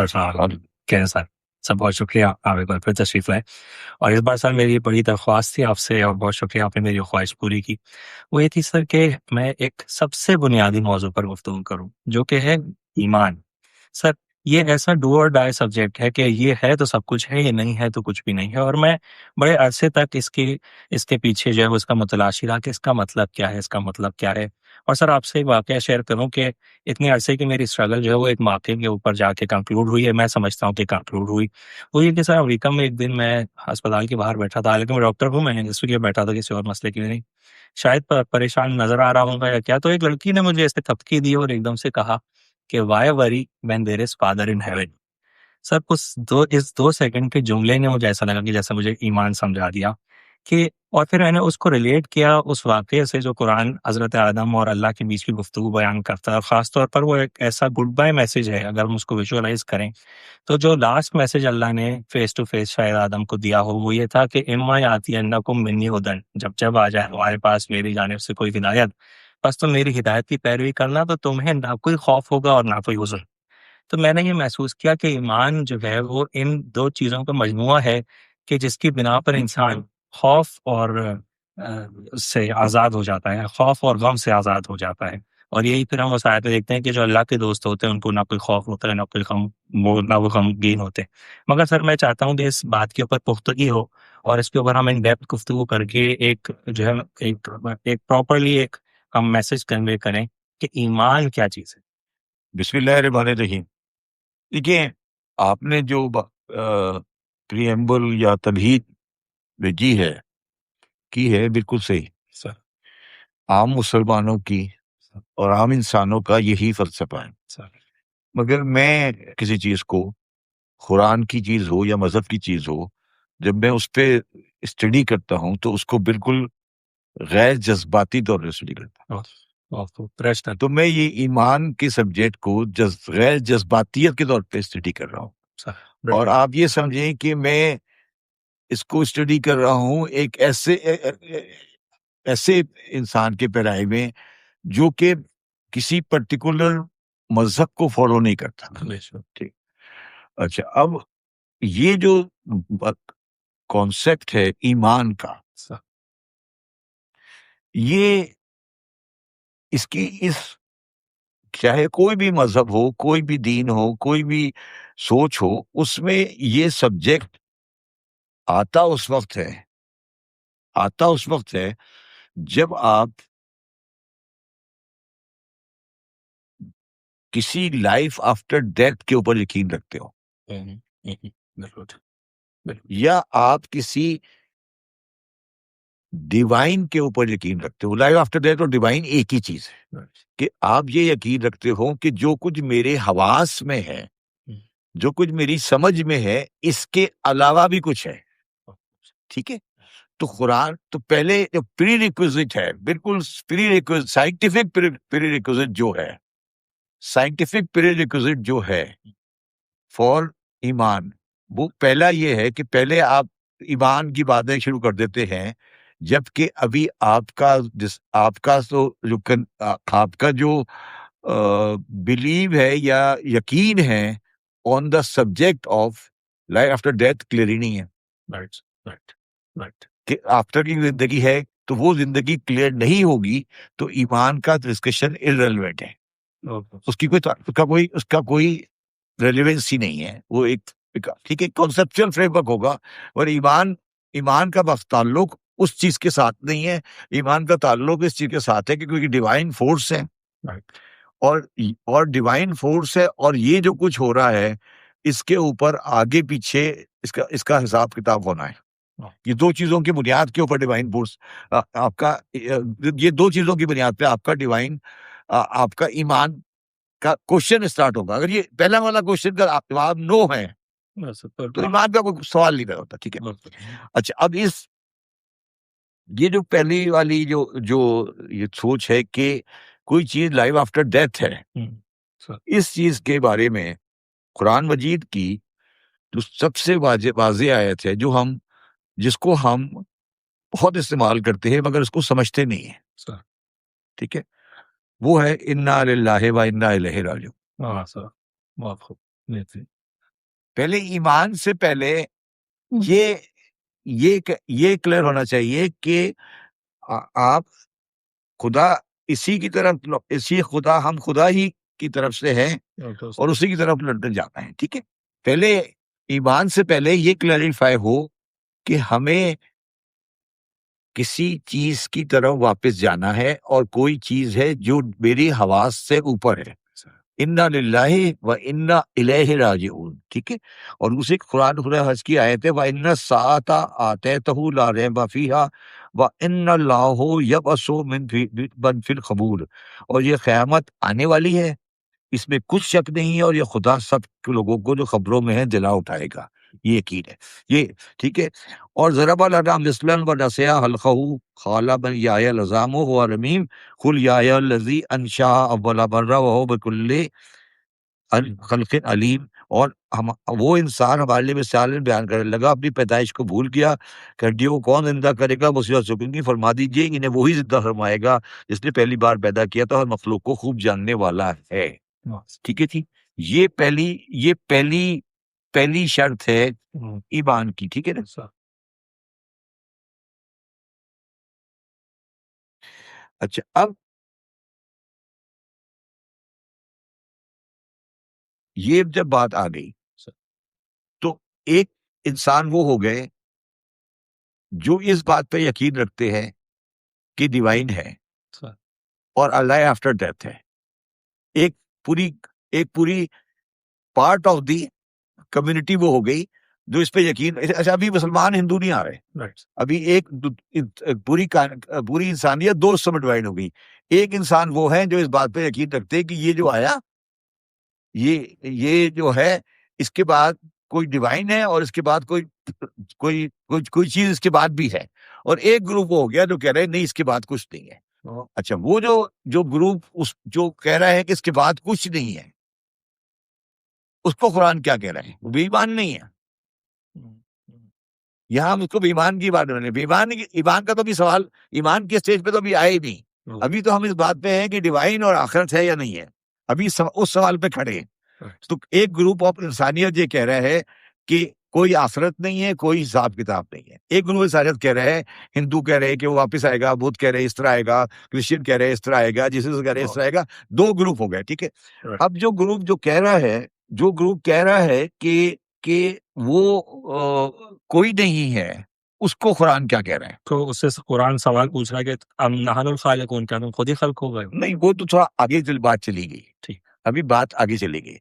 Doctor साहब और कैसे सर, सर बहुत शुक्रिया आप एक बार फिर तशरीफ लाए। और इस बार सर मेरी बड़ी दरख्वास्त थी आपसे और बहुत शुक्रिया आपने मेरी ख्वाहिश पूरी की। वो ये थी सर कि मैं एक सबसे बुनियादी मौजू पर गुफ्तगू करूं जो कि है ईमान। सर ये ऐसा डू और डाई सब्जेक्ट है कि ये है तो सब कुछ है, ये नहीं है तो कुछ भी नहीं है। और मैं बड़े अरसे तक इसके पीछे जो है वो इसका मुतलाशी रहा कि इसका मतलब क्या है, इसका मतलब क्या है। और सर आपसे एक वाकया शेयर करूं कि इतने अरसे की मेरी स्ट्रगल जो है वो एक मौके के ऊपर जाके कंक्लूड हुई है। मैं समझता हूँ कि कंक्लूड हुई। वो ये कि सर अमेरिका में एक दिन मैं अस्पताल के बाहर बैठा था, हालांकि मैं डॉक्टर हूँ, मैं इसलिए बैठा था, किसी और मसले के लिए नहीं। शायद परेशान नजर आ रहा हूँ या क्या, तो एक लड़की ने मुझे ऐसे थपकी दी और एकदम से कहा कि why worry when there is father in heaven. Sir इस 2 सेकंड के जुमले ने मुझे ऐसा लगा कि जैसे मुझे ईमान समझा दिया कि। और फिर मैंने उसको रिलेट किया उस वाक़ये से जो कुरान हज़रत आदम और अल्लाह के बीच की गुफ्तगू बयान करता है, और ख़ास तौर पर वो एक ऐसा गुड बाय मैसेज है अगर हम उसको विजुअलाइज़ करें। तो जो लास्ट मैसेज अल्लाह ने फेस टू फेस शायद आदम को दिया हो वो ये था कि इम्मा यातियन्नकुम मिन्नी हुदन, जब आ जाए हमारे पास मेरी जानिब से कोई हिदायत, बस तुम मेरी हिदायत की पैरवी करना, तो तुम्हें ना कोई खौफ होगा और ना कोई हुज़्न। तो मैंने ये महसूस किया कि ईमान जो है वो इन 2 चीज़ों का मजमूआ है कि जिसकी बिना पर इंसान खौफ और उससे आज़ाद हो जाता है, खौफ और गम से आज़ाद हो जाता है। और यही फिर हम उस आयत में देखते हैं कि जो अल्लाह के दोस्त होते हैं उनको ना कोई खौफ होता है, ना कोई गम, वो ना वो गमगीन होते हैं। मगर सर मैं चाहता हूँ कि इस बात के ऊपर पुख्तगी हो और इसके ऊपर हम इन डेप्थ गुफ्तगू करके एक जो है एक प्रॉपर्ली एक हम मैसेज कन्वे करें कि ईमान क्या चीज़ है? बिस्मिल्लाहिर्रहमानिर्रहीम। देखिए, आपने जो प्रीएम्बल या तमहीद भेजी है की है बिल्कुल सही। सर आम मुसलमानों की और आम इंसानों का यही फ़लसफ़ा है। सर मगर मैं किसी चीज़ को, कुरान की चीज़ हो या मज़हब की चीज़ हो, जब मैं उस पे स्टडी करता हूँ तो उसको बिल्कुल गैर जज़्बाती तौर पे स्टडी करता हूँ। प्रश्न तो मैं ये ईमान के सब्जेक्ट को गैर जज़्बातियत के तौर पे स्टडी कर रहा हूँ। सर और आप ये समझें कि मैं इसको स्टडी कर रहा हूँ एक ऐसे इंसान के पैराए में जो कि किसी पर्टिकुलर मजहब को फॉलो नहीं करता। ठीक। अच्छा, अब ये जो कॉन्सेप्ट है ईमान का, ये इसकी इस चाहे कोई भी मजहब हो, कोई भी दीन हो, कोई भी सोच हो, उसमें ये सब्जेक्ट आता उस वक्त है आता उस वक्त है जब आप किसी लाइफ आफ्टर डेथ के ऊपर यकीन रखते हो, बिल्कुल या आप किसी डिवाइन के ऊपर यकीन रखते हो। लाइफ आफ्टर डेथ और डिवाइन एक ही चीज है कि आप ये यकीन रखते हो कि जो कुछ मेरे हवास में है, जो कुछ मेरी समझ में है, इसके अलावा भी कुछ है। ठीक है। तो कुरान तो पहले जो प्री रिक्विजिट है, बिल्कुल साइंटिफिक प्री रिक्विजिट जो है, साइंटिफिक प्री रिक्विजिट जो है फॉर ईमान, वो पहला ये है कि पहले आप ईमान की बातें शुरू कर देते हैं, जबकि अभी आपका आपका जो बिलीव है या यकीन है on the subject of life after death clear ही नहीं है। राइट राइट राइट कि आफ्टर की जिंदगी है तो वो जिंदगी क्लियर नहीं होगी, तो ईमान का डिस्कशन इररिलेवेंट है। उसका कोई रेलेवेंस ही नहीं है। वो ठीक है, कॉन्सेप्चुअल फ्रेमवर्क होगा, और ईमान ईमान का बस ताल्लुक उस चीज के साथ नहीं है। ईमान का ताल्लुक इस चीज के साथ है कि क्योंकि डिवाइन फोर्स है, और डिवाइन फोर्स है, और ये जो कुछ हो रहा है इसके ऊपर आगे पीछे इसका हिसाब किताब होना है। ये 2 चीजों की बुनियाद के ऊपर डिवाइन फोर्स आपका ये 2 चीजों की बुनियाद पे आपका डिवाइन आपका ईमान का क्वेश्चन स्टार्ट होगा। अगर ये पहला वाला क्वेश्चन का जवाब नो है तो ईमान का कोई सवाल नहीं होता। ठीक है। अच्छा, अब ये जो पहली वाली जो जो ये सोच है कि कोई चीज लाइफ आफ्टर डेथ है, इस चीज के बारे में कुरान मजीद की जो सबसे वाज़े आयत है, जिसको हम बहुत इस्तेमाल करते हैं मगर उसको समझते नहीं है। ठीक है। वो है इन्ना लिल्लाहि व इन्ना इलैहि राजिऊन। पहले ईमान से पहले ये क्लियर होना चाहिए कि आप खुदा इसी की तरफ, इसी खुदा, हम खुदा ही की तरफ से हैं और उसी की तरफ लौटने जाना है। ठीक है, पहले ईमान से पहले ये क्लैरिफाई हो कि हमें किसी चीज की तरफ वापस जाना है और कोई चीज है जो मेरी हवास से ऊपर है। इन्ना लिल्लाहि व इन्ना इलैहि राजिऊन। ठीक है, और उसी कुरान खुदा हज की आयत है, व इन्ना साता आतैतहु ला रैब फीहा व इन्ना अल्लाहु यबअसु मन फिल कबूर। और ये क़यामत आने वाली है, इसमें कुछ शक नहीं है, और ये खुदा सब लोगों को जो खबरों में है दिला उठाएगा, ये यकीन है। ये ठीक है। और ज़रब लना मिस्लन व नसिया हल्क़हु क़ाला बन या लज़ामु व रमीम कुल या लज़ी अनशा अव्वल मर्रा व हुवा बिकुल्लि खल्क़िन अलीम। और हम वो इंसान हमारे लिए मिसाल बयान करने लगा, अपनी पैदाइश को भूल गया, हड्डियों को कौन जिंदा करेगा, मुसीबत झुकेंगी, फरमा दीजिए इन्हें वही जिंदा फरमाएगा जिसने पहली बार पैदा किया था और मखलूक को खूब जानने वाला है। ठीक है जी, ये पहली शर्त है ईमान की। ठीक है ना। अच्छा, अब ये जब बात आ गई तो एक इंसान वो हो गए जो इस बात पे यकीन रखते हैं कि डिवाइन है और अल्लाह आफ्टर डेथ है। एक पूरी एक पूरी पार्ट ऑफ दी कम्युनिटी वो हो गई जो इस पे यकीन। अच्छा, अभी मुसलमान हिंदू नहीं आ रहे, अभी पूरी इंसानियत दो हिस्सों में डिवाइड हो गई। एक इंसान वो है जो इस बात पे यकीन रखते हैं कि ये जो आया, ये जो है, इसके बाद कोई डिवाइन है और इसके बाद कोई चीज इसके बाद भी है। और एक ग्रुप वो हो गया जो कह रहे हैं नहीं, इसके बाद कुछ नहीं है। अच्छा, वो जो ग्रुप जो कह रहा है कि इसके बाद कुछ नहीं है, उसको कुरान क्या कह रहा है? वो बेईमान नहीं है। यहाँ हम उसको बेईमान की बात बने, ईमान का तो भी सवाल, ईमान के स्टेज पे तो अभी आए ही नहीं। अभी तो हम इस बात पे हैं कि डिवाइन और आखिरत है या नहीं है, अभी उस सवाल पे खड़े हैं। तो एक ग्रुप ऑफ इंसानियत ये कह रहा है कि कोई आखिरत नहीं है, कोई हिसाब किताब नहीं है। एक ग्रुप इंसानियत कह रहा है, हिंदू कह रहे हैं कि वो वापस आएगा, बुद्ध कह रहे हैं इस तरह आएगा, क्रिश्चियन कह रहे हैं इस तरह आएगा, जीसस कह रहे हैं इस तरह आएगा। दो ग्रुप हो गए। ठीक है, अब जो ग्रुप कह रहा है कि वो कोई नहीं है, उसको कुरान क्या कह रहा है? तो उससे कुरान सवाल पूछ रहा है कि अम नहनुल खालिकून, क्या तुम खुद ही खल्क हो गए हो? नहीं, वो तो थोड़ा आगे बात चली गई। ठीक, अभी बात आगे चली गई।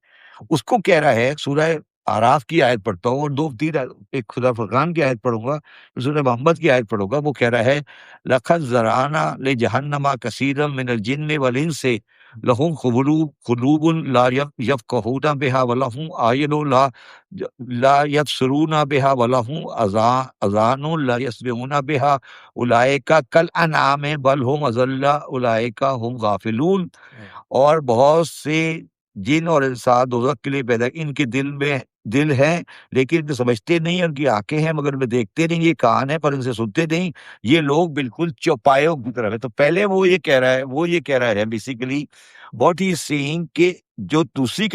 उसको कह रहा है, सूरह आराफ की आयत पढ़ता हूँ और 2-3 एक खुदा फुरकान की आयत पढ़ूंगा, सूरह मोहम्मद की आयत पढ़ूंगा। वो कह रहा है, लक़द ज़रअना लिजहन्नम कसीरम मिनल जिन्नि वल इंसि लहुम क़ुलूबुन ला यफ़क़हूना बिहा व लहुम आयुनुन ला यबसरूना बिहा व लहुम अज़ानुन ला यस्मऊना बिहा उलाइका कल अनआम बल हुम अज़ल्ल उलाइका हुम गाफिलून। और बहुत से जिन और इंसान दोज़ख के लिए पैदा, इनके दिल है लेकिन इनको समझते नहीं, उनकी आंखें हैं मगर इन्हें देखते नहीं, ये कान है पर इनसे सुनते नहीं, ये लोग बिल्कुल चौपायों की तरह है। तो पहले वो ये कह रहा है basically what he is saying कि जो दूसरी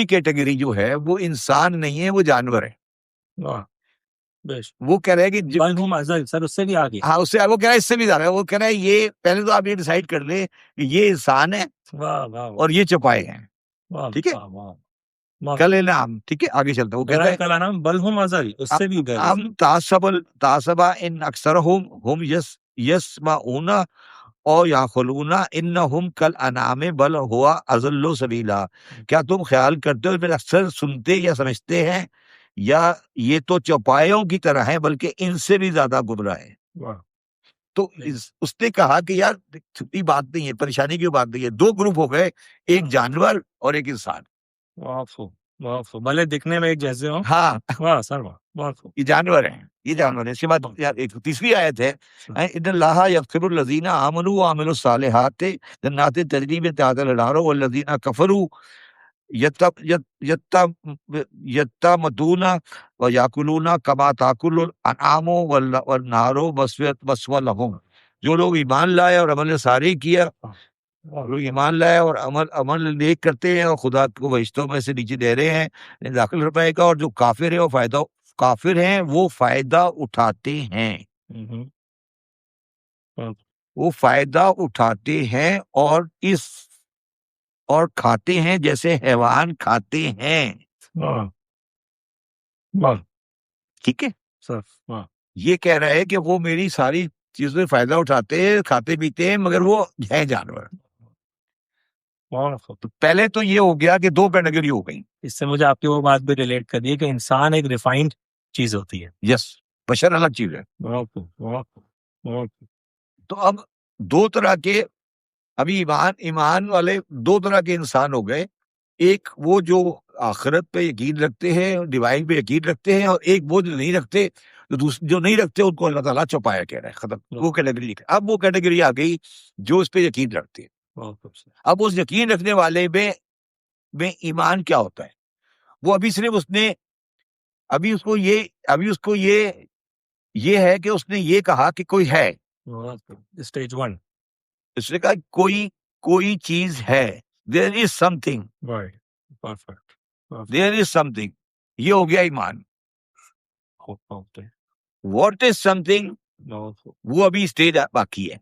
कैटेगरी जो है वो इंसान नहीं है, वो जानवर है। वो कह रहा है कि सर उससे भी आगे, हाँ, उससे वो कह रहा है इससे भी ज्यादा है। वो कह रहा है ये पहले तो आप ये डिसाइड कर ले कि ये इंसान है और ये चौपाए हैं। ठीक है, कल नाम। ठीक है, आगे चलता हूँ। कहता है कल नाम बल हुम अज़ल, उससे भी हम तासबा इन अक्सरहुम यस्माऊना और याखुलूना इन्नहुम कल अनामे बल हुआ अज़ल्लु सबीला। क्या तुम ख्याल करते हो फिर अक्सर सुनते या समझते हैं, या ये तो चौपायों की तरह है बल्कि इनसे भी ज्यादा गुमराह है। तो उसने कहा कि यार छुट्टी बात नहीं है, परेशानी की बात नहीं है। दो ग्रुप हो गए, एक जानवर और एक इंसान। भले दिखने में एक जैसे हो। हाँ, वाह सर वाह, ये जानवर है। इसके बाद यार एक तीसरी आयत है, इन्नल्लाहा यग़फ़िरुल लज़ीना आमनू व अमिलुस सालिहाति जन्नातिन तजरी मिन तहतिहा अल-अनहार वल्लज़ीना कफ़रू यत्तमतूना व याकुलूना कमा ताकुलुल अनआमु वन्नारु मस्वा लहुम। जो लोग ईमान लाए और अमल सारी किया, लोग ईमान लाए और अमल अमल नेक करते हैं और खुदा को बहिश्तों में से नीचे दे रहे हैं दाखिल रुपए और जो काफिर है वो फायदा उठाते हैं, वो फायदा उठाते हैं और खाते हैं जैसे हैवान खाते हैं। ठीक है, ये कह रहा है कि वो मेरी सारी चीजों से फायदा उठाते हैं, खाते पीते हैं, मगर वो है जानवर। तो पहले तो ये हो गया कि दो कैटेगरी हो गई। इससे मुझे आपकी वो बात भी रिलेट कर दी कि इंसान एक रिफाइंड चीज होती है। यस, बशर अलग चीज है। तो अब दो तरह के, अभी ईमान वाले दो तरह के इंसान हो गए। एक वो जो आखिरत पे यकीन रखते हैं, डिवाइन पे यकीन रखते हैं, और एक वो जो नहीं रखते, जो नहीं रखते उनको अल्लाह ताला चौपाया कह रहा है, खत्म, वो कैटेगरी। अब वो कैटेगरी आ गई जो इस पे यकीन रखते हैं। अब उस यकीन रखने वाले में ईमान क्या होता है? वो अभी सिर्फ उसने अभी उसको ये है कि उसने ये कहा कि कोई है, स्टेज 1, उसने कहा कोई चीज है, there is something, perfect, there is something, ये हो गया ईमान। व्हाट इज समथिंग, वो अभी स्टेज बाकी है।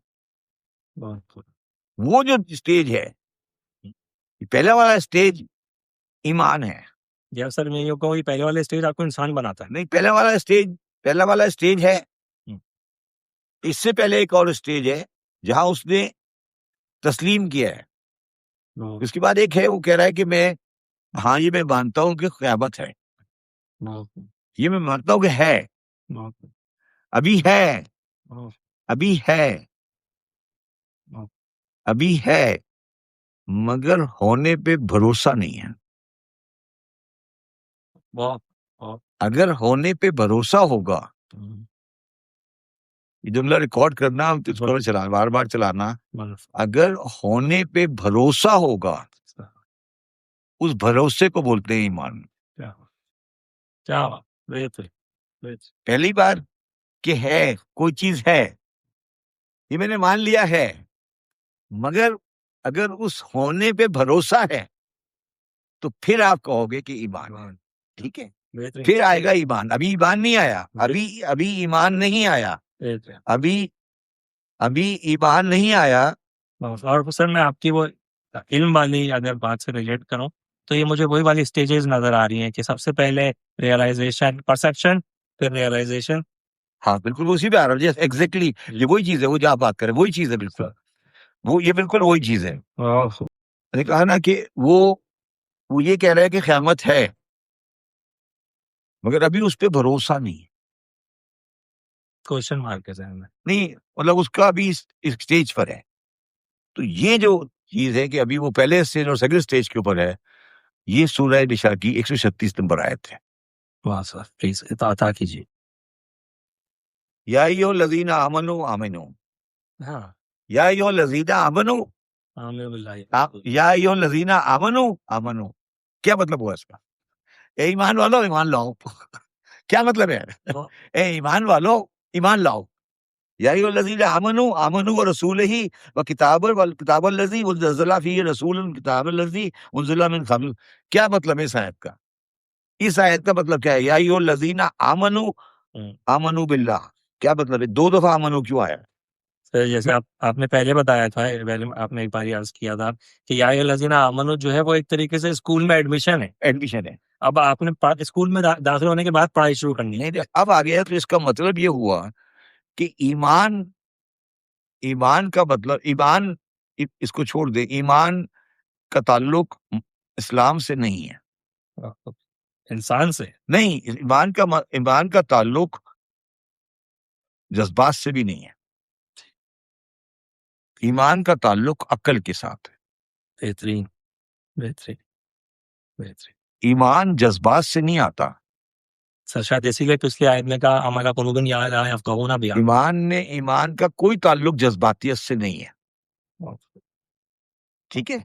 वो जो स्टेज है, पहला वाला स्टेज ईमान है। या सर मैं ये कहूँ कि पहले वाला स्टेज आपको इंसान बनाता है। नहीं, पहला वाला स्टेज है। इससे पहले एक और स्टेज है जहां उसने तस्लीम किया है। उसके बाद एक है, वो कह रहा है कि ये मैं मानता हूं कि क़यामत है, ये मैं मानता हूं कि है, अभी है, अभी है, अभी है, मगर होने पे भरोसा नहीं है। अगर होने पे भरोसा होगा, ये जुमला रिकॉर्ड करना, इसको चलाना, बार बार चलाना। अगर होने पे भरोसा होगा, उस भरोसे को बोलते हैं ईमान। पहली बार कि है, कोई चीज है, ये मैंने मान लिया है, मगर अगर उस होने पे भरोसा है तो फिर आप कहोगे कि ईमान। ठीक है, फिर आएगा ईमान। अभी ईमान नहीं आया, अभी ईमान नहीं आया, अभी ईमान नहीं आया। और सर मैं आपकी वो इल्म वाली अगर बात से रिलेट करूं तो ये मुझे वही वाली स्टेजेस नजर आ रही हैं कि सबसे पहले रियलाइजेशन, परसेप्शन, फिर रियलाइजेशन। हाँ बिल्कुल, उसी पे आ रहा है। एग्जैक्टली, ये वही चीज है, वो जो आप बात करें वही चीज है, बिल्कुल ये बिल्कुल वही चीज है। मैंने कहा ना कि वो ये कह रहा है कि क़यामत है, मगर अभी उस पर भरोसा नहीं है। क्वेश्चन मार्क है ज़हन में। नहीं, मतलब उसका अभी इस स्टेज पर है। तो ये जो चीज है कि अभी वो पहले स्टेज और सेकंड स्टेज के ऊपर है, ये सूरह निसा की 136 नंबर आयत है। वाह सर, प्लीज अता कीजिए। या अय्युहल्लज़ीना आमनू आमिनू, हाँ, या अय्युहल्लज़ीना आमनू, आमीन बिल्लाहि। या अय्युहल्लज़ीना आमनू आमनू, क्या मतलब हुआ इसका? ए ईमान वालों, ईमान लाओ। क्या मतलब है? ए ईमान वालों, ईमान लाओ। या अय्युहल्लज़ीना आमनू आमनू व रसूलिही व किताबल्लज़ी उनज़िला फ़ीही रसूलुन किताबल्लज़ी उनज़िला मिन क़ब्ल। क्या मतलब है इस आयत का? इस आयत का मतलब क्या है? या अय्युहल्लज़ीना आमनू आमनू बिल्लाह, क्या मतलब है? दो दफा आमनू क्यों आया? सर जैसे आपने पहले बताया था, पहले आपने एक बार अर्ज किया था कि या अय्युहल्लज़ीना आमनू जो है वो एक तरीके से स्कूल में एडमिशन है। एडमिशन है। अब आपने स्कूल में दाखिल होने के बाद पढ़ाई शुरू करनी है। नहीं, अब आ गया। तो इसका मतलब ये हुआ कि ईमान का मतलब, इसको छोड़ दे, ईमान का ताल्लुक इस्लाम से नहीं है, इंसान से नहीं, ईमान का ताल्लुक जज्बात से भी नहीं है। ईमान का ताल्लुक अक्ल के साथ है। बेहतरीन, बेहतरीन, बेहतरीन। ईमान जज्बात से नहीं आता। सर शायद इसीलिए पिछली आयत में कहा हमारा कुलूबन या ला यफ़क़हूना बिहा। ईमान का कोई ताल्लुक जज्बातियत से नहीं है। ठीक है,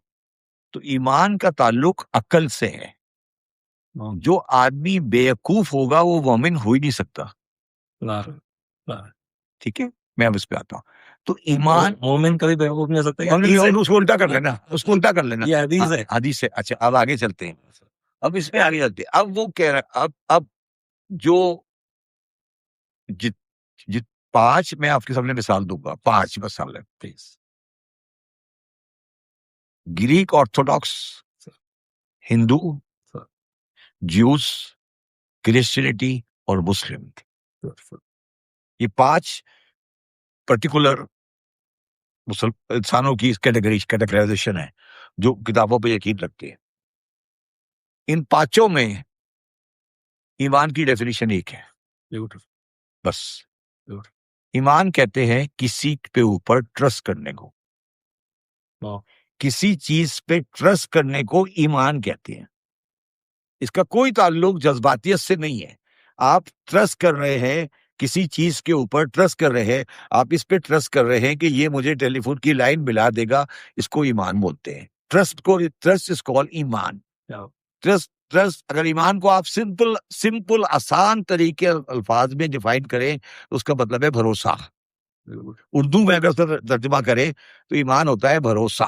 तो ईमान का ताल्लुक अक्ल से है। जो आदमी बेवकूफ होगा वो मोमिन हो ही नहीं सकता। ठीक है, मैं अब इस पे आता हूँ। तो ईमान मोमिन कभी बेवकूफ नहीं हो सकता। ये हदीस है। उसको उल्टा कर लेना, उसको उल्टा कर लेना। ये हदीस है। हदीस है। अच्छा, अब आगे चलते हैं। अब इसमें आगे चलते हैं। अब वो कह रहा, अब जो जित जित 5 मैं आपके सामने मिसाल दूंगा, 5 मिसाल है please. Greek Orthodox, Hindu, juice, Christianity और मुस्लिम, ये 5 पर्टिकुलर इंसानों की कैटेगराइजेशन है जो किताबों पे यकीन रखते हैं। इन 5 में ईमान की डेफिनेशन एक है, बस। ईमान कहते हैं किसी पे ऊपर ट्रस्ट करने को, किसी चीज पे ट्रस्ट करने को ईमान कहते हैं। इसका कोई ताल्लुक जज्बातियत से नहीं है। आप ट्रस्ट कर रहे हैं, किसी चीज के ऊपर ट्रस्ट कर रहे हैं, आप इस पे ट्रस्ट कर रहे हैं कि ये मुझे टेलीफोन की लाइन मिला देगा, इसको ईमान बोलते हैं। ट्रस्ट इज कॉल्ड ईमान। ट्रस्ट अगर ईमान को आप सिंपल आसान तरीके अल्फाज में डिफाइन करें तो उसका मतलब है भरोसा। उर्दू में अगर उसका तर्जुमा करें तो ईमान होता है भरोसा।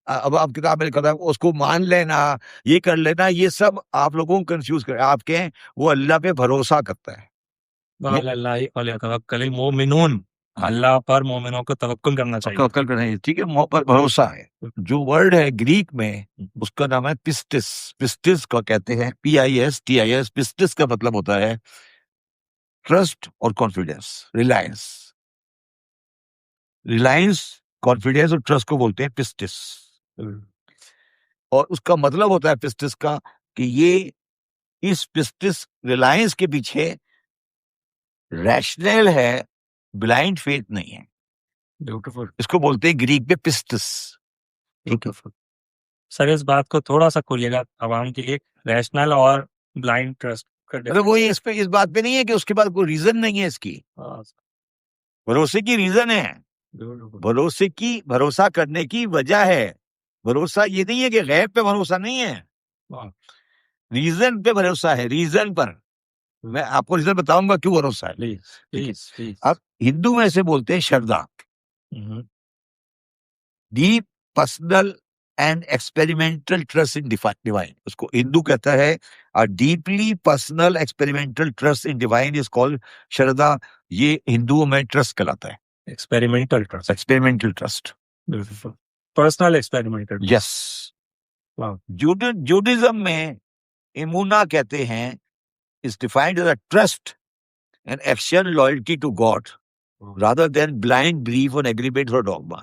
अब आप किताब में लिखा था उसको मान लेना, ये कर लेना, ये सब आप लोगों को कंफ्यूज कर। आप कहें वो अल्लाह पे भरोसा करता है, मोमिनून, अल्लाह पर मोमिनों को तवक्कुल करना चाहिए। तवक्कुल करना है, ठीक है, मुँह पर भरोसा है। जो वर्ड है ग्रीक में, उसका नाम है पिस्टिस। पिस्टिस को कहते हैं PISTIS। पिस्टिस का मतलब होता है ट्रस्ट और कॉन्फिडेंस, रिलायंस। रिलायंस, कॉन्फिडेंस और ट्रस्ट को बोलते हैं पिस्टिस। और उसका मतलब होता है पिस्टिस का कि ये इस पिस्टिस रिलायंस के पीछे रैशनल है, ब्लाइंड फेथ नहीं है। ब्यूटीफुल। इसको बोलते हैं ग्रीक में पिस्टिस। ब्यूटीफुल। सर इस बात को थोड़ा सा खोलिएगा आवाम के लिए, रैशनल और ब्लाइंड ट्रस्ट का मतलब वो इस बात पे नहीं है कि उसके बाद कोई रीजन नहीं है इसकी। भरोसे की रीजन है, भरोसा करने की वजह है। भरोसा ये नहीं है कि गैब पे भरोसा नहीं है, रीजन पे भरोसा है। रीजन पर मैं आपको रीजन बताऊंगा क्यों भरोसा है। प्लीज। अब हिंदू में से बोलते हैं shraddha, deep personal and experimental trust in divine. उसको हिंदू कहता है a deeply personal experimental trust in divine is called shraddha. ये हिंदुओं में ट्रस्ट कहलाता है, experimental trust. Personal experimental. Yes. Judaism में इमूना कहते हैं is defined as a trust and action loyalty to God rather than blind belief on agreement or dogma.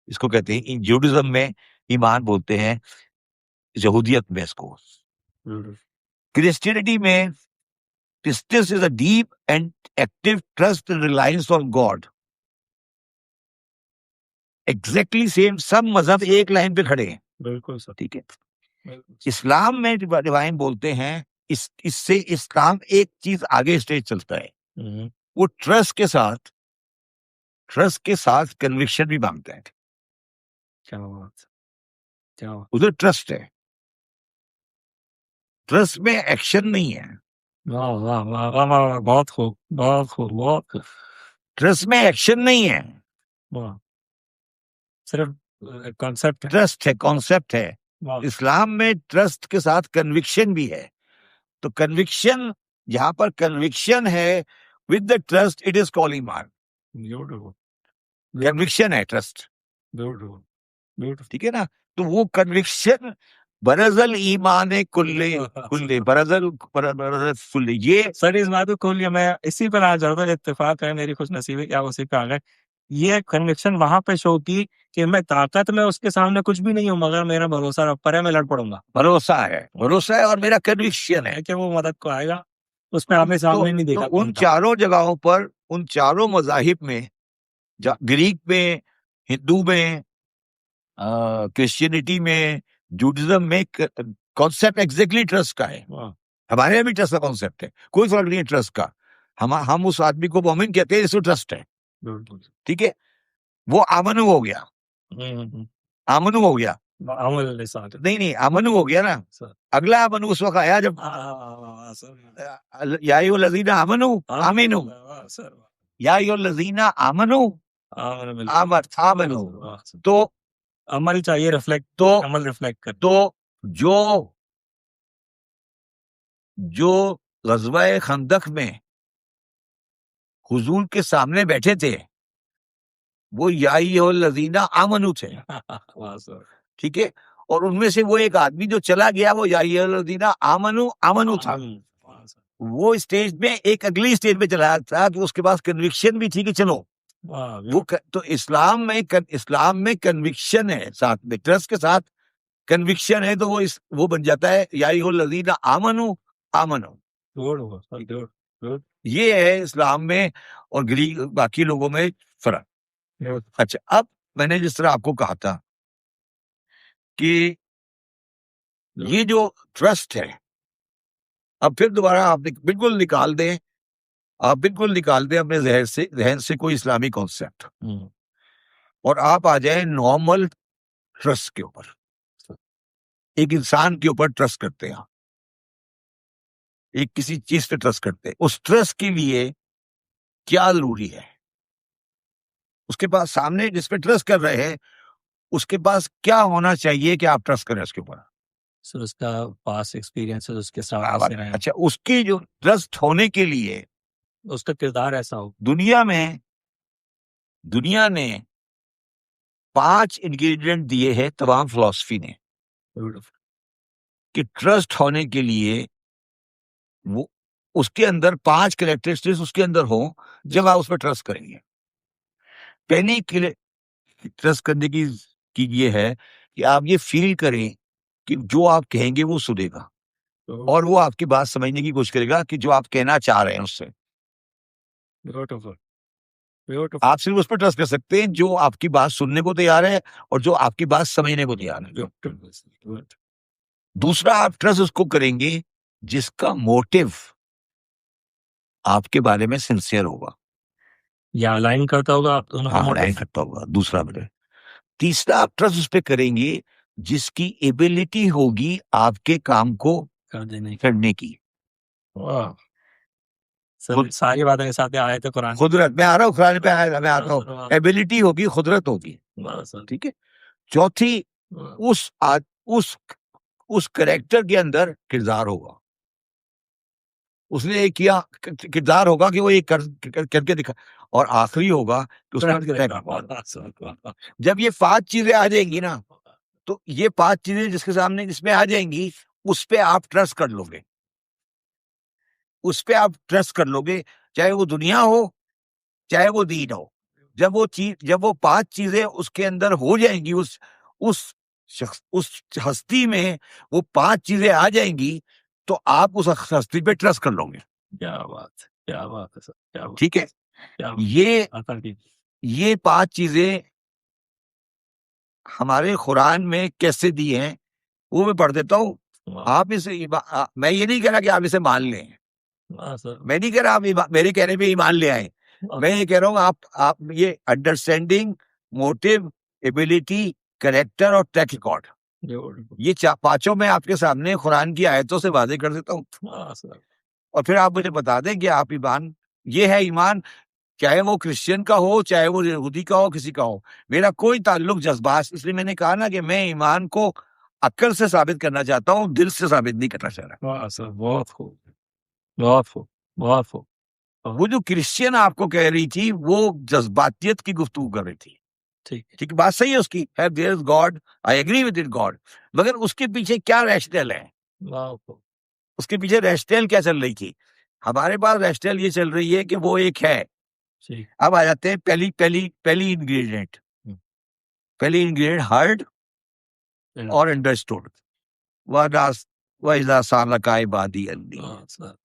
इसको कहते हैं, इन जूडिज्म में ईमान बोलते हैं, यहूदियत में इसको। क्रिश्चियनिटी में pistis is a deep and active trust and reliance on God. Exactly same, सब मजहब एक लाइन पे खड़े हैं। बिल्कुल सर। ठीक है। इस्लाम में डिवाइन बोलते हैं, इससे इस्लाम एक चीज आगे स्टेज चलता है, वो ट्रस्ट के साथ कन्विक्शन भी मांगता है। क्या बात। उधर ट्रस्ट है, ट्रस्ट में एक्शन नहीं है। वाह वाह वाह वाह वाह, बहुत खूब। ट्रस्ट में एक्शन नहीं है, वाह, सिर्फ कॉन्सेप्ट है। ट्रस्ट है, कॉन्सेप्ट है। इस्लाम में ट्रस्ट के साथ कन्विक्शन भी है। तो कन्विक्शन, जहां पर कन्विक्शन है with the trust, it is called ईमान। कन्विक्शन है, ट्रस्ट। ठीक है ना। तो वो कन्विक्शन बरजल ईमान कुल्ले बरजल कुल्ले। ये सर इस बात को खोल लिया, मैं इसी पर आ जाता हूँ। इत्तेफाक है, मेरी खुश नसीबी क्या उसी पे आ गए। ये कन्विक्शन वहां पे शो की कि मैं ताकत में उसके सामने कुछ भी नहीं हूँ, मगर मेरा भरोसा रब पर है, मैं लड़ पड़ूंगा। भरोसा है और मेरा कन्विक्शन है कि वो मदद को आएगा, उसमें आमने सामने नहीं देखा। उन चारों जगहों पर, उन चारों मजाहिब में, ग्रीक में, हिंदू में, क्रिश्चियनिटी में, जूडिज्म में, कॉन्सेप्ट एग्जैक्टली ट्रस्ट का है। हमारे यहाँ भी ट्रस्ट का कॉन्सेप्ट है, कोई फर्क नहीं है ट्रस्ट का। हम उस आदमी को मोमिन कहते हैं जिसको ट्रस्ट है। ठीक है, वो आमनु हो गया, आमनु हो गया। नहीं, आमनु हो गया ना। अगला आमनु उस वक्त आया जब यायुल्लज़ीना आमनु आमीनु। या अय्युहल्लज़ीना आमनू आमनू, तो अमल चाहिए रिफ्लेक्ट, तो अमल रिफ्लेक्ट कर। तो जो ग़ज़वा-ए खंदक में हुजूर के सामने बैठे थे वो या अय्युहल्लज़ीना आमनू थे, ठीक है, और उनमें से वो एक आदमी जो चला गया वो या अय्युहल्लज़ीना आमनू था। वो स्टेज में एक अगली स्टेज पे चला था कि उसके पास कन्विक्शन भी थी कि चलो वो तो इस्लाम में कन्विक्शन है, साथ में ट्रस्ट के साथ कन्विक्शन है, तो वो बन जाता है या अय्युहल्लज़ीना आमनू। ये है इस्लाम में और बाकी लोगों में फर्क। अच्छा, अब मैंने जिस तरह आपको कहा था कि ये जो ट्रस्ट है, अब फिर दोबारा आप बिल्कुल निकाल दें अपने जहन से कोई इस्लामी कॉन्सेप्ट और आप आ जाए नॉर्मल ट्रस्ट के ऊपर। एक इंसान के ऊपर ट्रस्ट करते हैं, एक किसी चीज पे ट्रस्ट करते हैं, उस ट्रस्ट के लिए क्या जरूरी है? उसके पास सामने जिस पे ट्रस्ट कर रहे हैं उसके पास क्या होना चाहिए कि आप ट्रस्ट करें उसके ऊपर? सर उसका पास्ट एक्सपीरियंस उसके साथ से रहे, अच्छा, उसकी जो ट्रस्ट होने के लिए उसका किरदार ऐसा हो। दुनिया ने 5 इंग्रेडिएंट दिए हैं तमाम फिलॉसफी ने कि ट्रस्ट होने के लिए वो उसके अंदर 5 कैरेक्टरिस्टिक्स उसके अंदर हो जब आप उस पर ट्रस्ट करेंगे। पहली ट्रस्ट करने की ये है कि आप ये फील करें कि जो आप कहेंगे वो सुनेगा और वो आपकी बात समझने की कोशिश करेगा कि जो आप कहना चाह रहे हैं उससे। आप सिर्फ उस पर ट्रस्ट कर सकते हैं जो आपकी बात सुनने को तैयार है और जो आपकी बात समझने को तैयार है। दूसरा, आप ट्रस्ट उसको करेंगे जिसका मोटिव आपके बारे में सिंसियर होगा या अलाइन करता होगा आप दोनों का अलाइन करता होगा। दूसरा बेटे, तीसरा, आप ट्रस्ट उस पर करेंगे जिसकी एबिलिटी होगी आपके काम को करने की। सर सारी बातें के साथ आए थे कुरान, खुदरत, मैं आ रहा हूँ कुरान पे, मैं आता हूँ। एबिलिटी होगी, खुदरत होगी, ठीक है। चौथी, उस कैरेक्टर के अंदर किरदार होगा, उसने एक किया किरदार होगा कि वो ये करके दिखा, और आखिरी होगा कि उसका जब ये 5 चीजें आ जाएंगी ना, तो ये 5 चीजें जिसमें आ जाएंगी उस पे आप ट्रस्ट कर लोगे, चाहे वो दुनिया हो चाहे वो दीन हो। जब वो 5 चीजें उसके अंदर हो जाएंगी, उस हस्ती में वो 5 चीजें आ जाएंगी, तो आप उस हस्ती पे ट्रस्ट कर लोगे। क्या बात है सर, क्या बात, ठीक है। ये 5 चीजें हमारे कुरान में कैसे दी हैं वो मैं पढ़ देता हूँ। आप इसे मैं ये नहीं कह रहा कि आप इसे मान लें, मैं नहीं कह रहा आप मेरे कहने पे ईमान ले आए, मैं ये कह रहा हूँ आप ये अंडरस्टैंडिंग, मोटिव, एबिलिटी, कैरेक्टर और ट्रैक रिकॉर्ड, ये 5 मैं आपके सामने कुरान की आयतों से वादे कर देता हूँ, और फिर आप मुझे बता दें कि आप ईमान, ये है ईमान, चाहे वो क्रिश्चियन का हो चाहे वो यहूदी का हो, किसी का हो, मेरा कोई ताल्लुक जज्बात, इसलिए मैंने कहा ना कि मैं ईमान को अक्ल से साबित करना चाहता हूँ, दिल से साबित नहीं करना चाह रहा। बहुत खूब, बहुत खूब, बहुत खूब। वो जो क्रिश्चियन आपको कह रही थी वो जज्बातियत की गुफ्तगू कर रही थी, ठीक, बात सही है उसकी, है there is God, I agree with it God, मगर उसके पीछे क्या रैशनल है, उसके पीछे रैशनल क्या चल रही थी? हमारे पास रैशनल ये चल रही है कि वो एक है। अब आ जाते हैं पहली इंग्रेडिएंट, हर्ड और अंडरस्टूड। वइज़ा सालका इबादी अन्नी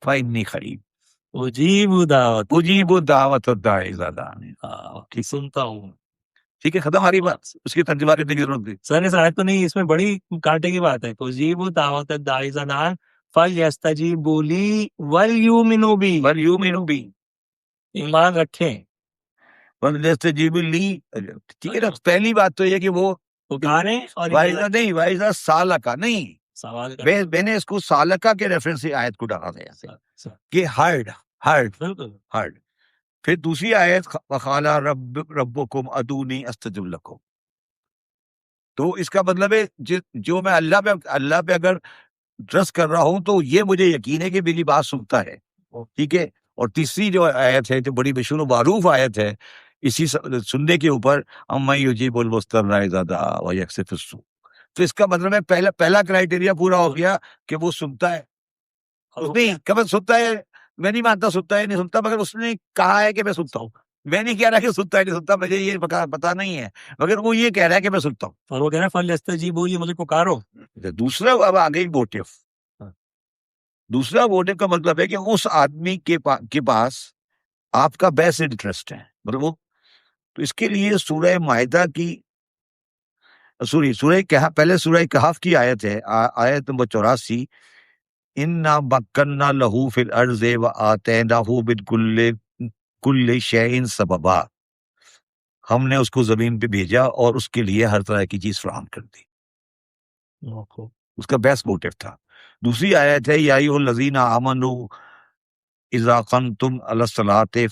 फइन्नी करीब उजीबु दावत दाई इज़ा दानी। ठीक, सुनता हूँ। ठीक है, खत्म हमारी बात, उसकी तर्जुमा करने की जरूरत नहीं। सर इस आयत तो नहीं, इसमें बड़ी कांटे की बात है। उजीबु दावत दाई इज़ा दान फलयस्तजीबू ली वलयुमिनु बी, ईमान रखें, फलयस्तजीबू ली, ठीक है ना। पहली बात तो ये कि वो पुकारें, और वाइज़ा सालका नहीं, सवाल मैंने इसको सालका के रेफरेंस से आयत को डाला था कि हर्ड। फिर दूसरी आयत वकाला रब्बुकुम अदूनी अस्तजिब लकुम। तो इसका मतलब है जो मैं अल्लाह पे अगर ट्रस्ट कर रहा हूं तो ये मुझे यकीन है कि मेरी बात सुनता है। ठीक है। और तीसरी जो आयत है, जो बड़ी मशहूर मारूफ आयत है इसी सुनने के ऊपर, अम्मा युजीबुल मुस्तर्रा इज़ा दआ व यक्शिफुस सू। तो इसका मतलब है पहला पहला क्राइटेरिया पूरा हो गया कि वो सुनता है। नहीं कब सुनता है, मैं नहीं मानता सुनता है नहीं सुनता, मगर उसने कहा है कि मैं सुनता हूँ। मैं नहीं कह रहा कि सुनता है नहीं सुनता, मुझे ये पता नहीं है, मगर वो ये कह रहा है कि मैं सुनता हूँ। और वो कह रहा है फलयस्तजीबू ली, मुझे पुकारो। दूसरा अब आ गई मोटिव। दूसरा मोटिव का मतलब है कि उस आदमी के पास आपका बेस्ट इंटरेस्ट है, मतलब वो। तो इसके लिए सूरह माइदा की सूरह कहा, पहले सूरह कहफ की आयत है, आयत नंबर 84। इन्ना मक्कन्ना लहू फिल अर्ज़े व आतैनाहू मिन कुल्li शैइन सबबा। हमने उसको जमीन पे भेजा और उसके लिए हर तरह की चीज फराहम कर दी। उसका बेस्ट मोटिव था। दूसरी आयत है या अय्युहल्लज़ीना आमनू इज़ा क़मतुम अलस्सलाति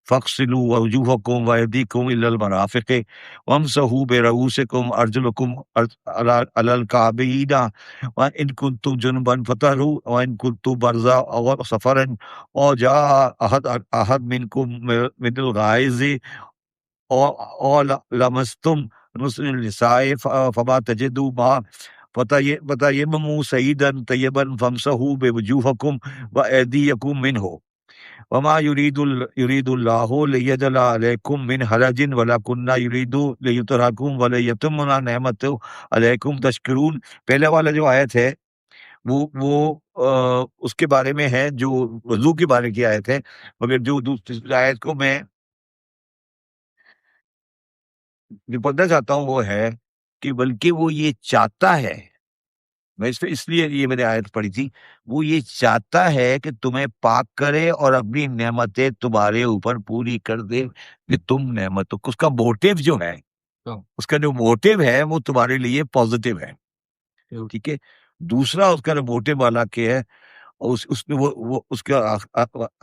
फ़ग़सिलू वजूहकुम व अयदीकुम इलल मराफ़िक़ि वम्सहू बिरुऊसिकुम अर्जुलकुम अलल काबैना व इन कुंतुम जुनुबन फ़तहरू व इन कुंतुम मर्ज़ा अव सफ़रन औ जाअ अहद मिनकुम मिनल गाइज़ि और लमस्तुम रुस्ल निसाए फमा तजिदू मा फतयम्ममू सईदन तय्यबन फमसहू बिवजूहकुम व अयदीयकुम मिनहु वमा युरीदुल्लाहु लियजअल अलैकुम मिन हरजिन वलाकिन्ना युरीदु लियुतहकुम व लियतिम्मा निअमतहु अलैकुम तशकुरून। पहले वाला जो आयत है वो उसके बारे में है, जो वजू के बारे की आयत है, मगर जो दूसरी आयत को मैं जो पढ़ना चाहता हूँ वो है कि बल्कि वो ये चाहता है, मैं इसलिए ये मैंने आयत पढ़ी थी, वो ये चाहता है कि तुम्हें पाक करे और अपनी नेमतें तुम्हारे ऊपर पूरी कर दे, कि तुम नेमतों, उसका मोटिव जो है, उसका जो मोटिव है वो तुम्हारे लिए पॉजिटिव है। ठीक है। दूसरा उसका जो मोटिव वाला के है, उसमें वो उसका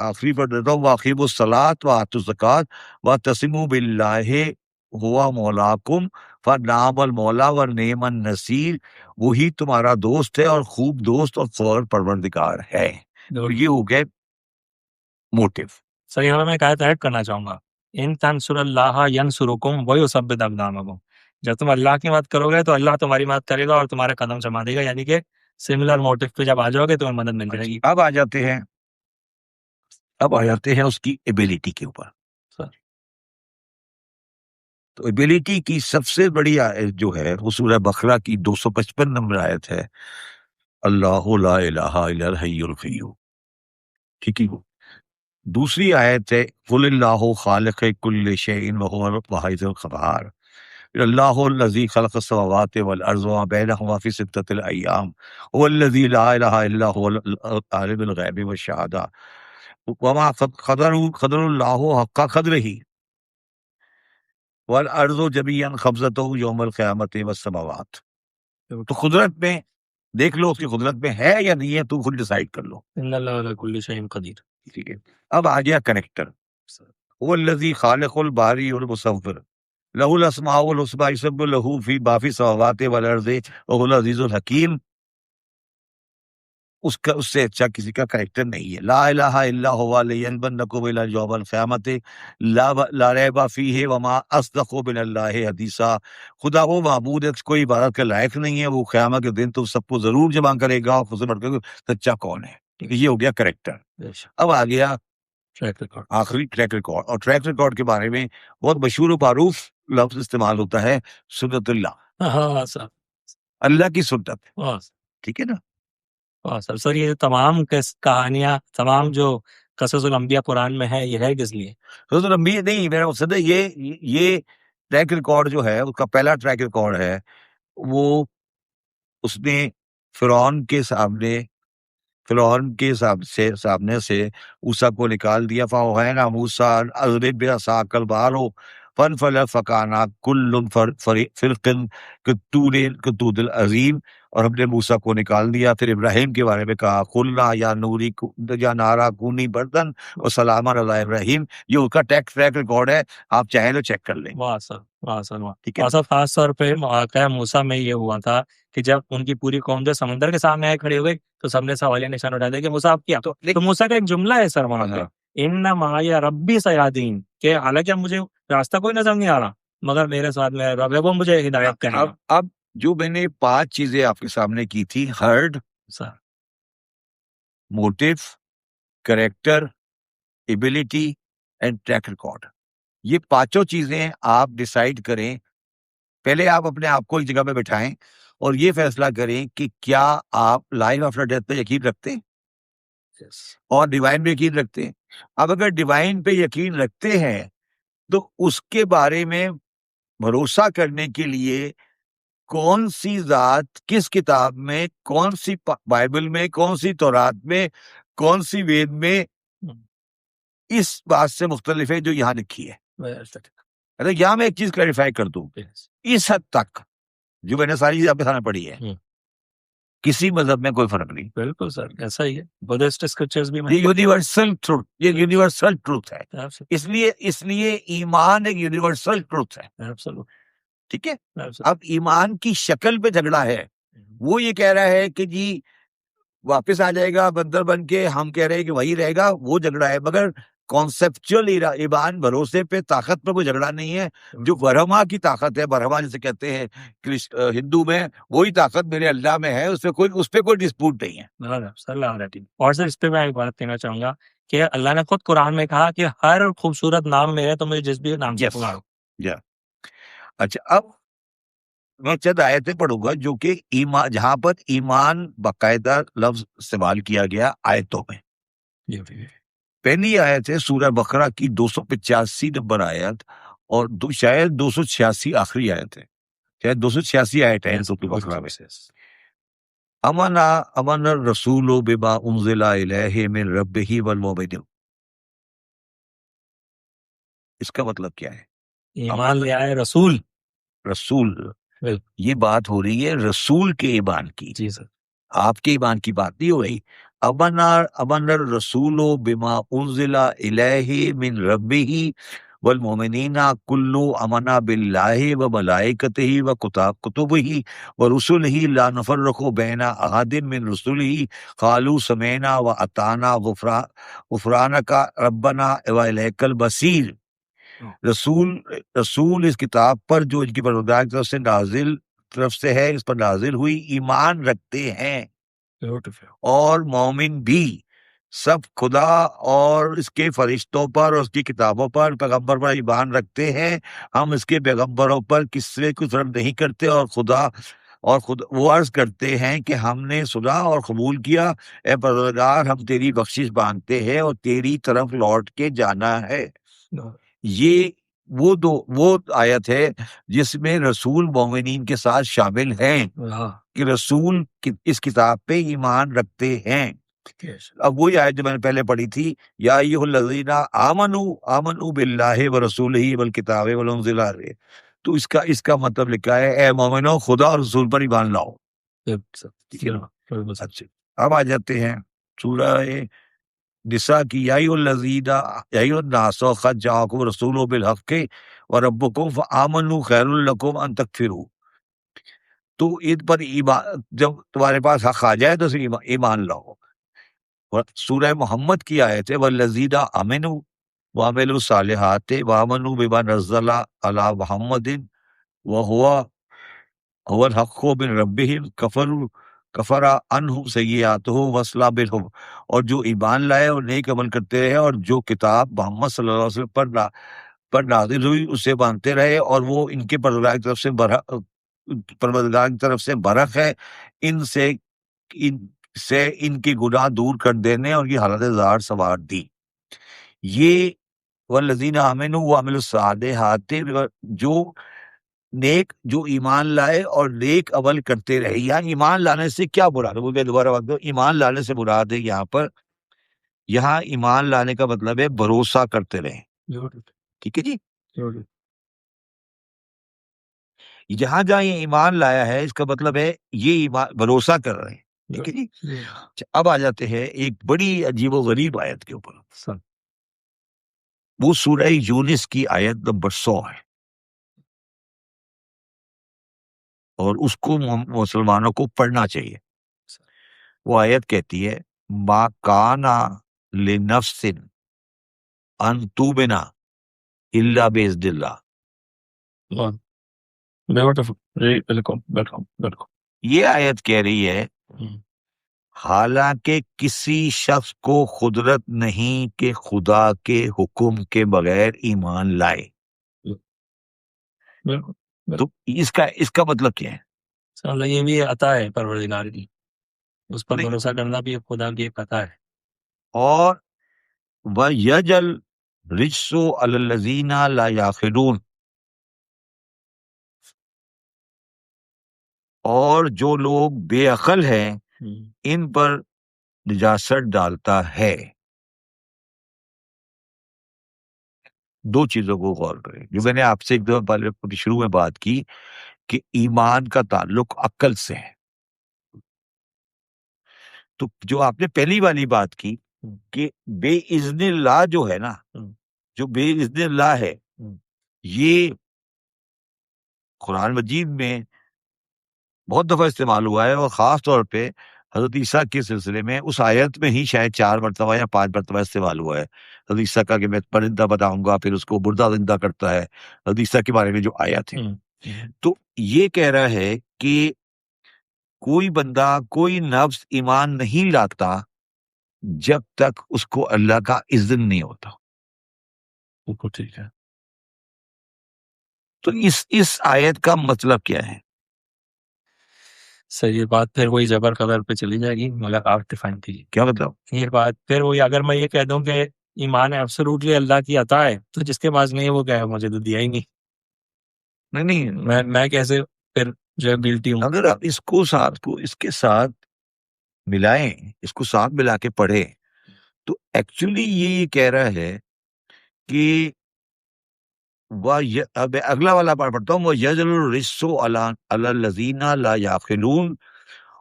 आखिरी पर देता हूँ, वाक़िमु सलात व आतु ज़कात व तसिमु बिल्लाहि हुवा मौलाकुम फनिअमल मौला व निअमन नसीर। वही तुम्हारा दोस्त है और खूब दोस्त और परवरदिगार है। तो ये हो गए मोटिव। सर यहाँ मैं एक आयत ऐड करना चाहूंगा, इन तंसुरल्लाह यंसुरुकुम व युसब्बित अक़दामकुम। जब तुम अल्लाह की मदद करोगे तो अल्लाह तुम्हारी मदद करेगा और तुम्हारे कदम जमा देगा, यानी कि सिमिलर मोटिव पे जब आ जाओगे तो मदद मिल जाएगी। अब आ जाते हैं उसकी एबिलिटी के ऊपर। सर तो एबिलिटी की सबसे बड़ी आयत जो है वो सूरह बकरा की 255 नंबर आयत है, अल्लाहु ला इलाहा इल्लल हय्युल क़य्यूम। ठीक है। दूसरी आयत है कुलिल्लाहु खालिक़ु कुल्लि शैइन व हुवल वाहिदुल क़हार। अल्लाहुल्लज़ी ख़लक़स समावाति वल अर्ज़ व मा बैनहुमा फ़ी सित्तति अय्याम हुवल्लज़ी ला इलाहा इल्ला हुवल आलिमुल ग़ैबि वश्शहादा व मा क़दरुल्लाहु हक़्क़ क़द्रिही वल अर्ज़ु जमीअन क़ब्ज़तुहु यौमल क़ियामति वस समावात। तो कुदरत में देख लो, उसकी कुदरत में है या नहीं है, तुम खुद डिसाइड कर लो। इन्नल्लाह अला कुल्लि शैइन क़दीर। ठीक है। अब आ गया कनेक्टर, हुवल्लज़ी ख़ालिक़ुल बारिउल मुसव्विर लहुल अस्माउल हुस्ना युसब्बिहु लहू फ़ी मा फ़ी समावाति वल अर्ज़ि व हुवल अज़ीज़ुल हकीम। उसका उससे अच्छा किसी का कैरेक्टर नहीं है। ला इलाहा इल्ला हुवा लियनबन्नकुम इला यौमिल क़ियामति ला रैबा फ़ीहि व मा अस्दक़ु मिनल्लाहि हदीसा। खुदा वो माबूद है, कोई इबादत के लायक नहीं है, वो क़यामत के दिन तो सबको जरूर जमा करेगा और खुद बढ़कर सच्चा कौन है। ये हो गया कैरेक्टर। अब आ गया ट्रैक रिकॉर्ड, आखिरी ट्रैक रिकॉर्ड। और ट्रैक रिकॉर्ड के बारे में बहुत मशहूर मारूफ लफ्ज इस्तेमाल होता है, सुन्नतुल्लाह, हाँ सर, अल्लाह की सुन्नत। हाँ ठीक है ना। हाँ सर। सर ये तमाम कहानियां, तमाम जो कससुल अंबिया कुरान में है, ये है किस लिए? तो लंबी नहीं, मेरा मकसद है ये ट्रैक रिकॉर्ड जो है, उसका पहला ट्रैक रिकॉर्ड है, वो उसने फिरौन के सामने सामने से मूसा को निकाल दिया। फ़अवहैना मूसा अन अज़रिब बिअसाकल बहर फनफलक फकाना कुल्लुन फ़िरक़िन कत्तूदिल अज़ीम और हमने मूसा को निकाल दिया। फिर इब्राहिम के बारे में कहा, कुल्ना या नूरी या नारा कूनी बर्तन और सलामा अला इब्राहिम। ये उसका ट्रैक रिकॉर्ड है, आप चाहें तो चेक कर लें। वाह सर, वाह सर, वाह। ठीक है और सर खास तौर पे वाक़या मूसा में ये हुआ था कि जब उनकी पूरी कौम जो समंदर के सामने आए खड़े हुए, तो सबने सवालिया निशान उठा दिया कि मूसा आप क्या? तो मूसा का एक जुमला है सर वहाँ पे, हाँ। इन्ना माया रब्बी सयादीन, कि हालांकि अब मुझे रास्ता कोई नजर नहीं आ रहा, मगर मेरे साथ मेरा रब है, वो मुझे हिदायत करेगा। अब जो मैंने 5 चीजें आपके सामने की थी, heard, sir motive, character, ability and track record, ये पांचों चीजें आप डिसाइड करें। पहले आप अपने आप को एक जगह पे बैठाएं और ये फैसला करें कि क्या आप लाइफ आफ्टर डेथ पे यकीन रखते हैं यस और डिवाइन पे यकीन रखते हैं। अब अगर डिवाइन पे यकीन रखते हैं तो उसके बारे में भरोसा करने के लिए कौन सी जात किस किताब में, कौन सी बाइबल में, कौन सी तौरात में, कौन सी वेद में इस बात से मुख्तलिफ है जो यहाँ लिखी है। अरे यहाँ मैं एक चीज क्लैरिफाई कर दूं, इस हद तक जो मैंने सारी चीज आपके सामने पढ़ी है, किसी मजहब में कोई फर्क नहीं। बिल्कुल सर, ऐसा ही है। बुद्धिस्ट स्क्रिप्चर्स भी ये यूनिवर्सल ट्रूथ, ये यूनिवर्सल ट्रूथ है। इसलिए ईमान एक यूनिवर्सल ट्रूथ है। ठीक है। अब ईमान की शक्ल पे झगड़ा है। वो ये कह रहा है कि जी वापस आ जाएगा बंदर बन के, हम कह रहे हैं कि वही रहेगा, वो झगड़ा है। मगर कॉन्सेप्चुअल ईमान, भरोसे पे, ताकत पे कोई झगड़ा नहीं है। जो ब्रह्मा की ताकत है, ब्रह्मा जिसे कहते हैं हिंदू में, वही ताकत मेरे अल्लाह में है, उस पे कोई डिस्प्यूट नहीं है। और सर इस पे मैं एक बात कहना चाहूंगा कि अल्लाह ने खुद कुरान में कहा कि हर खूबसूरत नाम मेरे, तो मुझे जिस भी नाम से पुकारो। अच्छा, अब मैं चंद आयतें पढ़ूंगा जो कि ईमान, जहां पर ईमान बाकायदा लफ्ज इस्तेमाल किया गया आयतों में। पहली आयत है सूरह बकरा की 285 नंबर आयत, और शायद 286 आखिरी आयत है, शायद 286 आयत है सूरह बकरा में। अमन रसूल बिमा उनजिला इलैहि मिन रब्बिही वल मुमिनून। इसका मतलब क्या है? ईमान ले आए रसूल। रसूल, ये बात हो रही है रसूल के ईमान की। जी सर। आपके ईमान की बात नहीं हो रही। अमन रसूलो बिमा उनजिला इलैहि मिन रब्बिही वल मुमिनीना कुल्लु अमना बिल्लाहि व मलाइकतिही व कुतुबिही व रुसुलिही ला नफर्रकु बैना अहदिन मिन रुसुलिही क़ालू समीअना व अताना गुफ़रानका रब्बना व इलैकल मसीर। रसूल इस किताब पर जो इनकी परवरदिगार की तरफ से है, इस पर नाजिल हुई, ईमान रखते हैं। और मोमिन भी सब खुदा और इसके फरिश्तों पर और उसकी किताबों पर, पैगंबर पर ईमान रखते हैं। हम इसके पैगंबरों पर किससे कुछ रद्द नहीं करते, और खुद वो अर्ज करते हैं कि हमने सुना और कबूल किया, ए परवरदिगार हम तेरी बख्शिश मांगते हैं और तेरी तरफ लौट के जाना है। ये वो आयत है जिसमें रसूल मोमिनीन के साथ शामिल हैं कि रसूल इस किताब पे ईमान रखते हैं। अब वही आयत जो मैंने पहले पढ़ी थी, या अय्युहल्लज़ीना आमनू बिल्लाहि व रसूलिही वल किताबि वल उनज़िला अलैहि। तो इसका मतलब लिखा है, ए मोमिनो खुदा और रसूल पर ईमान लाओ। ठीक है। अच्छा, अब आ जाते हैं सूरह निसा की, या अय्युहन्नासु क़द जाअकुम रसूलुन बिल हक़्क़ि व रब्बुकुम फ़आमनू ख़ैरुल लकुम अन तकफ़िरू। तो इन पर ईमान, जब तुम्हारे पास हक़ आ जाए तो ईमान लाओ। और सूरह मोहम्मद की आयत है, वल्लज़ीना आमनू व अमिलू सालिहाति व आमनू बिमा नज़्ज़ला अला मुहम्मदिन व हुवल हक़्क़ु मिन रब्बिहिम कफ़रा अन्हुम सय्यिआतुहुम वस्ला बिलहुम। और जो ईमान लाए और नेक अमल करते रहे और जो किताब मोहम्मद सल्लल्लाहु अलैहि वसल्लम पर नाज़िल हुई उसे मानते रहे, और वो इनके परवरदिगार की तरफ से बरक़ है, इनसे इनकी गुनाह दूर कर देने और ये हालत ज़ाहिर संवार दी। ये वल्लज़ीना आमनू व अमिलू सालिहाति, जो ईमान लाए और नेक अमल करते रहे। यहाँ ईमान लाने से क्या मुराद है? मैं दोबारा बात करूं, ईमान लाने से मुराद है यहाँ ईमान लाने का मतलब है भरोसा करते रहे। ठीक है जी। जहां जहां ये ईमान लाया है इसका मतलब है ये ईमान भरोसा कर रहे हैं। ठीक है जी। अच्छा, अब आ जाते हैं एक बड़ी अजीबोगरीब आयत के ऊपर। सर वो सूरह यूनिस की आयत नंबर 100 है और उसको मुसलमानों को पढ़ना चाहिए। वो आयत कहती है मा काना लिनफ्सिन अन तुबिना इल्ला बिइज़्निल्लाह। बहुत ब्यूटीफुल जी, बिल्कुल बिल्कुल बिल्कुल। ये आयत कह रही है हालांकि किसी शख्स को कुदरत नहीं कि खुदा के हुक्म के बगैर ईमान लाए। बिल्कुल तो इसका इसका मतलब क्या है? मतलब ये भी अता है परवरदिगार की, उस पर नहीं, भरोसा करना भी खुदा की एक अता है। और वह यजल रिजसु अलल्लज़ीना ला याक़िलून, और जो लोग बेअक्ल हैं इन पर निजासत डालता है। दो चीजों को गौर करें जो मैंने आपसे एक दफा पहले अपनी शुरू में बात की कि ईमान का ताल्लुक अक्ल से है। तो जो आपने पहली वाली बात की कि बेइज़्निल्लाह जो है ना, जो बेइज़्निल्लाह है, ये कुरान मजीद में बहुत दफा इस्तेमाल हुआ है और खास तौर पे हजरत ईसा के सिलसिले में उस आयत में ही शायद 4 मरतबा या 5 मरतबा इस्तेमाल हुआ है। हजरत ईसा का कि मैं परिंदा बताऊंगा, फिर उसको मुर्दा जिंदा करता है, हजरत ईसा के बारे में जो आयत है। तो ये कह रहा है कि कोई बंदा, कोई नफ्स ईमान नहीं लाता जब तक उसको अल्लाह का इज़्न नहीं होता। बिल्कुल ठीक है। तो इस आयत का मतलब क्या है? सर ये बात फिर वही जबर कदर पे चली जाएगी, मगर आप डिफाइन कीजिए क्या मतलब? ये बात। फिर वही अगर मैं ये कह दूं कि ईमान एब्सोल्युटली अल्लाह की अता है, तो जिसके पास नहीं है वो क्या है, मुझे तो दिया ही नहीं। नहीं नहीं, मैं कैसे फिर जो है गिल्टी हूँ? अगर आप इसको साथ को इसके साथ मिलाएं, इसको साथ मिला के पढ़े, तो एक्चुअली ये कह रहा है कि अब अगला वाला पार्ट पढ़ता हूँ, वो यजलुर रिस्सु अला अलल्लज़ीना ला याक़िलून,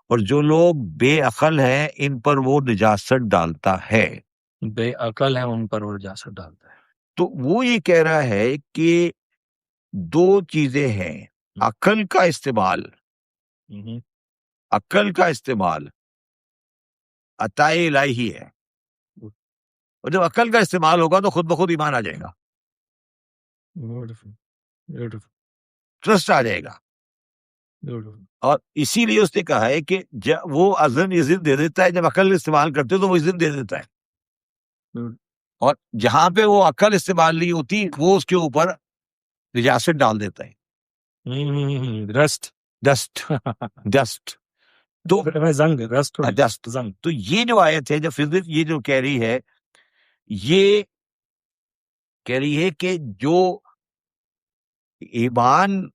और जो लोग बेअक्ल हैं इन पर वो निजासत डालता है। बेअकल है उन पर और जासर डालता है। तो वो ये कह रहा है कि दो चीजें हैं, अकल का इस्तेमाल, अकल का इस्तेमाल अताए इलाही है, और जब अकल का इस्तेमाल होगा तो खुद ब खुद ईमान आ जाएगा, ब्यूटीफुल ब्यूटीफुल ट्रस्ट आ जाएगा। ब्यूटीफुल। और इसीलिए उसने कहा है कि जब वो अज़न इज़्न दे देता है, जब अकल इस्तेमाल करते हो तो वो इज़्न दे देता है, और जहां पे वो अकल इस्तेमाल नहीं होती वो उसके ऊपर निजासत डाल देता है, रस्ट डस्ट डस्ट। तो जंग रस्ट डस्ट। जंग। तो ये जो आयत है, जो फिजिक्स ये जो कह रही है, ये कह रही है कि जो ईमान,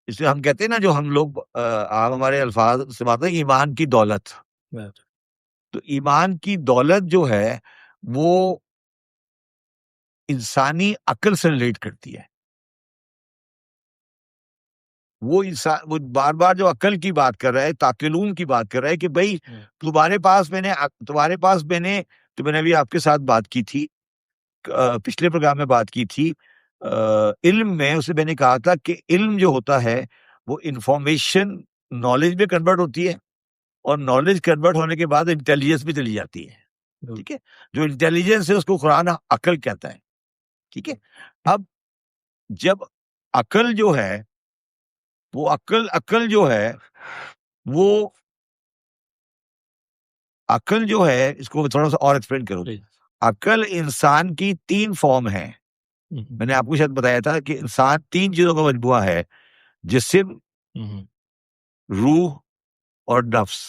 इसे हम कहते हैं ना, जो हम लोग आम हमारे अल्फाज इस्तेमाल करते हैं, ईमान की दौलत। तो ईमान की दौलत जो है वो इंसानी अक्ल से रिलेट करती है। वो इंसान, वो बार बार जो अक्ल की बात कर रहा है, ताकिलून की बात कर रहा है कि भाई तुम्हारे पास मैंने तो मैंने अभी आपके साथ बात की थी, पिछले प्रोग्राम में बात की थी, इल्म में उसे मैंने कहा था कि इल्म जो होता है वो इंफॉर्मेशन नॉलेज में कन्वर्ट होती है, और नॉलेज कन्वर्ट होने के बाद इंटेलिजेंस भी चली जाती है। ठीक है, जो इंटेलिजेंस है उसको कुरान अकल कहता है। ठीक है, अब जब अकल जो है वो अकल जो है वो अकल जो है, इसको थोड़ा सा और एक्सप्लेन करूं। अकल इंसान की 3 फॉर्म है। मैंने आपको शायद बताया था कि इंसान 3 चीजों का मजबूआ है, जिस्म, रूह और नफ्स।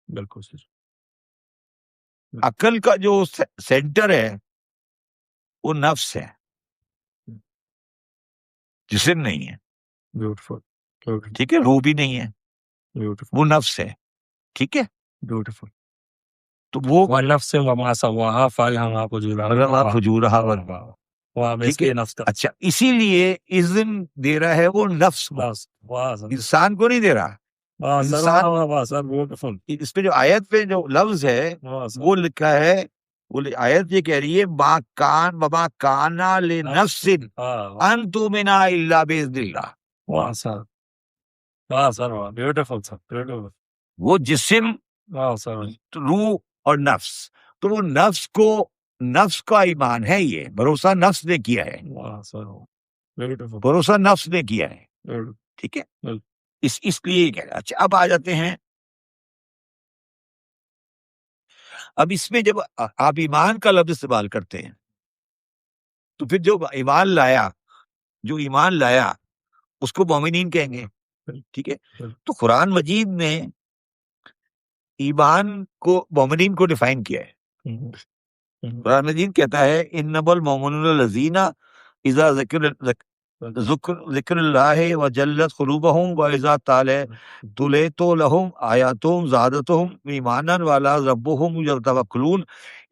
बिल्कुल सर। अकल का जो सेंटर है वो नफ्स है, जिस्म नहीं है। ब्यूटीफुल ठीक है, रूह भी नहीं है, ब्यूटीफुल वो नफ्स है। ठीक है, ब्यूटीफुल। तो वो वनफ्स वमा सवाहा फअल्हमा फुजूरहा फजुरहा वाह ठीक बेसिकली है। नफ्स का अच्छा, इसीलिए इज़्न दे रहा है वो नफ्स को, बस वाह सर इंसान को नहीं दे रहा। वाह सर इंसान वाह सर ब्यूटीफुल इस पे जो आयत पे जो लफ्ज है वाह सर वो लिखा है, आयत ये कह रही है बमा काना ले नफ्सिन वाह अन तुमिना इल्ला बिइज़्निल्लाह। वाह सर वाह ब्यूटीफुल सर ब्यूटीफुल वो जिस्म, वाह सर रूह और नफ्स, तो वो नफ्स का ईमान है, ये भरोसा नफ्स ने किया है, वाह सर ब्यूटीफुल भरोसा नफ्स ने किया है। ठीक है, इसलिए ये कह रहा है। अच्छा, अब आ जाते हैं, अब इसमें जब आप ईमान का लफ्ज इस्तेमाल करते हैं तो फिर जो ईमान लाया उसको मोमिनीन कहेंगे। ठीक है, तो कुरान मजीद ने ईमान को, मोमिनीन को डिफाइन किया है। कुरान मजीद कहता है इन्नमल मोमिनून लजीना इज़ा ज़िक्रुल्लाह व जल्लत कुलूबहुम व इज़ा तुलियत लहुम आयातुहुम ज़ादतहुम ईमानन व अला रब्बिहिम यतवक्कलून।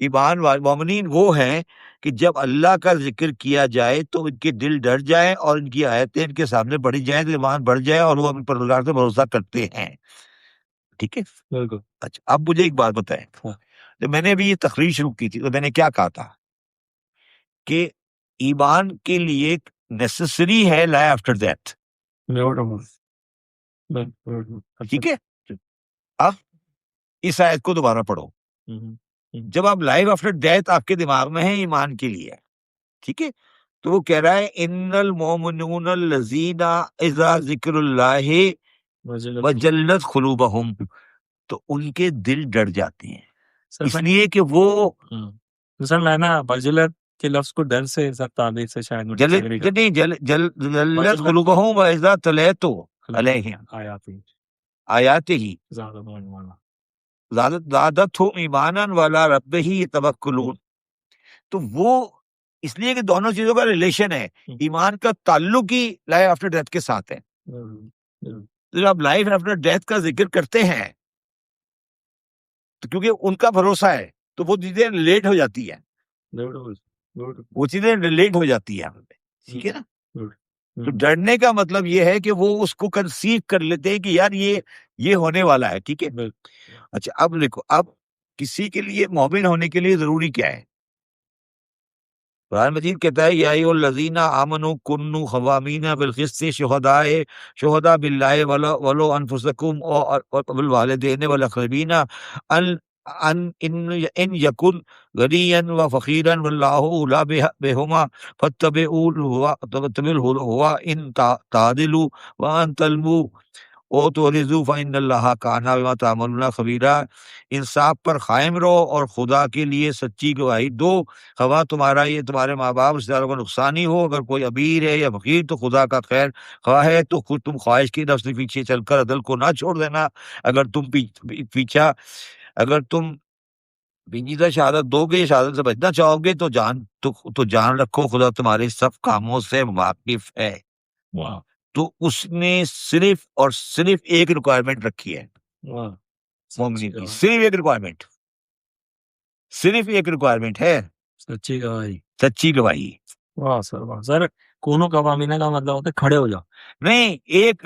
ईमान वाले मोमिनीन वो हैं कि जब अल्लाह का जिक्र किया जाए तो इनके दिल डर जाए और इनकी आयतें इनके सामने पढ़ी जाए तो ईमान बढ़ जाए और वो अपने परवरदिगार से भरोसा करते हैं। ठीक है, बिल्कुल अच्छा, अब मुझे एक बात बताएं, जब मैंने अभी ये तकरीर शुरू की थी तो मैंने क्या कहा था कि ईमान के लिए नेसेसरी है लाइफ आफ्टर डेथ। ठीक है, अब इस आयत को दोबारा पढ़ो, जब आप लाइफ आफ्टर डेथ आपके दिमाग में है ईमान के लिए, ठीक है, तो वो कह रहा है इन्नल मोमिनून लजीना इज़ा ज़िक्रुल्लाहि वजल्लत कुलूबहुम, तो उनके दिल डर जाते हैं, इसलिए कि वो सर मैं ना बजलत के लफ्ज को डर से सर ताबीर से शायद मुझे disagree करता जल्लत कुलूबहुम व इज़ा तुलियत अलैहिम हूं। आयातिही ज्यादा बोलने वाला ज़ादतहुम ईमानन व अला रब्बिही यतवक्कलून। तो वो इसलिए कि दोनों चीजों का रिलेशन है, ईमान का ताल्लुक ही लाइफ आफ्टर डेथ के साथ है। तो जब आप लाइफ आफ्टर डेथ का जिक्र करते हैं तो क्योंकि उनका भरोसा है तो वो चीजें रिलेट हो जाती है, वो चीजें रिलेट हो जाती है, ठीक है ना। तो डरने का मतलब ये है कि वो उसको कंसीव कर लेते हैं कि यार ये होने वाला है। ठीक है, अच्छा, अब देखो, अब किसी के लिए मोमिन होने के लिए जरूरी क्या है? कुरान मजीद कहता है या अय्युहल्लज़ीना आमनू कुन्नू ख़वामीना बिल क़िस्ति शुहदा बिल्लाहि वलो अनफुसकुम और बिल वालिदैनि वल अक़रबीना अन अन इन यकुन गनियन व फ़क़ीरन वल्लाहु औला बिहिमा फत्तबिउल हुवा इन तादिलु व अन तल्बू ओ तो रिजू फ़इन्नल्लाह काना बिमा तामलूना ख़बीरा। इंसाफ पर कायम रहो और खुदा के लिए सच्ची गवाही दो, खवा तुम्हारे माँ बाप रिश्तेदारों का नुकसान ही हो, अगर कोई अमीर है या फकीर तो खुदा का खैर ख्वाह है, तो खुद तुम ख्वाहिश की नफ्स के पीछे चलकर अदल को ना छोड़ देना। अगर तुम पीछा अगर तुम पेचीदा शहादत दोगे, शहादत से बचना चाहोगे तो जान रखो खुदा तुम्हारे सब कामों से वाकिफ है। वाह तो उसने सिर्फ और सिर्फ एक रिक्वायरमेंट रखी है वाह मोमिन की, सिर्फ एक रिक्वायरमेंट है, सच्ची गवाही सच्ची गवाही। वाह सर कोनो कवामीना का मतलब होता है खड़े हो जाओ। नहीं, एक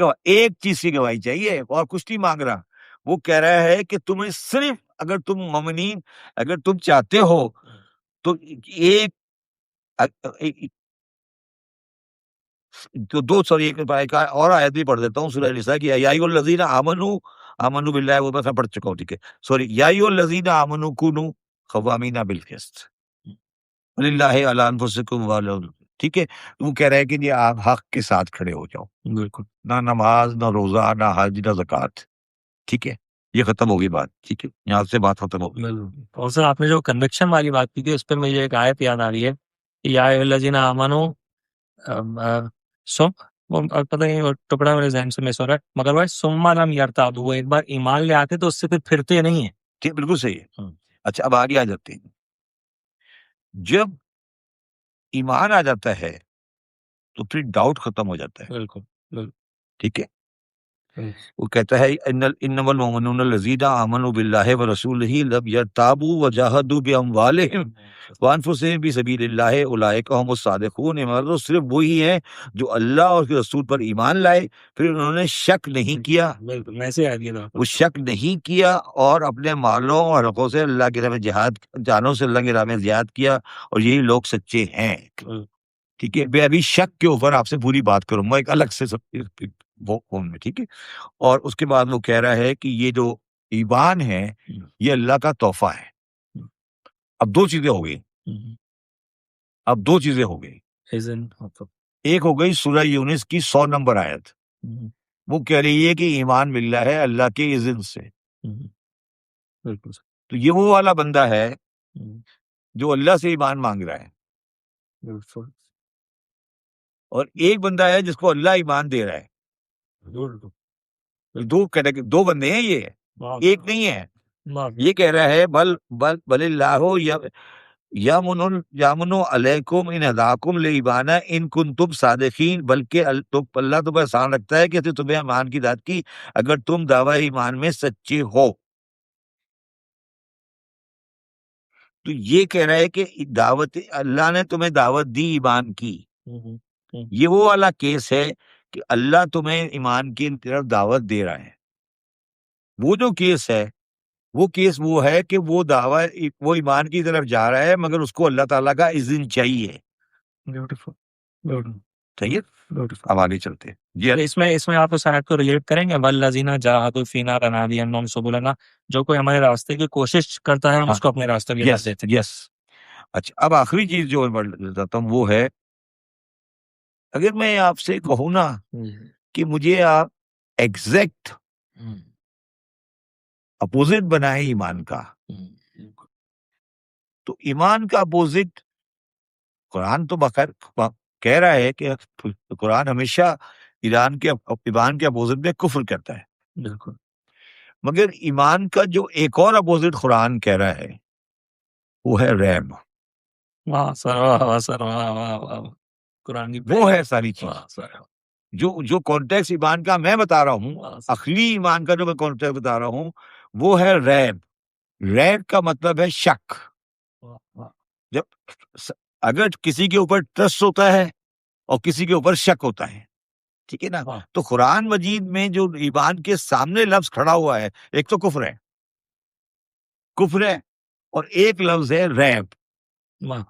चीज की गवाही चाहिए और कुछ नहीं मांग रहा। वो कह रहा है कि तुम्हें सिर्फ, अगर तुम मोमिनीन, अगर तुम चाहते हो तो एक तो दो, सॉरी, एक और आयत भी पढ़ देता हूँ सूरह निसा की, या अय्युहल्लज़ीना आमनू बिल्लाहि, वो मैं पढ़ चुका हूँ। ठीक है, सॉरी, या अय्युहल्लज़ीना आमनू कुनू ख़वामीना बिल क़िस्त लिल्लाहि अला अनफुसिकुम वलो। ठीक है, वो कह रहा है कि ये आप हक के साथ खड़े हो जाओ, बिल्कुल ना नमाज, ना रोजा, ना हज, ना ज़कात। ठीक है, ये खत्म होगी बात। ठीक है, यहाँ से बात खत्म होगी। बिल्कुल। और सर आपने जो कन्विक्शन वाली बात की थी उस पर मुझे एक आयत याद आ रही है कि या अय्युहल्लज़ीना आमनू सुम पता नहीं वो टुकड़ा मेरे जहन से मिस हो रहा है, मगर भाई सुम्मा लम यरताबू, वो एक बार ईमान ले आते तो उससे फिर फिरते नहीं है। ठीक, बिल्कुल सही है। अच्छा, अब आगे आ जाते हैं। जब ईमान आ जाता है तो फिर डाउट खत्म हो जाता है। बिल्कुल ठीक है, वो कहता है इन्नमल मोमिनून लजीना आमनु बिल्लाहि व रसूलिही लब यरताबू व जाहदू बिअमवालिहिम व अनफुसिहिम फी सबीलिल्लाहि उलाइका हुमुस सादिकून। मतलब सिर्फ वही है जो अल्लाह और उसके रसूल पर ईमान लाए, फिर उन्होंने शक नहीं किया, बिल्कुल ऐसे आ गया वो शक नहीं किया और अपने मालों और हकों से अल्लाह की राह में जिहाद, जानों से अल्लाह की राह में जिहाद किया, और यही लोग सच्चे हैं। ठीक है, मैं अभी शक के ऊपर आपसे पूरी बात करूंगा एक अलग से वो फोन में, ठीक है। और उसके बाद वो कह रहा है कि ये जो ईमान है ये अल्लाह का तोहफा है। अब दो चीजें हो गई, अब दो चीजें हो गई। एक हो गई सूरह यूनिस की 100 नंबर आयत, वो कह रही है कि ईमान मिल रहा है अल्लाह के इज़्न से। बिल्कुल तो ये वो वाला बंदा है जो अल्लाह से ईमान मांग रहा है, बिल्कुल और एक बंदा है जिसको अल्लाह ईमान दे रहा है। दो कैटेगरी, दो बंदे हैं ये, एक नहीं है। ये कह रहा है बल बल बलिल्लाहु यामुनु अलैकुम इन हदाकुम लिईमाना इन कुंतुम सादिकीन, बल्कि तो अल्लाह तुम पर एहसान रखता है कि तुम्हें ईमान की दात की अगर तुम दावा ईमान में सच्चे हो। तो ये कह रहा है कि दावत अल्लाह ने तुम्हें दावत दी ईमान की। ये वो वाला केस है कि अल्लाह तुम्हें ईमान की तरफ दावत दे रहा है। वो जो केस है वो है कि वो दावा वो ईमान की तरफ जा रहा है मगर उसको अल्लाह ताला का इज़्न चाहिए। ब्यूटीफुल सही है, अब आगे चलते हैं जी। इसमें इसमें आप उस आयत को रिलेट करेंगे, वल्लज़ीना जाहदू फीना लनहदियन्नहुम सुबुलना, जो कोई हमारे रास्ते की कोशिश करता है हम उसको अपने रास्ते पे यस देते हैं। यस। अच्छा, अब आखिरी चीज जो मैं बताता हूँ वो है, अगर मैं आपसे कहूँ ना कि मुझे आप एग्जैक्ट अपोजिट बनाए ईमान का, तो ईमान का अपोजिट कुरान तो बखैर कह रहा है कि कुरान हमेशा ईमान के अपोजिट में कुफ्र करता है। बिल्कुल, मगर ईमान का जो एक और अपोजिट कुरान कह रहा है वो है रैब। वाह सर, वाह सर, वाह वाह वाह, कुरान की वो है सारी चीज। वाह सर, जो जो कॉन्टेक्स्ट ईमान का मैं बता रहा हूँ, वाह सर, असली ईमान का जो मैं कॉन्टेक्स्ट बता रहा हूँ वो है रैब। रैब का मतलब है शक। वाह वाह, जब अगर किसी के ऊपर ट्रस्ट होता है और किसी के ऊपर शक होता है, ठीक है ना, वाह, तो कुरान मजीद में जो ईमान के सामने लफ्ज खड़ा हुआ है, एक तो कुफ्र है और एक लफ्ज है रैब। वाह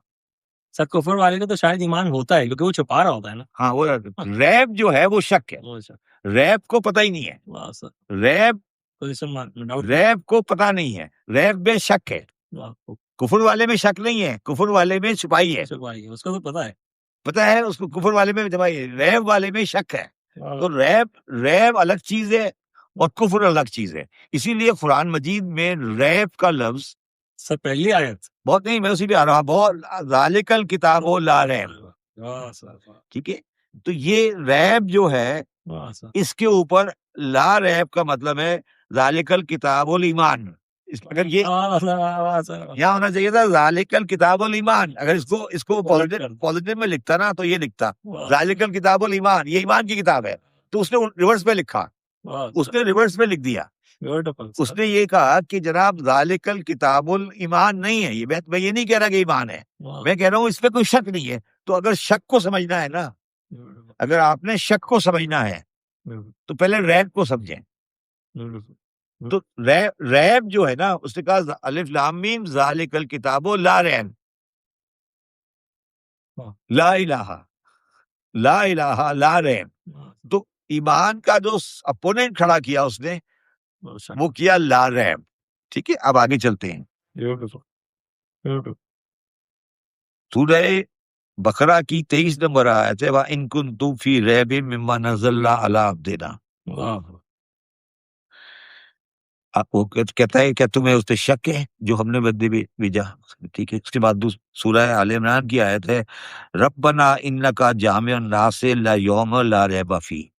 सर, कुफर वाले को तो शायद ईमान होता है क्योंकि वो छुपा रहा होता है ना। हाँ, वो रैब जो है वो शक है। वो सर, रैब को पता ही नहीं है। वाह सर, रैब तो इसमें डाउट रैब को पता नहीं है, रैब में शक है। वाह, कुफर वाले में शक नहीं है, कुफर वाले में छुपाई है। छुपाई है, उसको तो पता है। पता है उसको, कुफर वाले में छुपाई है, रैब वाले में शक है। वाह, तो रैब अलग चीज है और कुफर अलग चीज है। इसीलिए कुरान मजीद में रैब का लफ्ज सर पहली आयत, बहुत नहीं, मैं उसी पे आ रहा हूँ, बहुत ज़ालिकल किताबो ला रैब, वाह सर, वाह, ठीक है। तो ये रैब जो है वाह सर, इसके ऊपर ला रैब का मतलब है ज़ालिकल किताबुल ईमान। अगर ये वाह सर, वाह सर, वाह, यहाँ होना चाहिए था ज़ालिकल किताबुल ईमान। अगर इसको इसको पॉजिटिव पॉजिटिव में लिखता ना तो ये लिखता वाह, ज़ालिकल किताबुल ईमान, ये ईमान की किताब है। तो उसने रिवर्स में लिखा, वाह सर, उसने रिवर्स में लिख दिया। ब्यूटीफुल सर, उसने ये कहा कि जनाब ज़ालिकल किताबुल ईमान नहीं है ये। मैं ये नहीं कह रहा कि ईमान है, वाह, मैं कह रहा हूँ इसमें कोई शक नहीं है। तो अगर शक को समझना है ना, ब्यूटीफुल, अगर आपने शक को समझना है ब्यूटीफुल, तो पहले रैब को समझें। ब्यूटीफुल, तो रैब जो है ना, उसने कहा अलिफ लाम मीम ज़ालिकल किताबो ला रैब, वाह, ला इलाहा ला रैब। वाह, तो ईमान का जो अपोनेंट खड़ा किया उसने, बहुत सर, वो किया ला रैब। ठीक है, अब आगे चलते हैं। ब्यूटीफुल, ब्यूटीफुल, सूरह बकरा की 23 नंबर आयत है, वा इन कुंतुम फी रैबिम मिम्मा नज़लना अला अब्दिना। वाह, आपको कहता है क्या तुम्हें उस पे शक है जो हमने बंदे भी भेजा। ठीक है, उसके बाद सूरह आले इमरान की आयत है, रब्बना इन्नका जामिउन नास ला यौम ला रैब फी।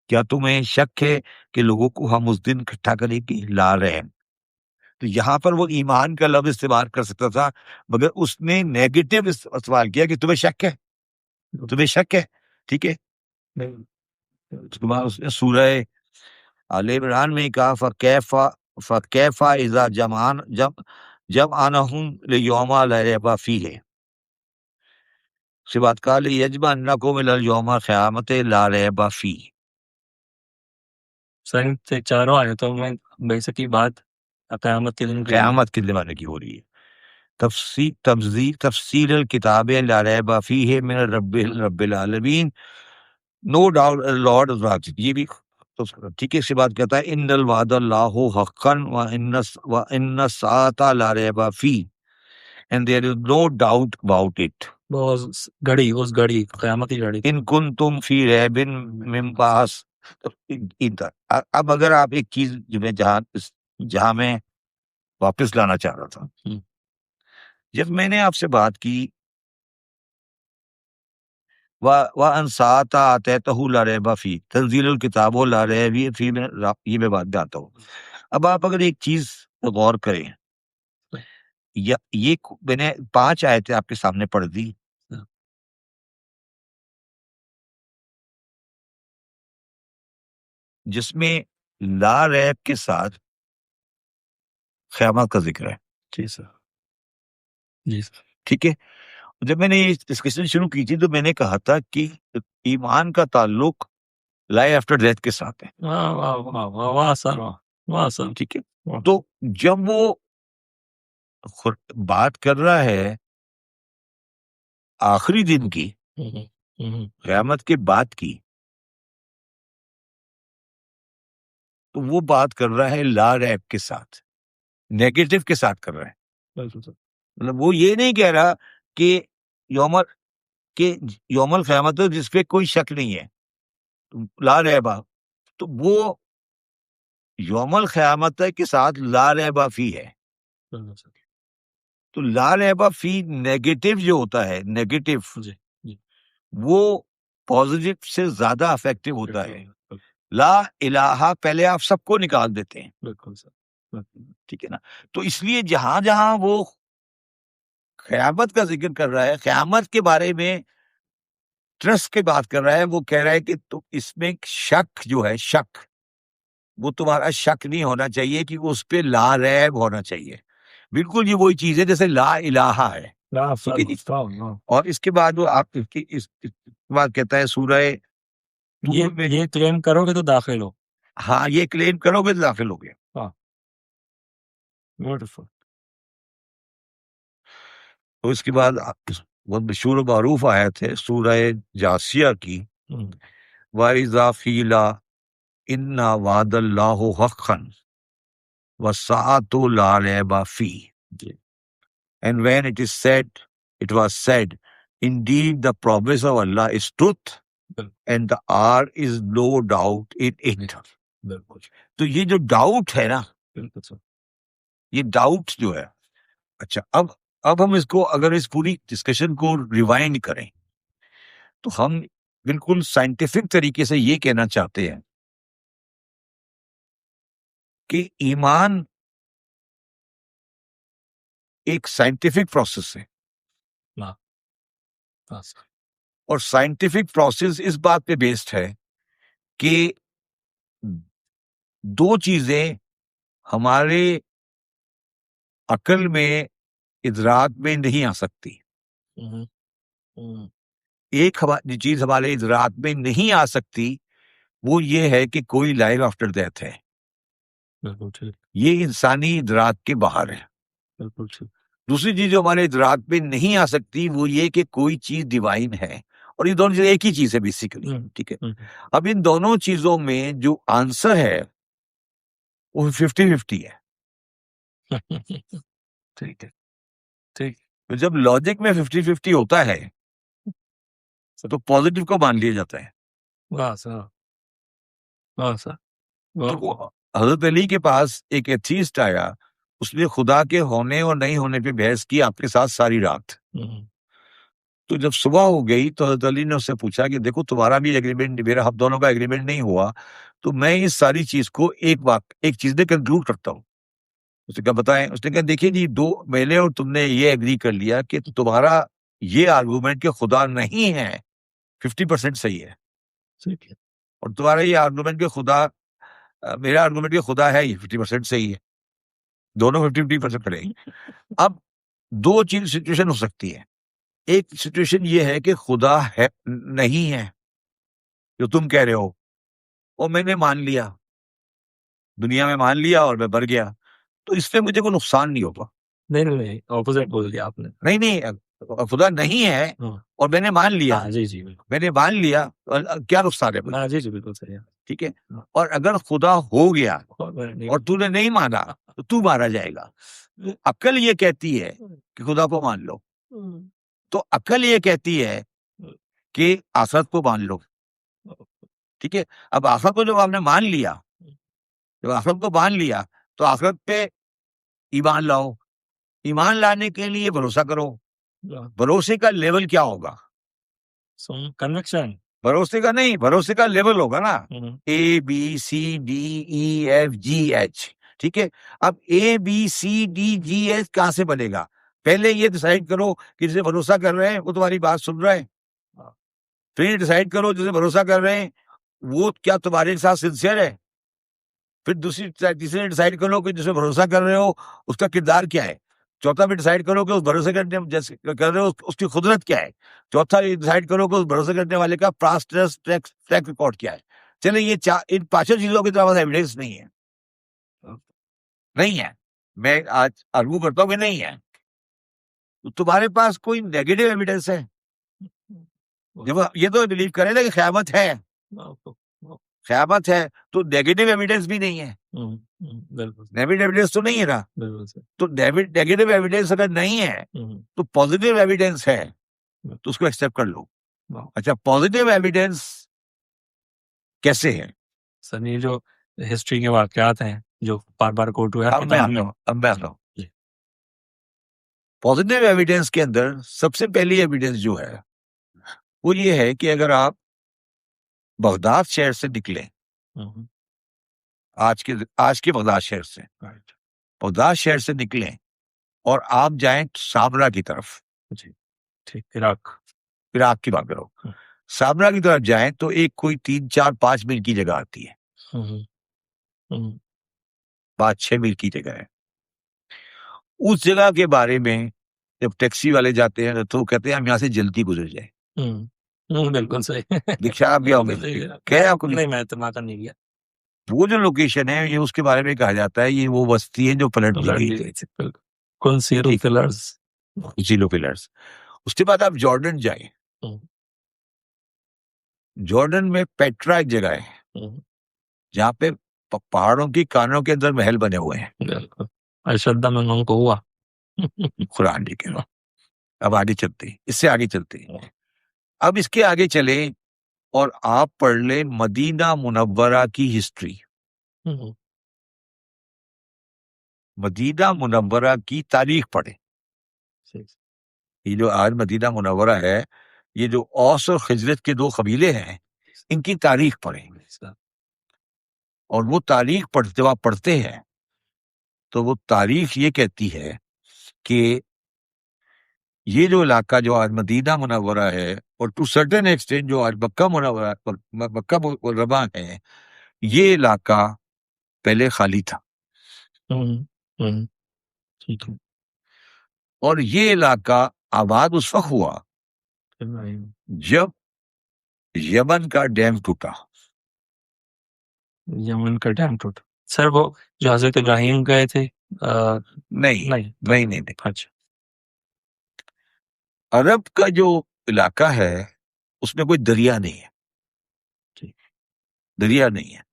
क्या तुम्हें शक है कि लोगों को हम उस दिन इकट्ठा करेंगे, ला रैब। तो यहाँ पर वो ईमान का लफ्ज इस्तेमाल कर सकता था, मगर उसने नेगेटिव इस्तेमाल किया कि तुम्हें शक है, तुम्हें शक है। ठीक है, उसके बाद उसने सूरह आल इमरान में कहा फकैफा इज़ा जब आनहुम लियौमा ला रैब फीह, उसके बाद कहा लियजमअन्नकुम इलल यौम क़यामत ला रैब फीह। सर इन चारों आयतों में बेसिकली बात क़यामत के दिन की क़यामत के ज़माने की हो रही है। तफसील किताब ला रैब फीह मिन रब्बिल आलमीन, नो डाउट लॉर्ड राज, ये भी तो ठीक है। इसके बाद कहता है इन्नल वादल्लाहु हक्कन व इन्न साअता ला रैब फीह and there is no doubt about it उस घड़ी क़यामत की घड़ी। इन कुंतुम फी रैबिन मिन बास। तो अब अगर आप एक चीज में जहां मैं वापस लाना चाह रहा था, जब मैंने आपसे बात की व अनसाता आतैतहु ला रैब फीह तंजीलुल किताब ला रैब फीह में, ये मैं बात जानता हूँ। अब आप अगर एक चीज पर गौर करें, या ये मैंने 5 आयतें आपके सामने पढ़ दी, जिसमें ला रैब के साथ क़यामत का जिक्र है। जी सर, जी सर। ठीक है। जब मैंने ये डिस्कशन शुरू की थी तो मैंने कहा था कि ईमान का ताल्लुक लाइफ आफ्टर डेथ के साथ है। वाह वाह वाह वाह वाह सर, वाह सर। ठीक है। तो जब वो बात कर रहा है आखिरी दिन की, क़यामत के बाद की, तो वो बात कर रहा है ला रैब के साथ, नेगेटिव के साथ कर रहा है। मतलब वो ये नहीं कह रहा कि यौमल यौमल क़यामत है जिसपे कोई शक नहीं है, ला रैबा, तो वो यौमल क़यामत के साथ ला रैबा फी है। तो ला रैबा फी नेगेटिव जो होता है, नेगेटिव वो पॉजिटिव से ज्यादा इफेक्टिव होता है। ला इलाहा पहले आप सबको निकाल देते हैं। बिल्कुल सर। ठीक है ना। तो इसलिए जहां जहां वो क़यामत का जिक्र कर रहा है, क़यामत के बारे में ट्रस्ट की बात कर रहा है, वो कह रहा है कि तो इसमें शक जो है, शक, वो तुम्हारा शक नहीं होना चाहिए कि उस पे ला रैब होना चाहिए। बिल्कुल ये वही चीज है जैसे ला इलाहा है। ठीक है जी। और इसके बाद वो आप इस बात कहता है सूरह ये क्लेम करोगे तो दाखिल हो। हाँ, ये क्लेम करोगे तो दाखिल हो गए। हाँ, ब्यूटीफुल। तो इसके बाद बहुत मशहूर मारूफ आयत है सूरह जासिया की, वाइजा फीला इन्ना वादल्लाहु हक्कन वसाअतु ला रैब फीह, and when it was said, indeed the promise of Allah is truth and the hour is no doubt in it. तो ये जो डाउट है ना, ये डाउट जो है, अच्छा अब हम इसको अगर इस पूरी डिस्कशन को रिवाइंड करें तो हम बिल्कुल साइंटिफिक तरीके से ये कहना चाहते हैं कि ईमान एक साइंटिफिक प्रोसेस है। और साइंटिफिक प्रोसेस इस बात पे बेस्ड है कि दो चीजें हमारे अकल में, इदराक में नहीं आ सकती। एक चीज हमारे इदराक में नहीं आ सकती, वो ये है कि कोई लाइफ आफ्टर डेथ है। ये इंसानी इदराक के बाहर है। दूसरी चीज जो हमारे इदराक में नहीं आ सकती वो ये कि कोई चीज डिवाइन है। और ये दोनों चीजें एक ही चीज है बेसिकली। ठीक है। अब इन दोनों चीजों में जो आंसर है वो 50-50 है। ठीक है। ठीक। तो जब लॉजिक में 50-50 होता है तो पॉजिटिव को मान लिया जाता है। वाह सर, वाह सर। तो हजरत अली के पास एक एथीस्ट आया, उसने खुदा के होने और नहीं होने पे बहस की आपके साथ सारी रात। तो जब सुबह हो गई तो हजरत अली ने उससे पूछा कि देखो तुम्हारा भी एग्रीमेंट, मेरा, हम दोनों का एग्रीमेंट नहीं हुआ, तो मैं इस सारी चीज को एक चीज में कंक्लूड करता हूँ। उसने कहा बताएं। उसने कहा देखिए जी, मैंने और तुमने ये एग्री कर लिया कि तुम्हारा ये आर्गूमेंट कि खुदा नहीं है 50% सही है। और तुम्हारा ये आर्गुमेंट के खुदा मेरा आर्गुमेंट के खुदा है, ये 50% सही है, दोनों 50-50% करेंगे। अब दो चीज सिचुएशन हो सकती है। एक सिचुएशन ये है कि खुदा है नहीं है जो तुम कह रहे हो, और मैंने मान लिया, दुनिया में मान लिया और मैं मर गया, तो इससे मुझे कोई नुकसान नहीं होगा। नहीं नहीं नहीं, ऑपोजिट बोल दिया आपने। नहीं नहीं, खुदा नहीं है हाँ और मैंने मान लिया, हाँ, जी जी बिल्कुल। मैंने मान लिया, क्या नुकसान है मुझे? हाँ जी जी बिल्कुल सही है। ठीक है। हाँ। और अगर खुदा हो गया और मैंने नहीं और तूने नहीं माना तो तू मारा जाएगा। अक्ल ये कहती है कि खुदा को मान लो, तो अक्ल ये कहती है कि आखिरत को मान लो। ठीक है। अब आखिरत को जब आपने मान लिया, जब आखिरत को मान लिया, तो आखिरत पे ईमान लाओ। ईमान लाने के लिए भरोसा करो। भरोसे का लेवल क्या होगा? कन्विक्शन। भरोसे का नहीं, भरोसे का लेवल होगा ना, A B C D E F G H। ठीक है। अब A B C D G H कहां से बनेगा? पहले ये डिसाइड करो कि जिसे भरोसा कर रहे हैं वो तुम्हारी बात सुन रहा है। फिर डिसाइड करो जिसे भरोसा कर रहे हैं वो क्या तुम्हारे साथ सिंसियर है। फिर तीसरी डिसाइड करो कि जिसे भरोसा कर रहे हो उसका किरदार क्या है। चौथा भी डिसाइड करो कि उस भरोसे करने जैसे कर रहे हो उसकी खुदरत क्या है। चौथा डिसाइड करो कि उस भरोसे करने वाले का पास्ट ट्रैक रिकॉर्ड क्या है। चले ये इन पांचों चीजों की तरफ एविडेंस नहीं है, नहीं है। मैं आज आर्गू करता हूं कि नहीं है, तो तुम्हारे पास कोई नेगेटिव एविडेंस है? जब ये तो बिलीव करें ना कि क़यामत है, क़यामत है, तो नेगेटिव एविडेंस भी नहीं है। बिल्कुल नेगेटिव एविडेंस तो नहीं है ना। बिल्कुल सही। तो नेगेटिव एविडेंस अगर नहीं है तो पॉजिटिव एविडेंस है, तो उसको एक्सेप्ट कर लो। अच्छा, पॉजिटिव एविडेंस कैसे है? सर ये जो हिस्ट्री के वाकयात हैं जो बार बार कोट हुआ अब मैं आता हूं। पॉजिटिव एविडेंस के अंदर सबसे पहली एविडेंस जो है वो ये है कि अगर आप बगदाद शहर से निकले, आज के बगदाद शहर से, बगदाद शहर से निकलें और आप जाएं सामरा की तरफ, ठीक, इराक की बात करो, सामरा की तरफ जाएं तो एक कोई 3-4-5 मील की जगह आती है, 5-6 मील की जगह है। उस जगह के बारे में जब टैक्सी वाले जाते हैं तो कहते हैं हम यहाँ से जल्दी गुजर जाए। बिल्कुल सही। दीक्षा आप गया होंगे, क्या है आपको? नहीं, मैं टमाटर नहीं गया। वो जो लोकेशन है ये उसके बारे में कहा जाता है ये वो बस्ती है जो पलट दी गई थी, कौन सी पिलर्स, जीरो पिलर्स। उसके बाद आप जॉर्डन जाए, जॉर्डन में पेट्रा एक जगह है जहाँ पे पहाड़ों की कानों के अंदर महल बने हुए हैं। अश्रद्धा में उनको हुआ। कुरान जी के। अब आगे चलते, इससे आगे चलते, अब इसके आगे चले और आप पढ़ ले मदीना मुनव्वरा की हिस्ट्री, मदीना मुनव्वरा की तारीख पढ़े। ये जो आज मदीना मुनव्वरा है, ये जो औस और खिजरत के दो कबीले हैं, इनकी तारीख पढ़े। और वो तारीख पढ़ते हैं तो वो तारीख ये कहती है कि ये जो इलाका जो आज मदीना मुनव्वरा है और टू सर्टेन एक्सटेंट जो आज मक्का मुनव्वरा है, ये इलाका पहले खाली था। ठीक है। और ये इलाका आबाद उस वक्त हुआ जब यमन का डैम टूटा। यमन का डैम टूटा, सर वो जो हजरत इब्राहिम गए थे? नहीं। अच्छा। अरब का जो इलाका है उसमें कोई दरिया नहीं है, दरिया नहीं है,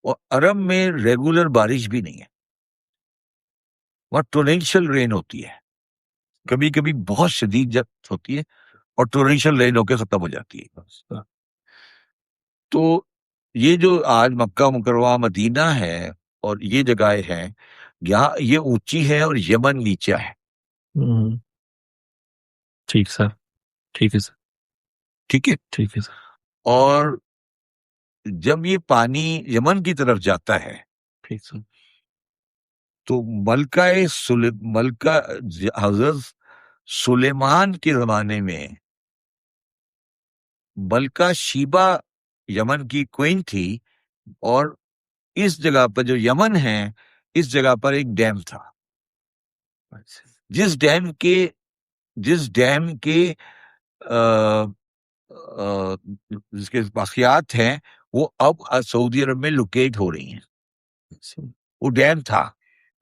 और अरब में रेगुलर बारिश भी नहीं है, वहां टोरेंशियल रेन होती है, कभी कभी बहुत शदीद जब होती है और टोरेंशियल रेन होकर खत्म हो जाती है। तो ये जो आज मक्का मुकर्रमा मदीना है और ये जगह हैं, यहाँ ये ऊंची है और यमन नीचा है। ठीक सर, ठीक है सर, ठीक है, ठीक है सर। और जब ये पानी यमन की तरफ जाता है, ठीक सर, तो मलका हजरत सुलेमान के जमाने में मलका शीबा यमन की क्वीन थी, और इस जगह पर जो यमन है, इस जगह पर एक डैम था। अच्छा, जिस डैम के जिसके बाकियात हैं, वो अब सऊदी अरब में लोकेट हो रही हैं। अच्छा, वो डैम था,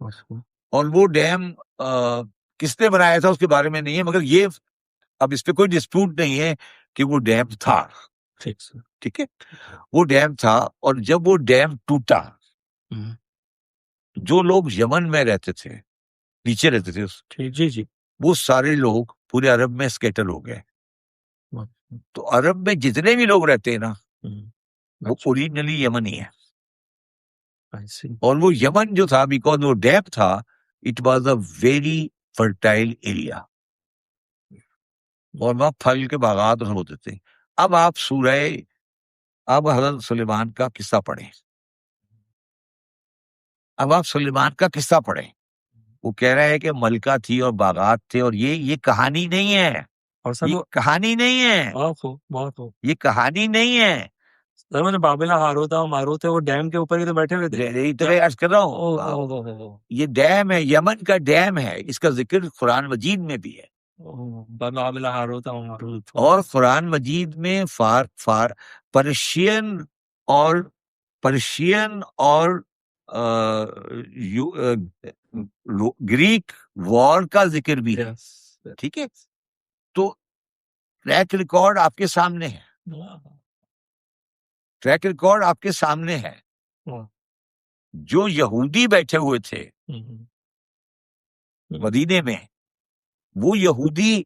अच्छा, और वो डैम किसने बनाया था उसके बारे में नहीं है, मगर ये अब इस पे कोई डिस्प्यूट नहीं है कि वो डैम था। ठीक सर। ठीक है, वो डैम था, और जब वो डैम टूटा, हम्म, जो लोग यमन में रहते थे, नीचे रहते थे, ठीक, जी जी। वो सारे लोग पूरे अरब में स्कैटर हो गए। हम्म, तो अरब में जितने भी लोग रहते हैं ना, वो अच्छा, ओरिजिनली यमनी है। आई सी। और वो यमन जो था, बिकॉज वो डैम था, it was a very fertile area, और वहां फल के बागात होते थे। अब आप अब हजरत सुलेमान का किस्सा पढ़ें। अब आप सुलेमान का किस्सा पढ़ें। वो कह रहा है कि मलका थी और बागात थे, और ये कहानी नहीं है। और सर ये वो कहानी नहीं है। बहुत हो, बहुत हो। ये कहानी नहीं है। सर मैंने बाबिला हारूत और मारूत है, वो डैम के ऊपर ही तो बैठे हुए थे। यही तो क्या? मैं अर्ज कर रहा ओ हूँ। ओ ओ ओ ओ, ये डैम है, यमन का डैम है। इसका जिक्र कुरान मजीद में भी है, बाबिला हारूत और मारूत। और कुरान मजीद में फार फार पर्शियन और पर्शियन और ग्रीक वॉर का जिक्र भी है। यस। ठीक है, तो ट्रैक रिकॉर्ड आपके सामने है। ट्रैक रिकॉर्ड आपके सामने है। जो यहूदी बैठे हुए थे मदीने में, वो यहूदी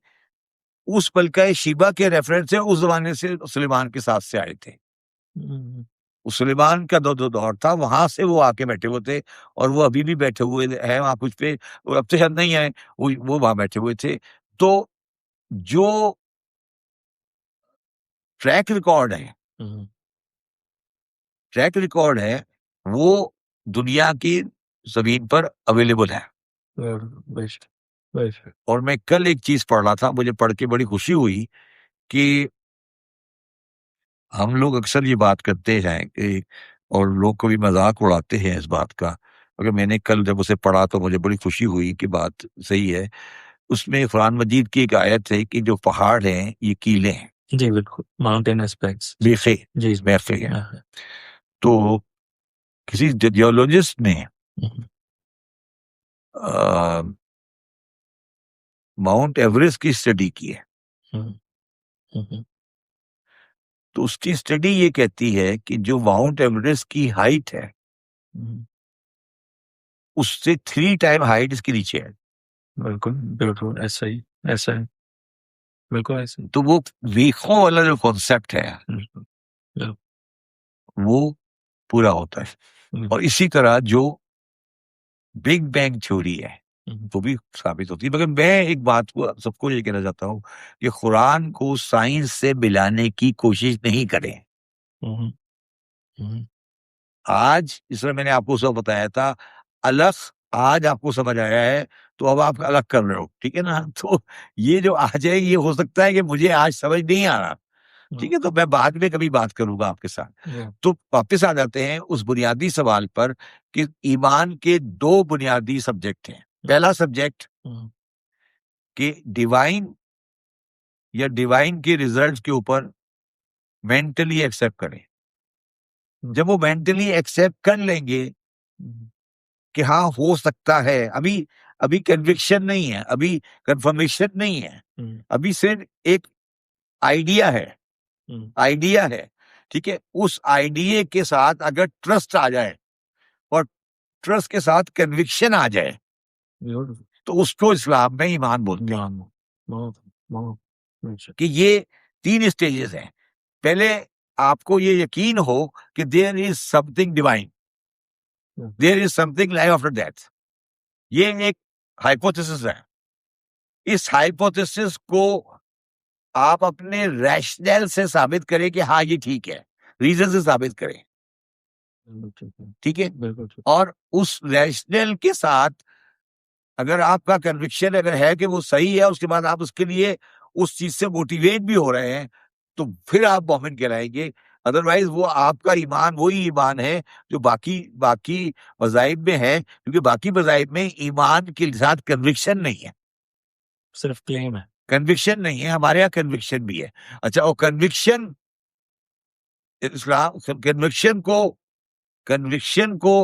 उस पलका शिबा के रेफरेंस से उस जमाने से सुलेमान के साथ से आए थे। उस सुलेमान का दौर था, वहां से वो आके बैठे हुए थे, और वो अभी भी बैठे हुए हैं वहां कुछ पे। वो अब तो शायद नहीं है, वो वहां बैठे हुए थे। तो जो ट्रैक रिकॉर्ड है, ट्रैक रिकॉर्ड है, वो दुनिया की जमीन पर अवेलेबल है। Best, best. और मैं कल एक चीज पढ़ रहा था, मुझे पढ़ के बड़ी खुशी हुई कि हम लोग अक्सर ये बात करते हैं कि, और लोग कभी मजाक उड़ाते हैं इस बात का, मगर मैंने कल जब उसे पढ़ा तो मुझे बड़ी खुशी हुई कि बात सही है। उसमें कुरान मजीद की एक आयत है कि जो पहाड़ हैं ये कीले हैं, जी बिल्कुल, माउंटेन एस्पेक्ट्स। बेखे, जी बेखे हैं। हाँ, तो किसी जियोलॉजिस्ट ने हम्म, माउंट एवरेस्ट की स्टडी की है। हम्म, हम्म, तो उसकी स्टडी ये कहती है कि जो माउंट एवरेस्ट की हाइट है, हम्म, उससे 3 टाइम हाइट इसके नीचे है। बिल्कुल बिल्कुल ऐसा ही, ऐसा है, बिल्कुल ऐसा ही। तो वो वेखों वाला जो कॉन्सेप्ट है, बिल्कुल, बिल्कुल, वो पूरा होता है। और इसी तरह जो बिग बैंग थ्योरी है, वो भी साबित होती है। मगर मैं एक बात को सबको ये कहना चाहता हूँ कि कुरान को साइंस से मिलाने की कोशिश नहीं करें। हम्म, हम्म, आज इस तरह मैंने आपको सब बताया था, अलग आज आपको समझ आया है, तो अब आप अलग कर रहे हो, ठीक है ना। तो ये जो आज है, ये हो सकता है कि मुझे आज समझ नहीं आ रहा, ठीक है, तो मैं बाद में कभी बात करूंगा आपके साथ। तो वापस आ जाते हैं उस बुनियादी सवाल पर कि ईमान के 2 बुनियादी सब्जेक्ट हैं। पहला सब्जेक्ट कि डिवाइन या डिवाइन के रिजल्ट के ऊपर मेंटली एक्सेप्ट करें। जब वो मेंटली एक्सेप्ट कर लेंगे कि हाँ हो सकता है, अभी अभी कन्विक्शन नहीं है, अभी कंफर्मेशन नहीं है, अभी सिर्फ एक आइडिया है, आइडिया है, ठीक है। उस आइडिया के साथ अगर ट्रस्ट आ जाए और ट्रस्ट के साथ कन्विक्शन आ जाए, तो उसको इस्लाम में ईमान बोलते हैं। कि ये 3 स्टेजेस हैं। पहले आपको ये यकीन हो कि there is something divine, there is something life after death. ये एक हाइपोथेसिस है। इस हाइपोथेसिस को आप अपने रैशनल से साबित करें कि हाँ ये ठीक है, रीजन से साबित करें, ठीक है। और उस रैशनल के साथ अगर आपका कन्विक्शन अगर है कि वो सही है, उसके बाद आप उसके लिए उस चीज से मोटिवेट भी हो रहे हैं, तो फिर आप मोमिन कहलाएंगे। अदरवाइज वो आपका ईमान वही ईमान है जो बाकी बाकी मज़ाहिब में है, क्योंकि बाकी मज़ाहिब में ईमान के साथ कन्विक्शन नहीं है, सिर्फ क्लेम है। कन्विक्शन नहीं है। हमारे यहाँ कन्विक्शन भी है। अच्छा, वो कन्विक्शन इस्लाम कन्विक्शन को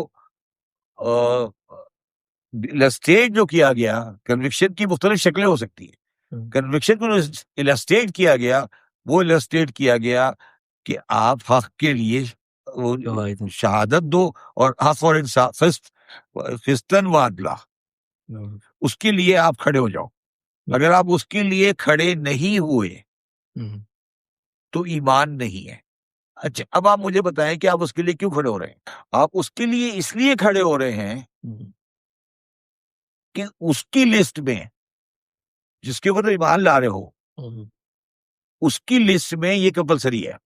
इलस्ट्रेट जो किया गया, कन्विक्शन की मुख्तलिफ शक्लें हो सकती है। कन्विक्शन को इलस्ट्रेट किया गया, वो इलस्ट्रेट किया गया कि आप हक के लिए वो गवाही दो। शहादत दो और हक और इंसाफ फिस्तन व अदला, उसके लिए आप खड़े हो जाओ। अगर आप उसके लिए खड़े नहीं हुए तो ईमान नहीं है। अच्छा, अब आप मुझे बताएं कि आप उसके लिए क्यों खड़े हो रहे हैं? आप उसके लिए इसलिए खड़े हो रहे हैं कि उसकी लिस्ट में जिसके ऊपर ईमान ला रहे हो, उसकी लिस्ट में ये कंपलसरी है,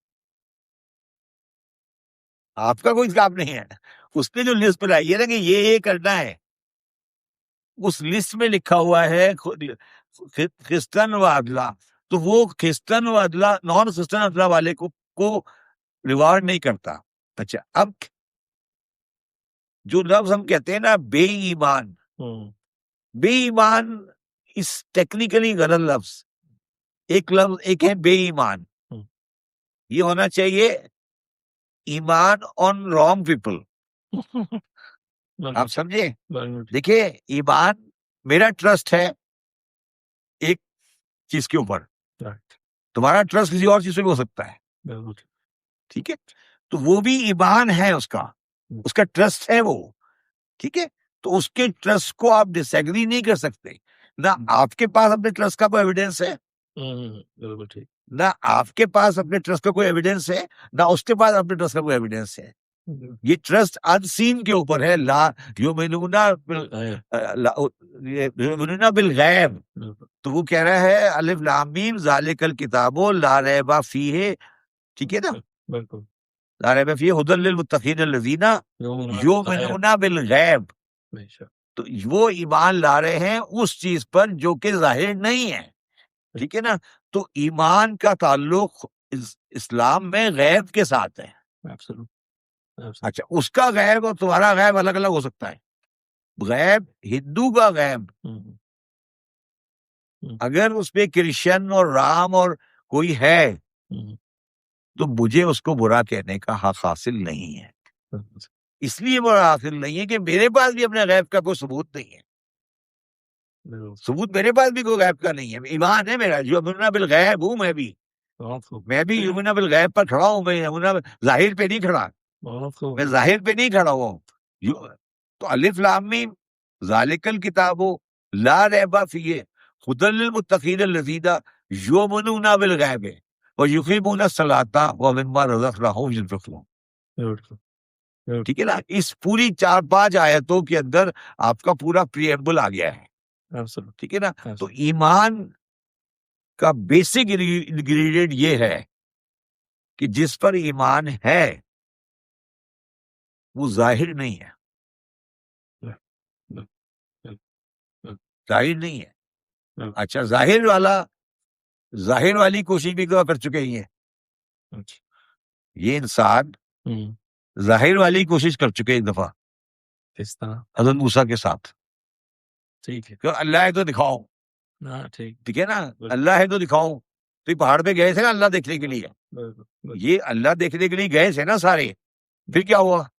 आपका कोई काम नहीं है। उसने जो लिस्ट बनाई है ना कि ये करना है, उस लिस्ट में लिखा हुआ है खिस्तन व अदला, तो वो खिस्तन व अदला नॉन खिस्तन अदला वाले को रिवार्ड नहीं करता। अच्छा, अब जो लफ्ज हम कहते हैं ना बेईमान, बेईमान इस टेक्निकली गलत लफ्ज। एक है बेईमान, ये होना चाहिए ईमान ऑन रॉन्ग पीपल। आप समझे? देखिए, ईमान मेरा ट्रस्ट है एक चीज के ऊपर, तुम्हारा ट्रस्ट किसी और चीज पे भी हो सकता है, ठीक है? तो वो भी ईमान है उसका ट्रस्ट है वो, ठीक है? तो उसके ट्रस्ट को आप डिसएग्री नहीं कर सकते। ना आपके पास अपने ट्रस्ट का कोई एविडेंस है, बिल्कुल ठीक। ना आपके पास अपने ट्रस्ट का कोई एविडेंस है, ना उसके पास अपने ट्रस्ट का कोई एविडेंस है। ये ट्रस्ट अनसीन के ऊपर है। ला युमिनूना बिल गैब। तो वो कह रहा है अलिफ लाम मीम ज़ालिकल किताबो ला रैबा फीहे, ठीक है ना? बिल्कुल। ला रैबा फीहे हुदल लिल मुत्तकीन अल्लज़ीना युमिनूना बिल गैब। तो वो ईमान ला रहे हैं उस चीज पर जो कि जाहिर नहीं है, ठीक है ना? तो ईमान का ताल्लुक इस्लाम में गैब के साथ है। अच्छा, उसका गैब और तुम्हारा गैब अलग अलग हो सकता है। गैब, हिंदू का गैब, अगर उसमें कृष्ण और राम और कोई है तो मुझे उसको बुरा कहने का हक हासिल नहीं है। इसलिए बुरा हासिल नहीं है कि मेरे पास भी अपने गैब का कोई सबूत नहीं है। सबूत मेरे पास भी कोई गैब का नहीं है। ईमान है मेरा, युमिनूना बिल गैब हूं मैं भी युमिनूना बिल गैब पर खड़ा हूं। मैं युमिनूना जाहिर पे नहीं खड़ा, मैं जाहिर पे नहीं खड़ा हुआ। तो अलिफ लाम मीम ज़ालिकल किताबो ला रैबा फीहे हुदल लिल मुत्तकीन अल्लज़ीना युमिनूना बिल गैब व युकीमूना सलाता व मिम्मा रज़क़नाहुम युनफ़िक़ून। ठीक है ना? इस पूरी 4-5 आयतों के अंदर आपका पूरा प्रीएम्बल आ गया है, ठीक है ना? तो ईमान का बेसिक इंग्रेडिएंट ये है कि जिस पर ईमान है वो जाहिर नहीं है, जाहिर नहीं है। अच्छा, जाहिर वाली कोशिश भी कर चुके ही हैं। ये इंसान जाहिर वाली कोशिश कर चुके एक दफा हज़रत मूसा के साथ, ठीक है। कि अल्लाह है तो दिखाओ, ठीक है ना? अल्लाह है तो दिखाओ। तो ये पहाड़ पे गए थे ना अल्लाह देखने के लिए, ये अल्लाह देखने के लिए गए थे ना सारे, फिर क्या हुआ?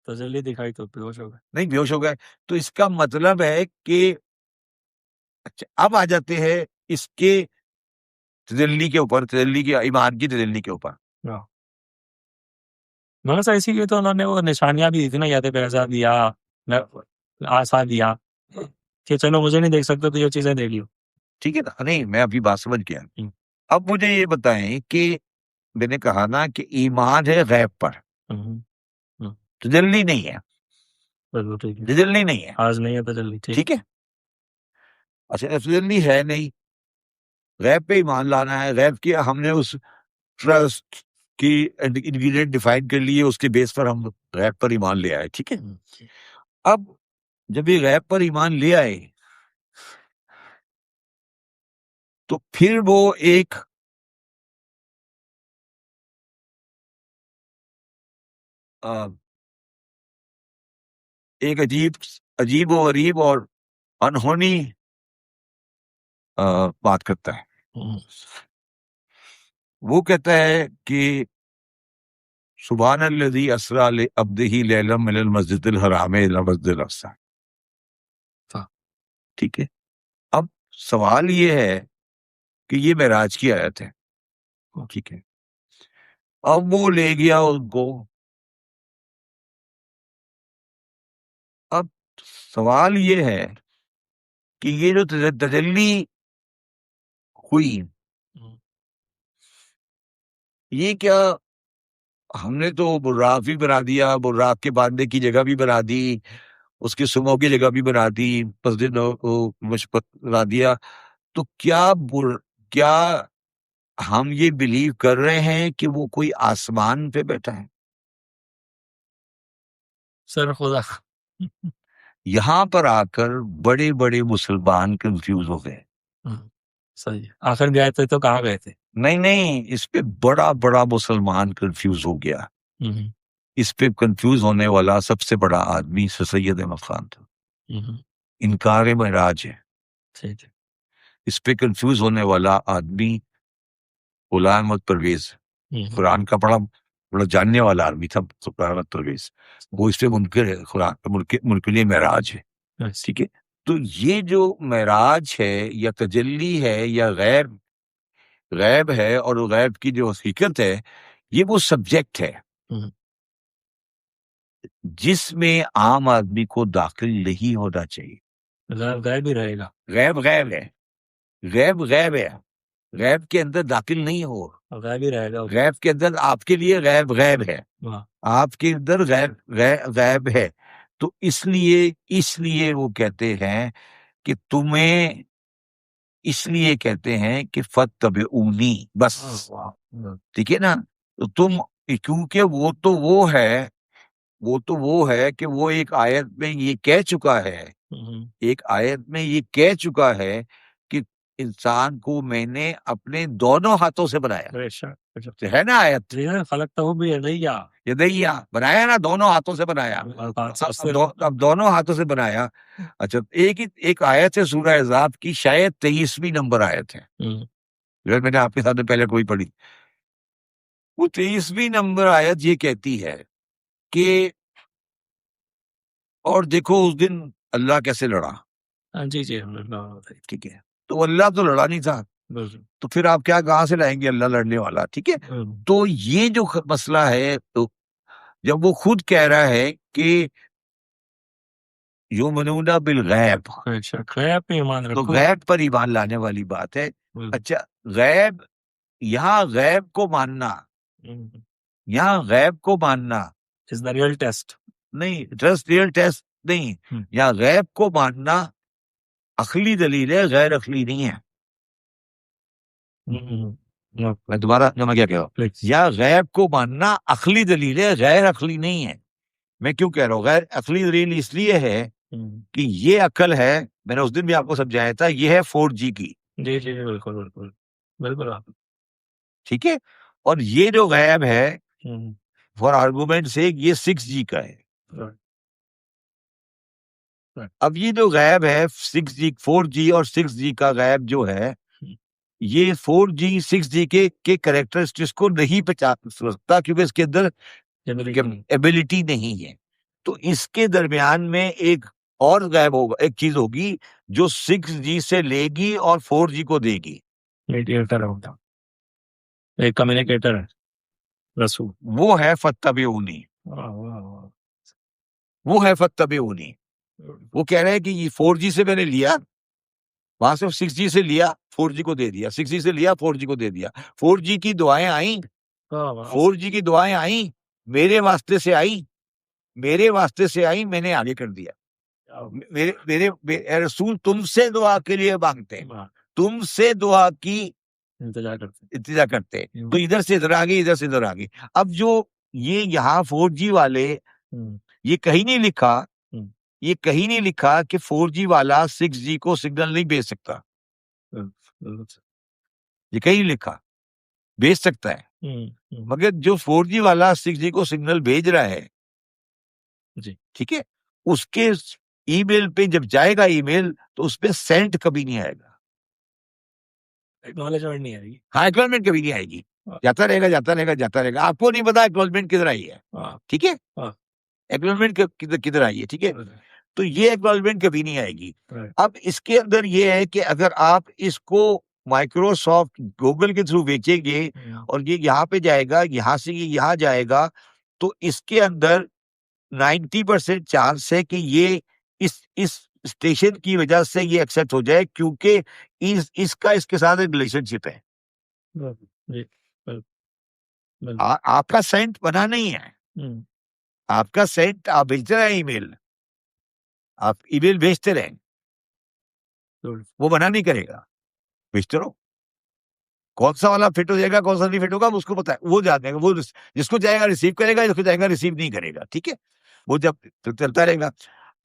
तसल्ली दिखाई तो बेहोश हो गए। नहीं, बेहोश हो गए। तो इसका मतलब है कि अच्छा, अब आ जाते हैं इसके तजल्ली के ऊपर, तजल्ली की ईमान की तजल्ली के ऊपर। मगर इसीलिए तो उन्होंने वो निशानियां भी दी थी ना, याद पैसा दिया, आशा दिया कि चलो मुझे नहीं देख सकते तो ये चीजें देख लियो। ठीक है ना? नहीं, मैं अभी बात समझ गया। अब मुझे ये बताएं कि मैंने कहा ना कि ईमान है गैब पर, तजल्ली नहीं है, तजल्ली नहीं है, आज नहीं है तजल्ली, ठीक है? अच्छा, तजल्ली है नहीं, गैब पे ईमान लाना है। गैब की हमने उस ट्रस्ट की इंग्रेडिएंट डिफाइन कर लिए, उसके बेस पर हम गैब पर ईमान ले आए, ठीक है? अब जब ये गैब पर ईमान ले आए तो फिर वो एक एक अजीब अजीब व गरीब और अनहोनी बात करता है। वो कहता है कि सुब्हानल्लज़ी अस्रा अब्दिही लैलम मिनल मस्जिदिल हराम इला मस्जिदिल अक़सा। ठीक है, अब सवाल ये है कि ये मेराज की आयत है, ठीक है। अब वो ले गया उनको। अब सवाल ये है कि ये जो तजल्ली हुई, ये क्या हमने तो बुर्राक भी बना दिया, बुर्राक के बांधने की जगह भी बना दी, उसकी सुमो की जगह भी बना दी, मस्जिद बना दिया, तो क्या हम ये बिलीव कर रहे हैं कि वो कोई आसमान पे बैठा है? सर खुदा यहां पर आकर बड़े बड़े मुसलमान कंफ्यूज हो गए। सही, आखिर गए थे तो कहाँ गए थे? नहीं, इस पे बड़ा बड़ा मुसलमान कंफ्यूज हो गया। इस पे कंफ्यूज होने वाला सबसे बड़ा आदमी सैयद अहमद खान था। इनकार महराज है। इस पे कंफ्यूज होने वाला आदमी गुलाम अहमद परवेज, कुरान का बड़ा बड़ा जानने वाला आदमी था गुलाम अहमद परवेज। वो इस पे मुनकिर है, कुरान मुनकिर महराज है, ठीक है। तो ये जो महराज है या तजल्ली है या गैब है, और गैब की जो हकीकत है, ये वो सब्जेक्ट है जिसमें आम आदमी को दाखिल नहीं होना चाहिए। गैब ही रहेगा। गैब गैब है, गैब है, गैब के अंदर दाखिल नहीं हो। गैब ही रहेगा। गैब के अंदर आपके लिए गैब है, आपके अंदर गैब है। तो इसलिए वो कहते हैं कि तुम्हें, इसलिए कहते हैं कि फत्तबिऊनी, बस, ठीक है ना। तो तुम, क्योंकि वो है कि वो एक आयत में ये कह चुका है, एक आयत में ये कह चुका है कि इंसान को मैंने अपने दोनों हाथों से बनाया, है ना आयत। खलकतहू बियदैया, यदैया बनाया ना, दोनों हाथों से बनाया। अब दोनों हाथों से बनाया। अच्छा, एक आयत है सूरह अहज़ाब की, शायद 23वीं नंबर आयत है, जो मैंने आपके साथ पहले कोई पढ़ी। वो 23वीं नंबर आयत ये कहती है कि और देखो उस दिन अल्लाह कैसे लड़ा। जी, ठीक है, तो अल्लाह तो लड़ा नहीं था, तो फिर आप क्या कहाँ से लाएंगे अल्लाह लड़ने वाला, ठीक है। तो ये जो मसला है, तो जब वो खुद कह रहा है कि युमिनूना बिल गैब, गैब पे ईमान तो रखो। गैब पर ईमान लाने वाली बात है। अच्छा, गैब, यहाँ गैब को मानना, यहाँ गैब को मानना इज द रियल टेस्ट नहीं, जस्ट रियल टेस्ट नहीं, यहाँ गैब को मानना अखली दलील है, गैर अखली नहीं है। मैं दोबारा मैं क्या कह रहा हूँ, या गैब को मानना अखली दलील है, गैर अखली नहीं है। मैं क्यों कह रहा हूँ गैर अखली दलील? इसलिए है कि ये अकल है, मैंने उस दिन भी आपको समझाया था, ये है 4G की। जी, बिल्कुल आप, ठीक है, और ये जो गैब है फॉर आर्गूमेंट से ये 6G का है। अब ये जो गैब है 6G, 4G और 6G का गैब जो है, ये 4G 6G के कैरेक्टरिस्टिक्स को नहीं पहचान सकता, क्योंकि इसके अंदर एबिलिटी नहीं है। तो इसके दरमियान में एक और गैब होगा, एक चीज होगी जो 6G से लेगी और 4G को देगी। मीडिएटर होगा, एक कम्युनिकेटर है, रसूल। वो है फत्तबिऊनी, वो है फत्तबिऊनी। वो कह रहे हैं कि ये 4G से मैंने लिया, वहां से 6G से लिया, 4G को दे दिया, 6G से लिया, 4G को दे दिया। 4G की दुआएं आई, 4G की दुआएं आई, मेरे वास्ते से आई, मेरे वास्ते से आई, मैंने आगे कर दिया। मेरे रसूल तुमसे दुआ के लिए मांगते हैं, तुमसे दुआ की इंतजार करते हैं। तो इधर से इधर आ गई, इधर से इधर आ गई। अब जो ये यहाँ 4G वाले, ये कहीं नहीं लिखा, ये कहीं नहीं लिखा कि 4G वाला 6G को सिग्नल नहीं भेज सकता। ये कहीं लिखा, भेज सकता है, मगर जो 4G वाला 6G को सिग्नल भेज रहा है, ठीक है, उसके ईमेल पे जब जाएगा ईमेल तो उस पे सेंड कभी नहीं आएगा, एक्नॉलेजमेंट नहीं आएगी। हाँ एक्नॉलेजमेंट कभी नहीं आएगी, हाँ। जाता रहेगा जाता रहेगा जाता रहेगा, आपको नहीं पता एक्नॉलेजमेंट किधर आई है, हाँ। ठीक है, हाँ। एक्नॉलेजमेंट किधर किधर आई है, ठीक है, तो ये एक्नॉलेजमेंट कभी नहीं आएगी। राइट। अब इसके अंदर ये है कि अगर आप इसको माइक्रोसॉफ्ट गूगल के थ्रू बेचेंगे और ये यहाँ पे जाएगा, यहाँ से ये यहाँ जाएगा, तो इसके अंदर 90% चांस है कि ये इस स्टेशन की वजह से ये एक्सेप्ट हो जाए, क्योंकि इसका इसके साथ एक रिलेशनशिप है। जी, आपका सेंट बना नहीं है, आपका सेंट आप भेजते रहे ईमेल, आप ईमेल भेजते रहे, वो मना नहीं करेगा, भेजते रहो, कौन सा वाला फिट हो जाएगा कौन सा नहीं फिट होगा उसको पता है, वो जानेगा, वो जिसको जाएगा रिसीव करेगा, जिसको जाएगा रिसीव नहीं करेगा, ठीक है, वो जब चलता रहेगा।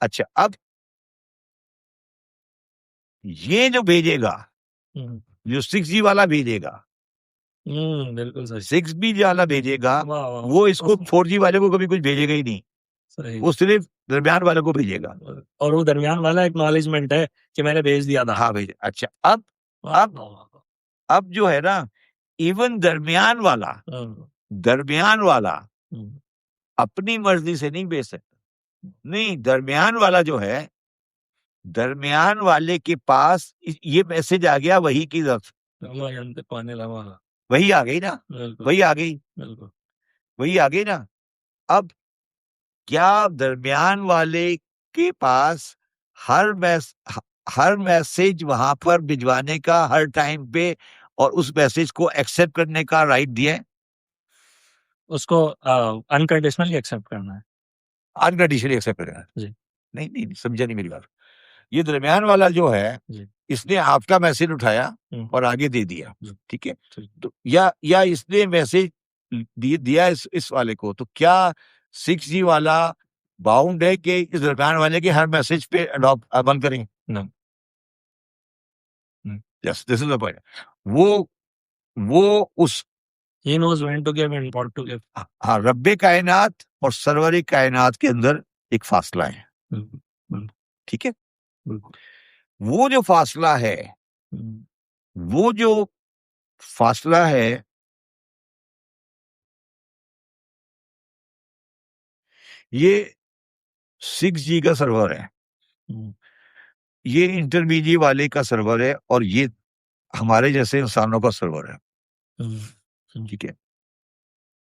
अच्छा, अब ये जो भेजेगा, जो 6G वाला भेजेगा, बिल्कुल सही। 6B वाला भेजेगा, वाह, वाह। वो इसको 4G वाले को कभी कुछ भेजेगा ही नहीं, सही। वो सिर्फ दरमियान वाले को भेजेगा, और वो दरमियान वाला एक्नॉलेजमेंट है कि मैंने भेज दिया था। हाँ भेजे। अच्छा, अब जो है ना, इवन दरमियान वाला अपनी मर्जी से नहीं भेज सकता, नहीं, दरमियान वाला जो है, दरमियान वाले के पास ये मैसेज आ गया वही की तरफ, वही आ गई ना, वही आ गई, वही आ गई ना। अब क्या दरमियान वाले के पास हर मैसेज वहां पर भिजवाने का हर टाइम पे और उस मैसेज को एक्सेप्ट करने का राइट दिया है? उसको अनकंडीशनली एक्सेप्ट करना है, अनकंडीशनली एक्सेप्ट करना है जी। नहीं नहीं समझा नहीं मेरी बात। ये दरमियान वाला जो है, इसने आपका मैसेज उठाया और आगे दे दिया, ठीक है, तो या इसने मैसेज दिया इस वाले को, तो क्या 6G वाला बाउंड है कि इस दरमियान वाले के हर मैसेज पे अडॉप्ट अमल करें? Yes, this is the point. वो उस He knows when to give and what to give. हाँ, रब्बे कायनात और सरवरी कायनात के अंदर एक फासला है, ठीक है, वो जो फासला है, वो जो फासला है, ये 6G का सर्वर है, ये इंटरमीडिएट वाले का सर्वर है, और ये हमारे जैसे इंसानों का सर्वर है, ठीक है।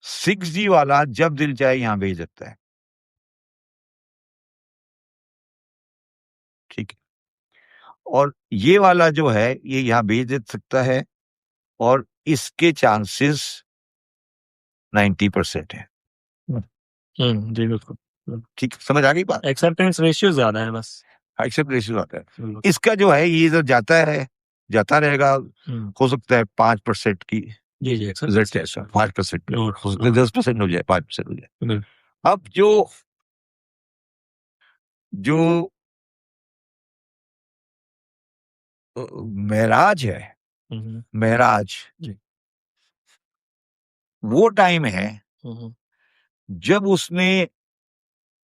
6G वाला जब दिल चाहे यहां भेज सकता है, ठीक है, और ये वाला जो है ये यहां भेज दे सकता है, और इसके चांसेस 90% है, जी बिल्कुल, ठीक, समझ आ गई बात? एक्सेप्टेंस रेशियो ज्यादा है बस, एक्सेप्ट रेशियो आता है, इसका जो है ये इधर जाता रहेगा, हो सकता है 5% की, जी जी, 5% हो सकता है 10% हो जाए, 5% हो जाए। अब जो महराज है, महराज, वो टाइम है जब उसने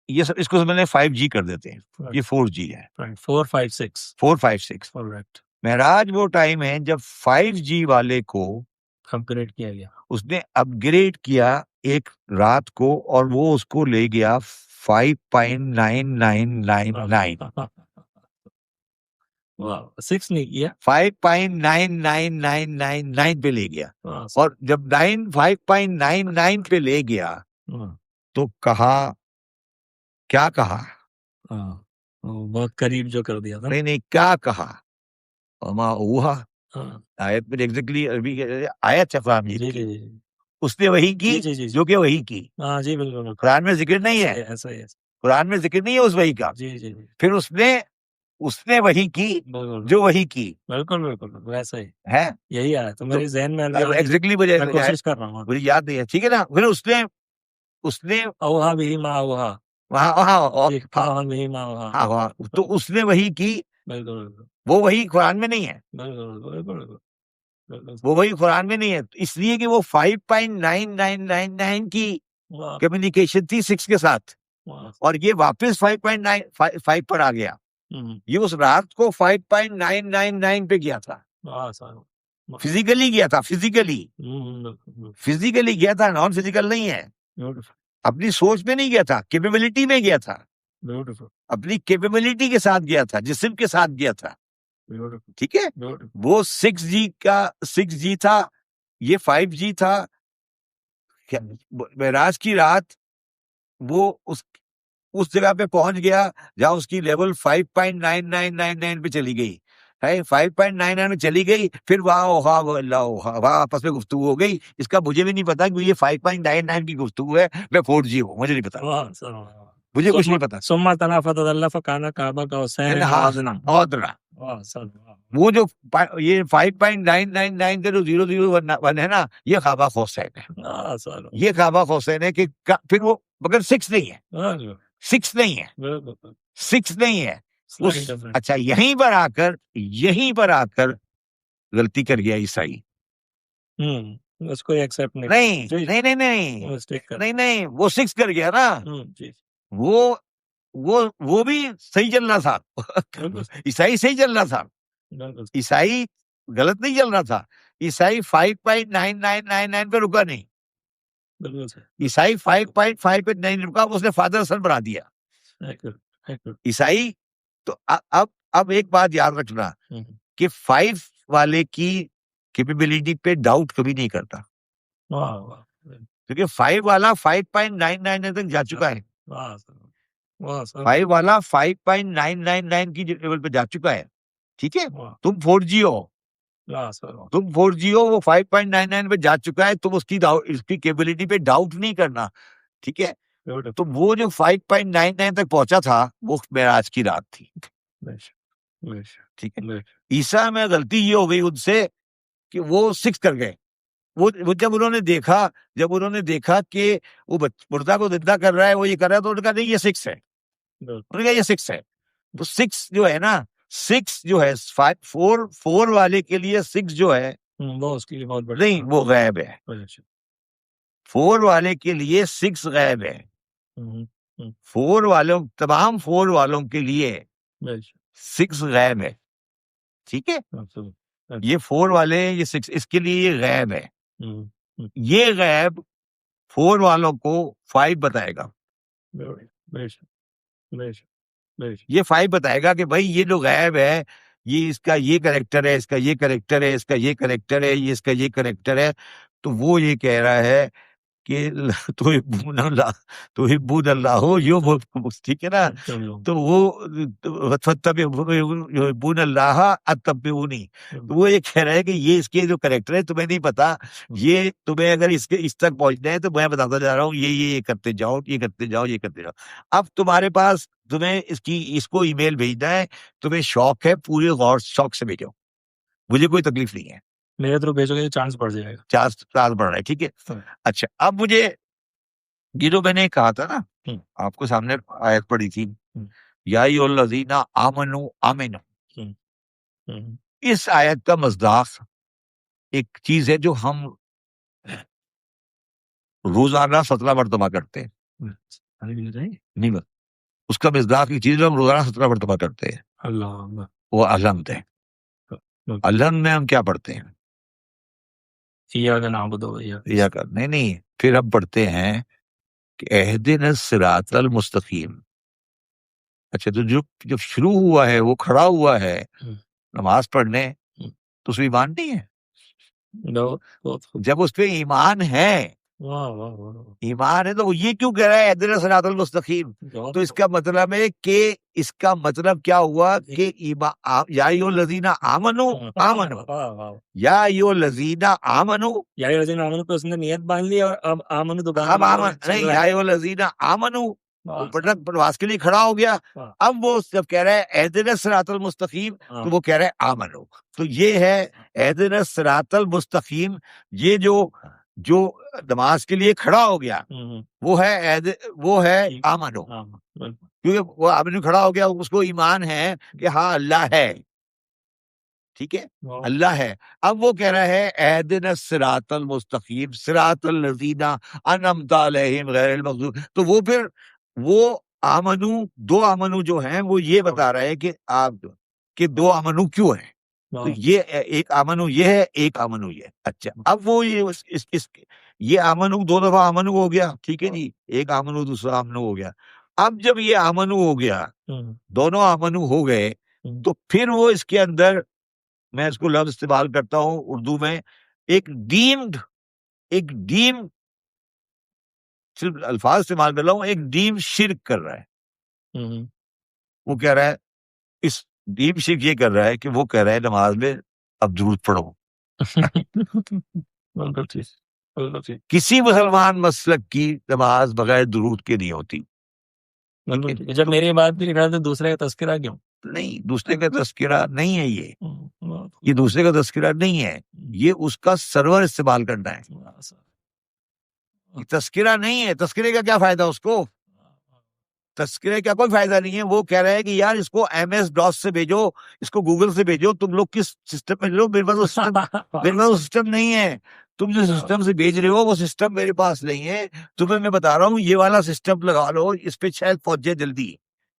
ये सब, इसको मैंने 5G कर देते हैं, ये 4G है, 456 महराज वो टाइम है जब 5G वाले को अपग्रेड किया गया, उसने अपग्रेड किया एक रात को, और वो उसको ले गया 5.9999, 6 नहीं किया, 5.99999 पे ले गया, और जब 5.99 पे ले गया तो क्या कहा, बहुत करीब जो कर दिया था, नहीं क्या कहा, आयत में एग्जैक्टली अरबी आयत है कुरान मजीद की, उसने वही की जो कि वही की, जी बिल्कुल, कुरान में जिक्र नहीं है, ऐसा ही है, कुरान में जिक्र नहीं है उस वही का, जी फिर उसने वही की जो वही की, बिल्कुल वैसा ही है, यही आया तो मेरे जहन में एग्जैक्टली कोशिश कर रहा हूँ, मुझे याद नहीं है, ठीक है ना। फिर उसने औहा भी माँ औहा, तो उसने वही की, वो वही कुरान में नहीं है, वो वही कुरान में नहीं है, इसलिए कि वो 5.9999 की कम्युनिकेशन थी 6 के साथ, वाह, और ये वापस 5.95 पर आ गया। ये उस रात को 5.999 पे गया था, वाह सर, वाह, फिजिकली गया था, फिजिकली बिल्कुल, फिजिकली गया था, नॉन फिजिकल नहीं है। ब्यूटीफुल, अपनी सोच में नहीं गया था, कैपेबिलिटी में गया था, ब्यूटीफुल, अपनी कैपेबिलिटी के साथ गया था, जिस्म के साथ गया था। ब्यूटीफुल, ठीक है, ब्यूटीफुल, वो 6G था, ये 5G था। मेराज की रात वो उस जगह पे पहुंच गया जहां उसकी लेवल 5.9999 पे चली गई है, 5.99 में चली गई। फिर वहां ओहा अल्लाह वहां आपस में गुफ्तगू हो गई। इसका मुझे भी नहीं पता कि ये 5.99 की गुफ्तगू है, मैं 4G हूँ, मुझे नहीं पता, वाह सर, वाह, मुझे कुछ नहीं पता। सुम्मा तला फतदल्ला फकाना काबा का हुसैन हाँ, नवाजना, और ना, वाह सर, वाह, वो जो ये 5.999 का जो 001 है ना, ये खाबा हुसैन है, वाह सर, ये खाबा हुसैन है कि फिर वो, मगर 6 नहीं है, वाह, 6 नहीं है, बिल्कुल, 6 नहीं है स्लाइड उस। डिफरेंट, अच्छा, यहीं पर आकर गलती कर गया ईसाई। उसको एक्सेप्ट नहीं, नहीं जी, नहीं नहीं नहीं मिस्टेक कर, नहीं नहीं, वो 6 कर गया ना। जी, वो वो भी सही चल रहा था। बिल्कुल, ईसाई सही चल रहा था, बिल्कुल, ईसाई गलत नहीं चल रहा था। ईसाई 5.9999 पे रुका नहीं, बिल्कुल सर, ईसाई 5.5 पे नहीं रुका, उसने फादर सन बना दिया एक्यूरेट, एक्यूरेट, ईसाई। तो अब एक बात याद रखना कि 5 वाले की कैपेबिलिटी पे डाउट कभी नहीं करता, वाह, वाह, क्योंकि 5 वाला 5.999 तक जा चुका है। वाह सर, वाह सर, 5 वाला 5.999 की लेवल पे जा चुका है। ठीक है, वाह, तुम 4G हो, वाह सर, वाह, तुम 4G हो, वो 5.99 पे जा चुका है, तुम इसकी कैपेबिलिटी पे डाउट नहीं करना। ठीक है, ब्यूटीफुल, तो वो जो 5.99 तक पहुंचा था, वो मेराज की रात थी। बेशक, बेशक, ठीक है, बेशक, ईसा में गलती ये हो गई उनसे कि वो 6 कर गए। वो जब उन्होंने देखा कि वो मुर्दा को जिंदा कर रहा है, वो ये कर रहा है, तो उन्होंने कहा नहीं, ये 6 है। बिल्कुल, उन्होंने कहा ये 6 है। तो 6 जो है ना, 6 जो है 4 वाले के लिए 6 जो है, वो उसके लिए बहुत बड़ी नहीं, वो गैब है। बेशक, 4 वाले के लिए 6 गैब है। हम्म, तमाम 4 वालों के लिए बेशक, 6 गैब है। ठीक है, absolutely, ये 4 वाले, ये 6, इसके लिए ये गैब है। हम्म, ये गैब 4 वालों को 5 बताएगा। बेशक, बेशक, बेशक, ये 5 बताएगा कि भाई ये जो गैब है, ये इसका ये कैरेक्टर है, इसका ये कैरेक्टर है, इसका ये कैरेक्टर है, ये इसका ये कैरेक्टर है। तो वो ये कह रहा है कि तुहिब्बून अल्लाह हो, यो वो, ठीक है ना। चलो, तो वो युहिब्बून अल्लाह अत्तबिऊनी। तो वो ये कह रहा है कि ये इसके जो कैरेक्टर है तुम्हें नहीं पता, ये तुम्हें अगर इसके इस तक पहुंचना है तो मैं बताता जा रहा हूँ, ये करते जाओ, ये करते जाओ, ये करते जाओ। अब तुम्हारे पास, तुम्हें इसको ईमेल भेजना है, तुम्हें शौक है, पूरे गौर शौक से भेजो, मुझे कोई तकलीफ नहीं है। मेरे थ्रू भेजोगे तो चांस बढ़ जाएगा। 4 बढ़ रहा है, ठीक है। अच्छा, अब मुझे ये जो मैंने कहा था ना, आपको सामने आयत पढ़ी थी, या अय्युहल्लज़ीना आमनू आमिनू, इस आयत का मज़दाक एक चीज है जो हम रोजाना 17 मरतबा करते हैं। नहीं बस, उसका मज़दाक एक चीज जो हम रोजाना 17 मरतबा करते हैं, अल्लाह, वो अलहम्द है। अलहम्द में हम क्या पढ़ते हैं? इय्याका नअबुदु व इय्याका या कर नहीं, फिर हम पढ़ते हैं कि एहदिनस सिरातल मुस्तकीम। अच्छा, तो जो जब शुरू हुआ है, वो खड़ा हुआ है नमाज पढ़ने, तो उसमें ईमान नहीं है। जब उस पे ईमान है, वाह वाह वाह, ईमान है, तो वो ये क्यों कह रहा है एहदिनस सिरातल मुस्तकीम? तो इसका मतलब है कि इसका मतलब क्या हुआ कि या अय्युहल्लज़ीना आमनू आमनू, या अय्युहल्लज़ीना आमनू, या अय्युहल्लज़ीना आमनू पे उसने नियत बांध ली और अब आमनू दोबारा अब आमन नहीं, या अय्युहल्लज़ीना आमनू, वो प्रवास के लिए खड़ा हो गया। अब वो जब कह रहा है एहदिनस सिरातल मुस्तकीम, तो वो कह रहा है आमनू। तो ये है एहदिनस सिरातल मुस्तकीम, ये जो नमाज के लिए खड़ा हो गया, वो है आमनू, क्योंकि वो आमनू खड़ा हो गया, उसको ईमान है कि हाँ अल्लाह है। ठीक है, अल्लाह है। अब वो कह रहा है एहदिनस सिरातल मुस्तकीम सिरातल लज़ीना अनअमता अलैहिम गैरिल मग़दूब। तो वो फिर वो आमनु, दो आमनु जो हैं वो ये बता रहे हैं कि आप कि दो आमनु क्यों है। तो ये एक आमनु ये है, एक आमनु ये है। अच्छा, अब वो ये ये आमनु दो दफा आमनु हो गया, ठीक है जी, एक आमनु दूसरा आमनु हो गया। अब जब ये आमनु हो गया, दोनों आमनु हो गए, तो फिर वो इसके अंदर, मैं इसको लफ्ज इस्तेमाल करता हूं उर्दू में, एक डीम सिर्फ अल्फाज इस्तेमाल कर रहा हूं, एक डीम शिर्क कर रहा है। वो कह रहा है, इस डीप शिर्क ये कर रहा है कि वो कह रहा है नमाज में अब दुरूद पढ़ो। किसी मुसलमान मसलक की नमाज बगैर दुरूद के नहीं होती। जब मेरी बात भी लिख रहा था, दूसरे का तस्करा क्यों? नहीं, दूसरे का तस्करा नहीं है ये दूसरे का तस्करा नहीं है, ये उसका सर्वर इस्तेमाल करना है। तस्करा नहीं है, तस्करे का क्या फायदा उसको, तस्करे का कोई फायदा नहीं है। वो कह रहे हैं कि यार इसको MS DOS से भेजो, इसको गूगल से भेजो, तुम लोग किस सिस्टम में लो, मेरे पास सिस्टम नहीं है। तुम जो सिस्टम से भेज रहे हो वो सिस्टम मेरे पास नहीं है। तुम्हें मैं बता रहा हूँ ये वाला सिस्टम लगा लो, इस पे शायद पहुंच जाए जल्दी।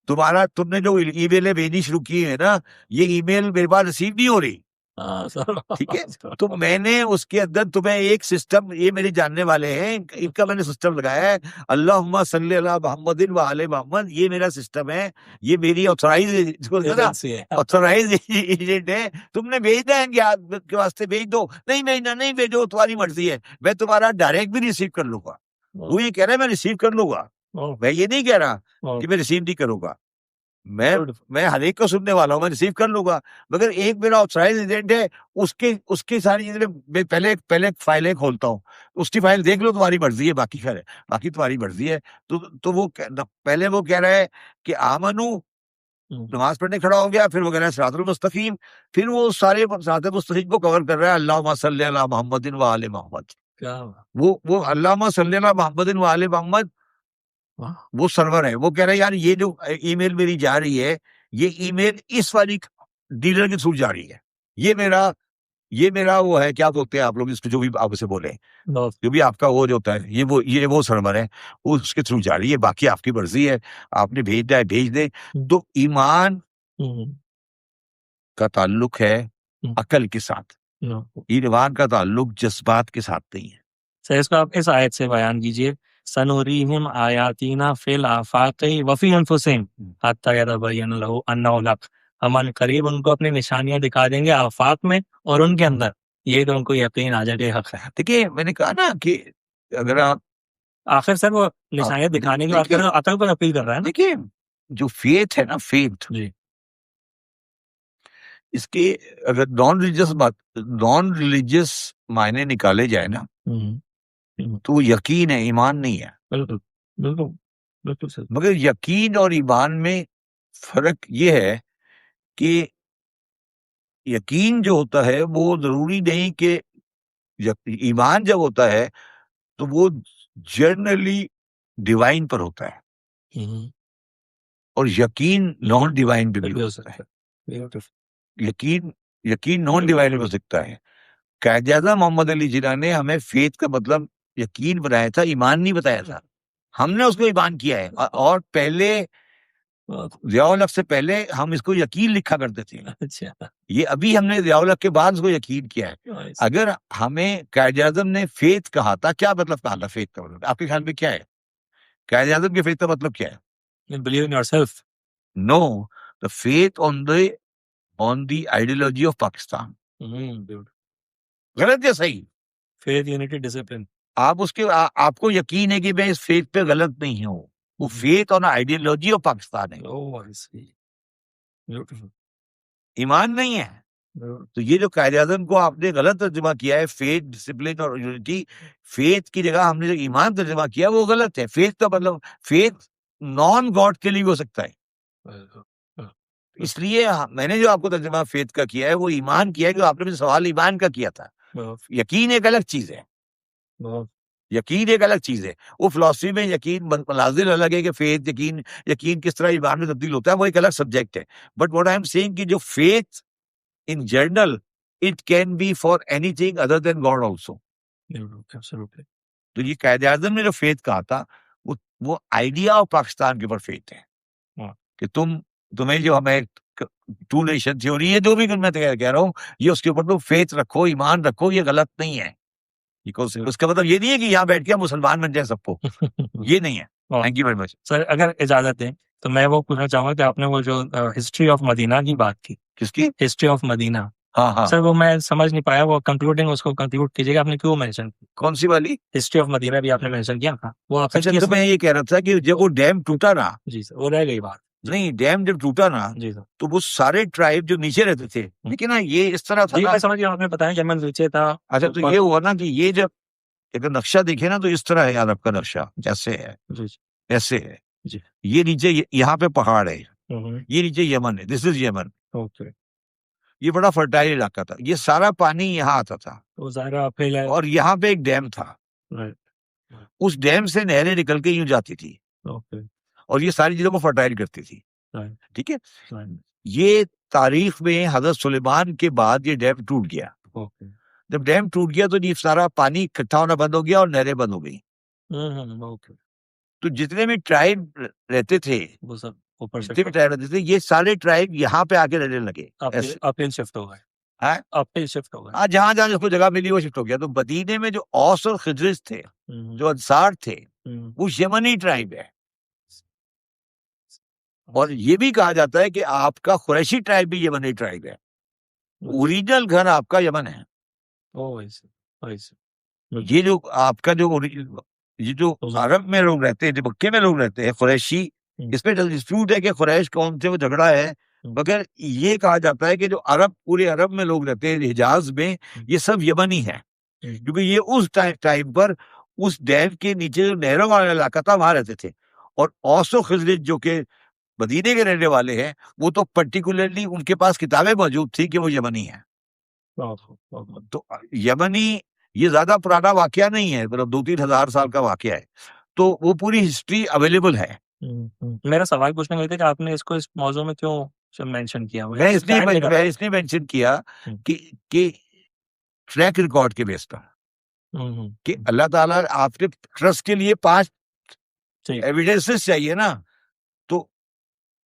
तुमने जो ईमेल भेजनी शुरू की है ना, ये ईमेल मेरे पास रिसीव नहीं हो रही, ठीक है। तो मैंने उसके अंदर तुम्हें एक सिस्टम, ये मेरे जानने वाले हैं, इनका मैंने सिस्टम लगाया है, अल्लाहुम्मा सल्ली अला मुहम्मदिन व आले मोहम्मद, ये मेरा सिस्टम है, ये मेरी ऑथराइज एजेंट है। तुमने भेजना है के वास्ते भेज दो, नहीं भेजना नहीं भेजो, तुम्हारी मर्जी है। मैं तुम्हारा डायरेक्ट भी रिसीव कर लूंगा। वो ये कह रहा है मैं रिसीव कर लूंगा, मैं ये नहीं कह रहा कि मैं रिसीव नहीं करूंगा। मैं हर एक को सुनने वाला हूँ, मैं रिसीव कर लूंगा, मगर एक मेरा ऑथराइज एजेंट है, उसकी सारी चीजें मैं पहले फाइलें खोलता हूँ, उसकी फाइल देख लो, तुम्हारी मर्जी है, बाकी खैर है, बाकी तुम्हारी मर्जी है। तो वो पहले वो कह रहा है कि आमनु, नमाज पढ़ने खड़ा हो गया, फिर वो कह रहा है सिरातुल मुस्तकीम, फिर वो सारे सिरातुल मुस्तकीम को कवर कर रहा है, अल्लाहुम्मा सल्ली अला मुहम्मदिन व आले मोहम्मद। वो अल्लाहुम्मा सल्ली अला मुहम्मदिन व आले मोहम्मद वो सर्वर है। वो कह रहा है यार ये जो ईमेल मेरी जा रही है, ये ईमेल इस वाली डीलर के थ्रू जा रही है, ये मेरा वो है, क्या बोलते हैं आप लोग इसको, जो भी आप उसे बोले, जो भी आपका वो जो होता है, ये वो सर्वर है, उसके थ्रू जा रही है, बाकी आपकी मर्जी है, आपने भेजना है भेज दे। तो ईमान का ताल्लुक है अकल के साथ, ईमान का ताल्लुक जज्बात के साथ नहीं है। सर, इसको आप इस आयत से बयान कीजिए, सनुरीहिम आयातीना फिल आफाक़ि व फी अनफुसिहिम हत्ता यतबय्यन लहु अन्नहु हक़। हम अनकरीब उनको अपनी निशानियां दिखा देंगे आफाक में और उनके अंदर, ये तो उनको यकीन आ जाए हक है। देखिए मैंने कहा ना कि अगर आप आखिर सर वो निशानियां दिखाने की बात कर रहे हैं, अकल पर अपील कर रहा है ना। देखिए जो फेथ है ना, फेथ जी, इसके अगर नॉन रिलीजियस मायने निकाले जाए ना, तो यकीन है, ईमान नहीं है। बिल्कुल बिल्कुल बिल्कुल सर। मगर यकीन और ईमान में फर्क ये है कि यकीन जो होता है वो जरूरी नहीं कि, ईमान जब होता है तो वो जनरली डिवाइन पर होता है, और यकीन नॉन डिवाइन पे भी हो सकता है। यकीन नॉन डिवाइन पे हो सकता है। कायद-ए-आज़म मोहम्मद अली जिन्ना ने हमें फेथ का मतलब यकीन बनाया था, ईमान नहीं बताया था। हमने उसको ईमान किया है, और पहले ज़िया-उल हक से पहले हम इसको यकीन लिखा करते थे। अच्छा, ये अभी हमने ज़िया-उल हक के बाद इसको यकीन किया है। अगर हमें कायद-ए-आज़म ने फेथ कहा था, क्या मतलब कहा था फेथ का मतलब? आपके ख्याल में क्या है? कायद-ए-आज़म के फेथ का मतलब क्या है? Believe in yourself. No, the faith on the ideology of Pakistan. गलत या सही? Faith, unity, discipline. आप आपको यकीन है कि मैं इस फेथ पे गलत नहीं हूँ। वो faith on ideology of Pakistan है, ब्यूटीफुल। ईमान नहीं है। तो ये जो कायद-ए-आज़म को आपने गलत तर्जुमा किया है, फेथ, डिसिप्लिन और यूनिटी, फेथ की जगह हमने जो ईमान तर्जुमा किया वो गलत है। फेथ का मतलब, फेथ नॉन गॉड के लिए भी हो सकता है। इसलिए मैंने जो आपको तर्जुमा फेथ का किया है वो ईमान किया है, जो आपने मुझे सवाल ईमान का किया था। यकीन एक अलग चीज है, यकीन एक अलग चीज है। वो फिलॉसफी में यकीन मनाजिल अलग है कि फेथ, यकीन किस तरह ईमान में तब्दील होता है, वो एक अलग सब्जेक्ट है। But what I am saying कि जो faith in general, it can be for anything other than God also. तो ये कायद-ए-आज़म ने जो फेथ कहा था वो आइडिया ऑफ पाकिस्तान के ऊपर फेथ है हाँ। कि तुम्हें जो हमें टू नेशन थ्योरी है, जो भी मैं कह रहा हूँ, ये उसके ऊपर तुम फेथ रखो, ईमान रखो, ये गलत नहीं है। उसका मतलब ये नहीं है कि यहाँ बैठ के मुसलमान बन जाए सबको, ये नहीं है। Thank you very much sir, अगर इजाजत दें तो मैं वो पूछना चाहूंगा कि आपने वो जो हिस्ट्री ऑफ मदीना की बात की, किसकी? हिस्ट्री ऑफ मदीना, हाँ हाँ, सर वो मैं समझ नहीं पाया, वो कंक्लूडिंग उसको कंक्लूड कीजिएगा, आपने क्यों मेंशन की? कौन सी वाली? हिस्ट्री ऑफ मदीना भी आपने मेंशन किया था, वो आपसे अच्छा, तो मैं ये कह रहा था कि जब वो डैम टूटा ना, जी सर, वो रह गई बात। नहीं, डैम जब टूटा ना, जी सर, तो वो सारे ट्राइब जो नीचे रहते थे, लेकिन ना ये इस तरह था जी ना। मैं समझ गया, आपने बताया यमन नीचे था। अच्छा, तो ये हुआ ना कि ये जब अगर नक्शा देखे ना, तो इस तरह है अरब का नक्शा, जैसे है, जी ऐसे है, जी, ये नीचे यहाँ पे पहाड़ है, हम्म, ये नीचे यमन है, दिस इज यमन। ओके, ये बड़ा फर्टाइल इलाका था, ये सारा पानी यहाँ आता था, तो ज़ाहिर अपील है। और यहाँ पे एक डैम था, राइट, उस डैम से नहरें निकल के यूं जाती थी, ओके, और ये सारी चीजों को फर्टाइल करती थी। राइट, ठीक है, राइट, ये तारीख में हजरत सुलेमान के बाद ये डैम टूट गया। ओके, जब डैम टूट गया तो ये सारा पानी इकट्ठा होना बंद हो गया और नहरें बंद हो गई। ओके, तो जितने भी ट्राइब रहते थे, वो सब ऊपर से जितने भी ट्राइब रहते थे, ये सारे ट्राइब यहाँ पे आके रहने लगे। अपील ऐसे अपील शिफ्ट हो गए, हाँ, अपील शिफ्ट हो गए। हाँ, जहां जहां जिसको जगह मिली वो शिफ्ट हो गया। तो मदीने में जो औस और खिजरज थे, हम्म, जो अंसार थे, हम्म, वो यमनी ट्राइब है। और ये भी कहा जाता है कि आपका कुरैशी ट्राइब भी यमनी ट्राइब है। ओरिजिनल घर आपका यमन है। ओ वैसे, वैसे, ये जो आपका जो ये जो अरब में लोग रहते हैं, जो मक्के में लोग रहते हैं, कुरैशी, इसमें डिस्प्यूट है कि कुरैश कौन से, वो झगड़ा है, मगर ये कहा जाता है कि जो पूरे अरब में लोग रहते हैं हिजाज में, ये सब यमनी है, क्योंकि ये उस टाइम पर उस डैम के नीचे जो नहरों वाला इलाका था, वहां रहते थे। और औसो खिजरत जो के मदीने के रहने वाले हैं, वो तो पर्टिकुलरली उनके पास किताबें मौजूद थी कि वो यमनी है। तो यमनी ये ज्यादा पुराना वाकया नहीं है, मतलब 2-3 हजार साल का वाकया है। तो वो पूरी हिस्ट्री अवेलेबल है। मेरा सवाल पूछने के लिए कि आपने इसको इस मौजू में क्यों मेंशन किया? मैं इसलिए मेंशन किया कि ट्रैक रिकॉर्ड के बेस पर कि अल्लाह ताला आपके ट्रस्ट के लिए 5 एविडेंसेस चाहिए ना। तो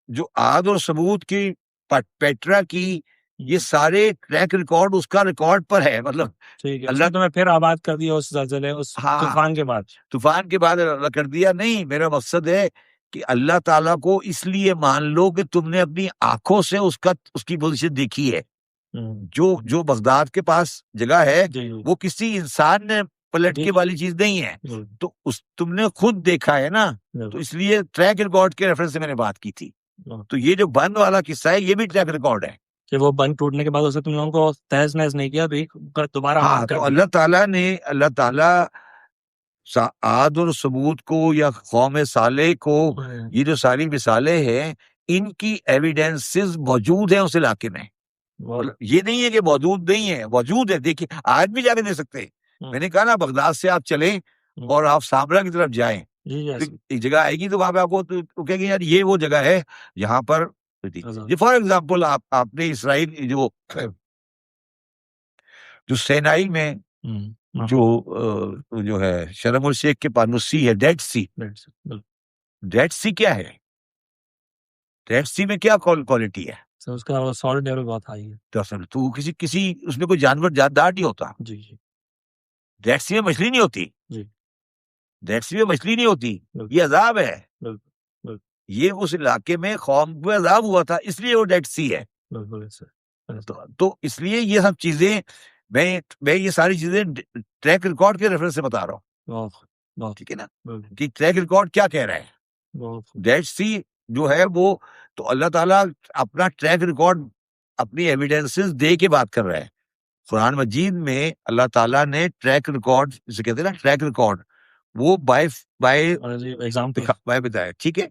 जो आद और सबूत की, पेट्रा की, ये सारे ट्रैक रिकॉर्ड उसका रिकॉर्ड पर है, मतलब ठीक है, अल्लाह तो मैं फिर आबाद कर दिया उस ज़लज़ले, उस तूफान के बाद। तूफान के बाद अल्लाह कर दिया। नहीं, मेरा मकसद है कि अल्लाह ताला को इसलिए मान लो कि तुमने अपनी आंखों से उसकी पोजीशन देखी है। जो बगदाद के पास जगह है, वो किसी इंसान ने पलट के वाली चीज नहीं है, तो तुमने खुद देखा है ना। तो इसलिए ट्रैक रिकॉर्ड के रेफरेंस से मैंने बात की थी। तो ये जो बंद वाला किस्सा है, ये भी ट्रैक रिकॉर्ड है कि वो बंद टूटने के बाद उसे तुम लोगों को तहस नहस नहीं किया, दोबारा हाँ, तो अल्लाह ताला आद और सबूत को या कौम साले को, ये जो सारी मिसालें हैं, इनकी एविडेंसेस मौजूद है उस इलाके में। ये नहीं है कि मौजूद नहीं है, मौजूद है। देखिए, आज भी जाके दे सकते हैं। मैंने कहा ना, बगदाद से आप चलें और आप सामरा की तरफ जाएं, तो एक जगह आएगी, तो वहां पे आपको तो कहेंगे यार ये वो जगह है यहाँ पर। ये फॉर एग्जाम्पल आपने इसराइल जो सेनाई में जो है शर्म उल शेख के पास सी है, डेड सी। डेड सी क्या है? डेड सी में क्या क्वालिटी है? तो उसका सॉल्ट लेवल बहुत हाई है। तो किसी उसमें कोई जानवर जानदार नहीं होता। जी जी, डेड सी में मछली नहीं होती। जी, डेड सी में मछली नहीं होती, ये अजाब है। ये उस इलाके में कौम को अजाब हुआ था, इसलिए वो डेड सी है। तो इसलिए ये सब चीजें मैं ये सारी चीजें ट्रैक रिकॉर्ड के रेफरेंस से बता रहा हूँ, ठीक है ना, कि ट्रैक रिकॉर्ड क्या कह रहा है। डेड सी जो है वो, तो अल्लाह ताला अपना ट्रैक रिकॉर्ड, अपनी एविडेंसेस दे के बात कर रहा है। कुरान मजीद में अल्लाह ताला ने ट्रैक रिकॉर्ड, जिसे कहते हैं ना ट्रैक रिकॉर्ड, वो बाय बताया, ठीक है।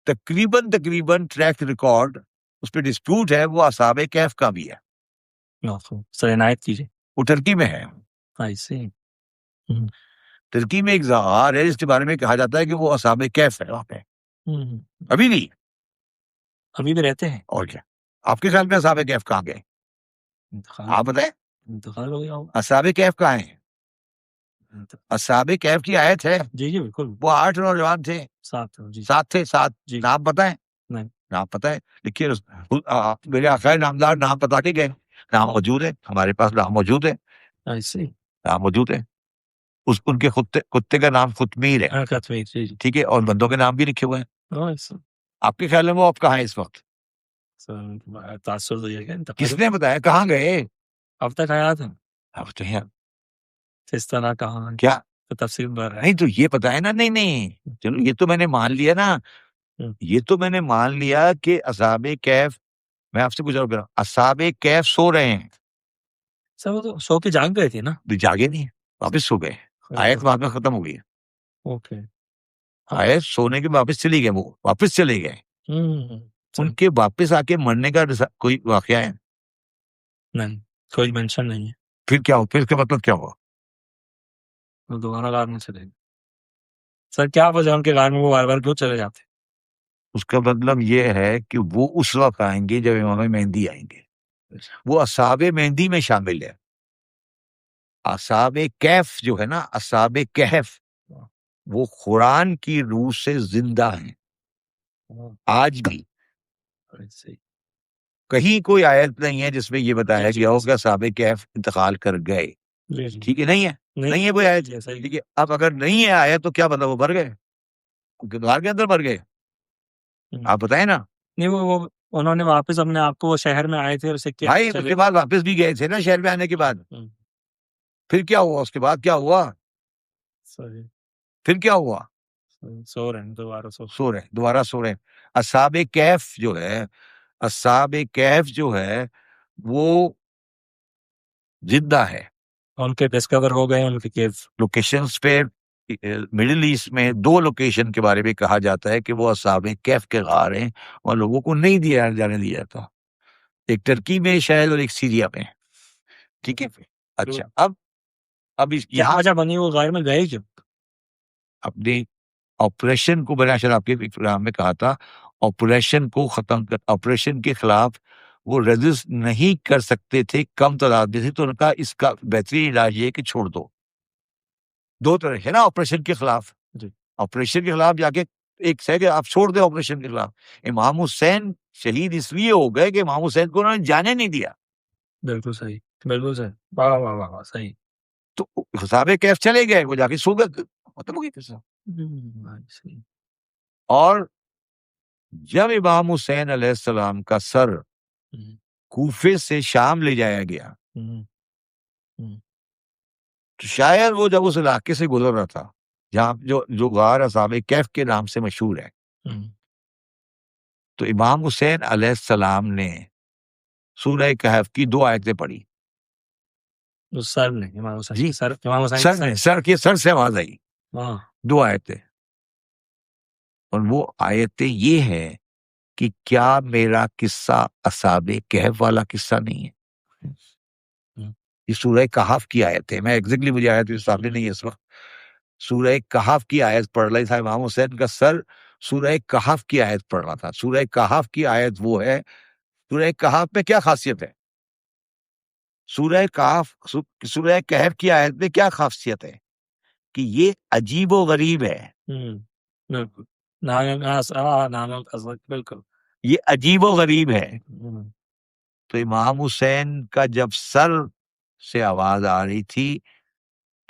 तकरीबन ट्रैक रिकॉर्ड उस पर डिस्प्यूट है, वो असहाबे कैफ का भी है। सर इनायत कीजिए। वो टर्की में है। टर्की में एक ज़ार है जिसके बारे में कहा जाता है कि वो असहाबे कैफ है वहां पे। अभी भी रहते हैं। और क्या आपके ख्याल में असहाबे कैफ कहाँ गए? आप बताएं, असहाबे कैफ कहाँ हैं? अस्हाबे कहफ की आयत है, जी जी बिल्कुल, वो 8 नौजवान थे, साथ थे जी 7 थे, 7 जी नाम पता है? नहीं नाम पता है, लिखिए मेरे आका नामदार नाम बता के गए, नाम मौजूद है, हमारे पास नाम मौजूद है, ऐसे नाम मौजूद है। उनके कुत्ते का नाम खुतमीर है, कश्मीर जी जी ठीक है, और बंदों के नाम भी लिखे हुए हैं। ऐसे आपके ख्याल में वो अब कहाँ है इस वक्त? तासुर तो ये है किसने बताया, कहाँ गए? अब तक आया था अब तो यार इस तरह कहाँ क्या, तो तफसील में है नहीं तो ये पता है ना, नहीं नहीं चलो ये तो मैंने मान लिया ना, ये तो मैंने मान लिया कि असहाबे कैफ, मैं आपसे पूछ रहा हूँ, असहाबे कैफ सो रहे हैं, सर वो तो सो के जाग गए थे ना तो जागे नहीं, वापस सो गए, आयत बाद में खत्म हो गई, ओके आयत सोने के वापस चली गए, वो वापस चले गए, सही उनके वापस आके मरने का कोई वाकया है? नहीं कोई मेंशन नहीं है फिर क्या हो, फिर इसका मतलब क्या हुआ? वो दोबारा कार में चले गए सर क्या वजह उनके कार में वो बार बार क्यों चले जाते उसका मतलब ये है कि वो उस वक्त आएंगे जब इमाम मेहंदी आएंगे, वो असहाबे मेहंदी में शामिल है। असहाबे कैफ जो है ना, असहाबे कहफ, वो कुरान की रूह से जिंदा हैं आज भी। सही कहीं कोई आयत नहीं है जिसमें ये बताया जी, गया हो कि असहाबे कैफ इंतकाल कर गए, जी जी ठीक है, नहीं है, नहीं है कोई आयत, जी, सही ठीक है। अब अगर नहीं है आयत तो क्या मतलब, वो मर गए, गार के अंदर मर गए, आप बताएं ना नहीं वो उन्होंने वापस अपने आप को वो शहर में आए थे और सिक्के भाई, चले उसके बाद वापस भी गए थे ना शहर में आने के बाद, फिर क्या हुआ, उसके बाद क्या हुआ, सही फिर क्या हुआ? सो रहे हैं दोबारा सो रहे, दोबारा सो रहे। असहाबे कैफ जो है, असहाबे कैफ जो है वो जिंदा है। उनके डिस्कवर हो गए उनके केव लोकेशंस पे मिडिल ईस्ट में 2 लोकेशन के बारे में कहा जाता है कि वो असहाबे कैफ के गार हैं और लोगों को नहीं दिया जाने दिया जाता, एक टर्की में शायद और एक सीरिया में, ठीक है। अच्छा, अब क्या यहाँ वजह बनी वो गायर में गए क्यों अपने ऑपरेशन को, मैंने शायद आपके प्रोग्राम में कहा था, ऑपरेशन को खत्म कर, ऑपरेशन के खिलाफ वो रेजिस्ट नहीं कर सकते थे, कम तादाद में थे, तो उनका इसका बेहतरीन इलाज ये है कि छोड़ दो। 2 तरह है ना ऑपरेशन के खिलाफ, जी ऑपरेशन के खिलाफ जाके एक है कि आप छोड़ दे ऑपरेशन के खिलाफ। इमाम हुसैन शहीद इसलिए हो गए कि इमाम हुसैन को उन्होंने जाने नहीं दिया, बिल्कुल सही वाह वाह वाह वाह सही तो हिसाबे कैफ चले गए, वो जाके सो गए, खत्म हो गई किस्सा। सही और जब इमाम हुसैन अलैहिस्सलाम का सर कूफे से शाम ले जाया गया, तो शायद वो जब उस इलाके से गुजर रहा था जहाँ जो जो गार असहाबे कैफ के नाम से मशहूर है, तो इमाम हुसैन अलैहिस्सलाम ने सूरह कहफ की 2 आयतें पढ़ी। सर ने इमाम हुसैन जी, के सर इमाम हुसैन सर ने, सर से आवाज आई, हाँ 2 आयतें, और वो आयतें ये है कि क्या मेरा किस्सा असहाबे कहफ वाला किस्सा नहीं है? ये सूरह कहफ की आयत है, मैं एग्जैक्टली मुझे आयत सामने नहीं है इस वक्त, सूरह कहफ की आयत पढ़ रही था, इमाम हुसैन का सर सूरह कहफ की आयत पढ़ रहा था। सूरह कहफ की आयत वो है, सूरह कहफ में क्या खासियत है, सूरह कहफ, सूरह कहफ की आयत में क्या खासियत है कि ये अजीबो गरीब है, बिल्कुल बिल्कुल ये अजीबो गरीब है। तो इमाम हुसैन का जब सर से आवाज आ रही थी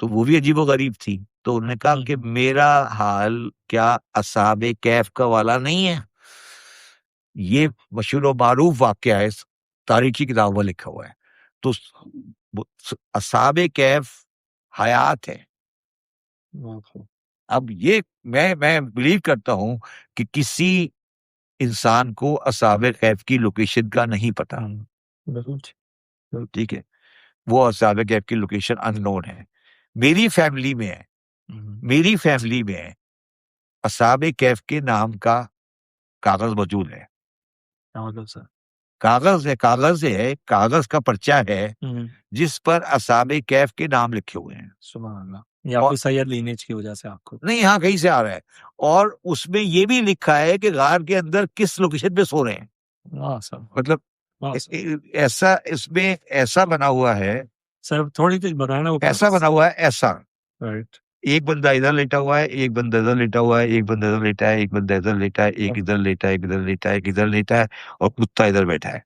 तो वो भी अजीबो गरीब थी, तो उन्होंने कहा कि मेरा हाल क्या असहाबे कैफ का वाला नहीं है? ये मशहूर और मारूफ वाकया है, तारीखी किताबों में लिखा हुआ है। तो असहाबे कैफ हयात है। अब ये मैं बिलीव करता हूं कि किसी इंसान को असहाबे कैफ की लोकेशन का नहीं पता, ठीक है, वो असहाबे कैफ की लोकेशन अननोन है। मेरी फैमिली में है, मेरी फैमिली में असहाबे कैफ के नाम का कागज मौजूद है, कागज है, कागज का पर्चा है जिस पर असहाबे कैफ के नाम लिखे हुए हैं। सुभान अल्लाह, ये आपकी सैयद लीनेज की वजह से आपको नहीं, यहाँ कहीं से आ रहा है, और उसमें ये भी लिखा है कि गार के अंदर किस लोकेशन पे सो रहे हैं, मतलब ऐसा, इसमें ऐसा बना हुआ है, सर थोड़ी देर बताया ना वो ऐसा बना हुआ है, ऐसा राइट। एक बंदा इधर लेटा हुआ है, एक बंदा इधर लेटा हुआ है, एक बंदा इधर लेटा है, एक बंदा इधर लेटा है, एक इधर लेटा है, एक इधर लेटा है, एक इधर लेटा है और कुत्ता इधर बैठा है।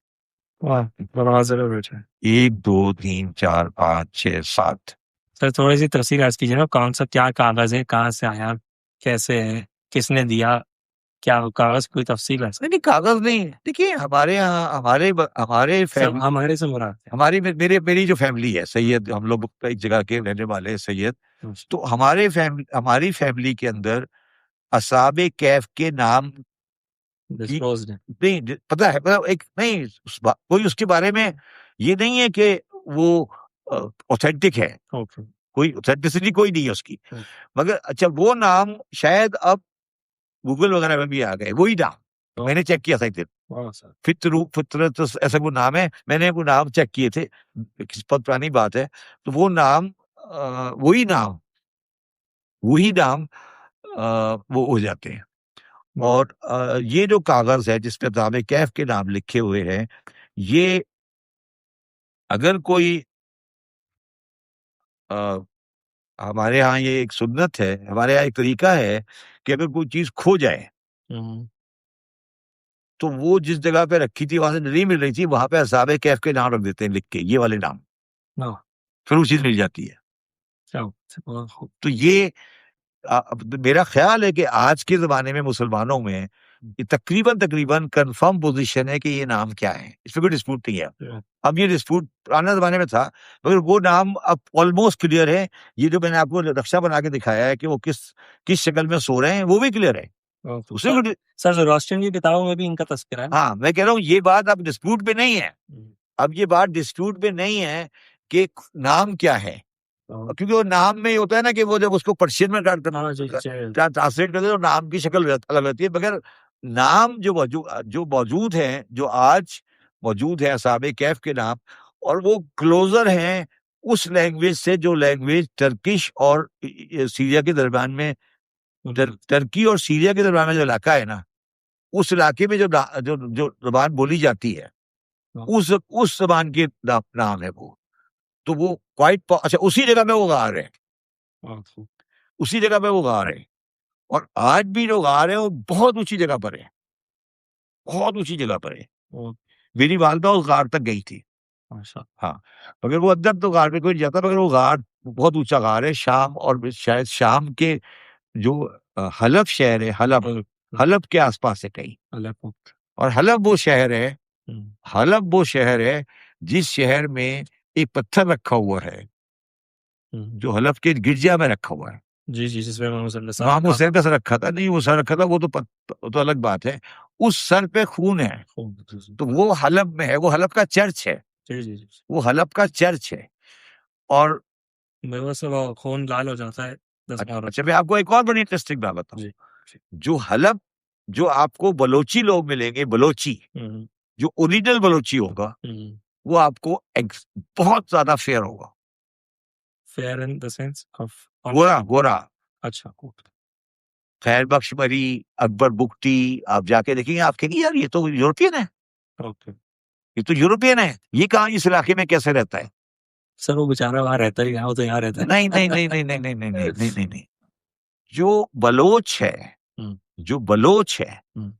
वाह! दरवाज़े पे बैठे हैं। 1, 2, 3, 4, 5, 6, 7। सर थोड़ी-सी तफ़सील अर्ज़ कीजिए ना, कौन-सा क्या कागज़ है, कहाँ से आया, कैसे है, किसने दिया, क्या कागज़ कोई तफ़सील है सर? नहीं, कागज़ नहीं है। देखिए हमारे यहाँ हमारे सर फैमिली हमारे से मुराद क्या है? हमारी मे मेरे मेरी जो फैमिली है सैयद, हम लोग एक जगह के रहने वाले हैं सैयद। अच्छा, तो हमारी फैमिली के अंदर असहाबे कहफ के नाम की डिस्क्लोज़्ड है। नहीं पता है, मतलब एक नहीं कोई उसके बारे में ये नहीं है कि वो ऑथेंटिक है, ओके, कोई ऑथेंटिसिटी कोई नहीं है उसकी। ओके। मगर अच्छा वो नाम शायद अब गूगल वगैरह में भी आ गए, वही नाम तो मैंने चेक किया था एक दिन। वाह सर! फितरत ऐसा वो नाम है, मैंने वो नाम चेक किए थे, बहुत पुरानी बात है। तो वो नाम वही नाम वो हो जाते हैं। वाह! और ये जो कागज़ है जिस पे असाबे कहफ के नाम लिखे हुए हैं, ये अगर कोई अ, हमारे यहाँ ये एक सुन्नत है, हमारे यहाँ एक तरीका है कि अगर कोई चीज़ खो जाए, हुँ, तो वो जिस जगह पे रखी थी वहाँ से नहीं मिल रही थी, वहाँ पे असाबे कहफ के नाम रख देते हैं लिख के, ये वाले नाम, वाह! फिर वो चीज़ मिल जाती है। क्या बात है, बहुत खूब। तो ये अब मेरा ख़्याल है कि आज के ज़माने में मुसलमानों में ये तकरीबन कन्फर्म पोज़ीशन है कि ये नाम क्या है, इसमें कोई डिस्प्यूट नहीं है। या अब ये डिस्प्यूट पुराने ज़माने में था, मगर वो नाम अब ऑलमोस्ट क्लियर है। ये जो मैंने आपको नक्शा बना के दिखाया है कि वो किस शक्ल में सो रहे हैं, वो भी क्लियर है। बहुत खूब। उसमें सर कोई सर ज़ोरास्ट्रियन की किताबों में भी इनका तज़किरा है? हाँ, मैं कह रहा हूँ ये बात अब डिस्प्यूट में नहीं है। हुँ, अब ये बात डिस्प्यूट में नहीं है कि नाम क्या है। तो क्योंकि वो नाम में ये होता है ना कि वो जब उसको पर्शियन में हाँ जी, जी। ट्रांसलेट करते हैं तो नाम की शक्ल अलग रहती है। मगर नाम जो मौजूद हैं, जो आज मौजूद है असहाबे कहफ के नाम, और वो क्लोज़र हैं उस लैंग्वेज से जो लैंग्वेज टर्किश और सीरिया के दरमियान में टर्की और सीरिया के दरमियान में जो इलाका है ना, उस इलाके में जो ज़ुबान बोली जाती है, हाँ, उस ज़बान के नाम है वो। तो वो अच्छा उसी जगह में वो गा रहे हैं, बहुत खूब। उसी जगह पे वो गा रहे हैं। और आज भी जो गा रहे हैं वो बहुत ऊँची जगह पर है, बहुत ऊँची जगह पर है। बहुत मेरी वालिदा उस गार तक गई थी। माशाअल्लाह। हाँ, मगर वो अंदर तो गार पे कोई नहीं जाता, मगर वो गार बहुत ऊँचा गार है। शाम और शायद शाम के जो हलब शहर है, हुँ, हुँ, हलब के आस-पास है कहीं। अलेप्पो। और हुँ, हलब वो शहर है जिस शहर में एक पत्थर रखा हुआ है, हुँ। जो हलब के गिरजा में रखा हुआ है। जी, जी, जिसमें मोहम्मद सल्लल्लाहु अलैहि इमाम वसल्लम हुसैन का सर रखा था, नहीं वो सर रखा था, वो तो अलग बात है। उस सर पे खून है, खूब जी, जी। तो वो हलब में है, वो हलब का चर्च है, जी, जी, जी। वो हलब का चर्च है। और मेरे से वो खून लाल हो जाता है 10 मुहर्रम। अच्छा मैं आपको एक और बड़ी इंटरेस्टिंग बात बताऊँ। जी, जी। जो हलब जो आपको बलोची लोग मिलेंगे, बलोची, हुँ, हुँ, जो ओरिजिनल बलोची होगा, हुँ। वो आपको बहुत ज़्यादा फेयर होगा। Fair in the sense of on गोरा, अच्छा, ओके, खैर बख्श मरी, अकबर बुगटी, आप जाके देखेंगे, आप कहेंगे यार ये तो यूरोपियन है, ओके। ये तो यूरोपियन है, ये कहाँ इस इलाके में कैसे रहता है? सर वो बेचारा वहाँ रहता ही कहाँ, वो तो यहाँ रहता है। नहीं, नहीं, नहीं, नहीं, नहीं, नहीं, नहीं, नहीं, नहीं, नहीं, नहीं। जो बलोच है हुँ, जो बलोच है, हुँ,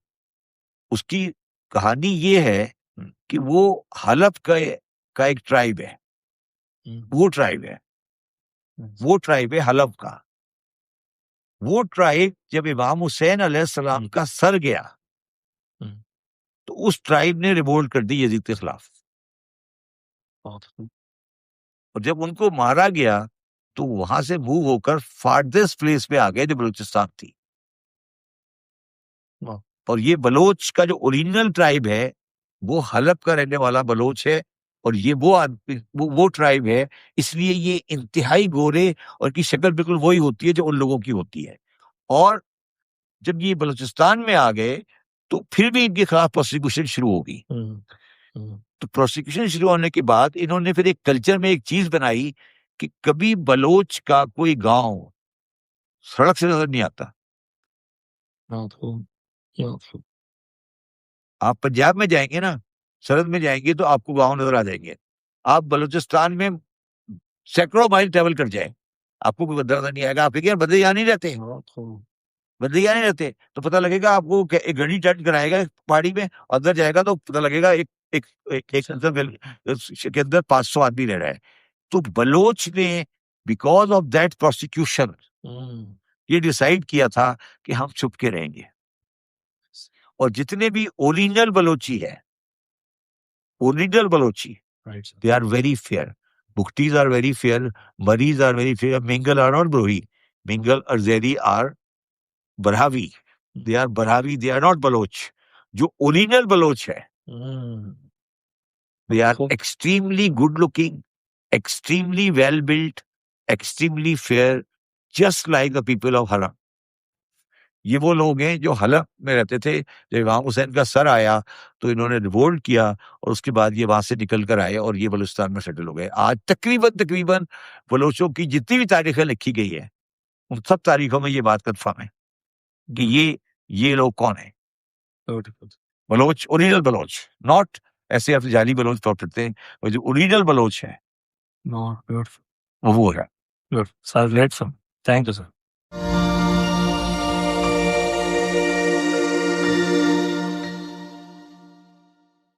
उसकी कहानी ये है हुँ, कि वो हलब का एक ट्राइब है, हुँ, वो ट्राइब है, हुँ, वो ट्राइब है हलब का। वो ट्राइब जब इमाम हुसैन अलैहिस्सलाम हुँ, का सर गया, हुँ, तो उस ट्राइब ने रिवोल्ट कर दी यजीद के खिलाफ। बहुत खूब, और जब उनको मारा गया, तो वहां से मूव होकर फारदेस्ट प्लेस पे आ गए जो बलूचिस्तान थी। वाह! और ये बलोच का जो ओरिजिनल ट्राइब है, वो हलब का रहने वाला बलोच है। और ये वो ट्राइब है, इसलिए ये इंतहाई गोरे और इनकी शक्ल बिल्कुल वही होती है जो उन लोगों की होती है। और जब ये बलूचिस्तान में आ गए, तो फिर भी इनके खिलाफ प्रोसिक्यूशन शुरू होगी। हुँ, हुँ, तो प्रोसिक्यूशन शुरू होने के बाद इन्होंने फिर एक कल्चर में एक चीज़ बनाई कि कभी बलोच का कोई गाँव सड़क से नज़र नहीं आता। बहुत खूब, बहुत खूब। आप पंजाब में जाएँगे ना, सरहद में जाएँगे तो आपको गाँव नज़र आ जाएँगे। आप बलूचिस्तान में सैकड़ों माइल ट्रैवल कर जाएँ, आपको कोई बंदा नजर नहीं आएगा, आप यार बंदे यहाँ नहीं रहते, बंदे यहाँ नहीं रहते, तो पता लगेगा आपको एक घड़ी टर्न कराएगा पहाड़ी में, अंदर जाएगा तो पता लगेगा एक एक एक, एक के अंदर 500 आदमी रह रहा है। तो बलोच ने बिकॉज ऑफ दैट प्रोसिक्यूशन ये डिसाइड किया था कि हम छुप के रहेंगे, और जितने भी ओरिजिनल बलोची है, original Balochi, they are very fair. Buktis are very fair. Maris are very fair. Mingal are not Brohi. Mingal और Zeri are Barhavi. They are Barhavi. They are not Baloch. जो ओरिजिनल बलोच है, they are extremely good looking, extremely well built, extremely fair, just like the people of Haram. ये वो लोग हैं जो हलफ में रहते थे। जब इमाम हुसैन का सर आया तो इन्होंने रिवोल्ट किया, और उसके बाद ये वहां से निकल कर आए और ये बलूचिस्तान में सेटल हो गए। आज तकरीबन बलोचों की जितनी भी तारीखें लिखी गई है, उन सब तारीखों में ये बात कन्फर्म है कि ये लोग कौन है। बलोच, ओरिजिनल बलोच, नॉट ऐसे आप जाली बलोच तौर करते हैं, वो जो ओरिजिनल बलोच है वो है। Sir, great, sir. Thank you, sir.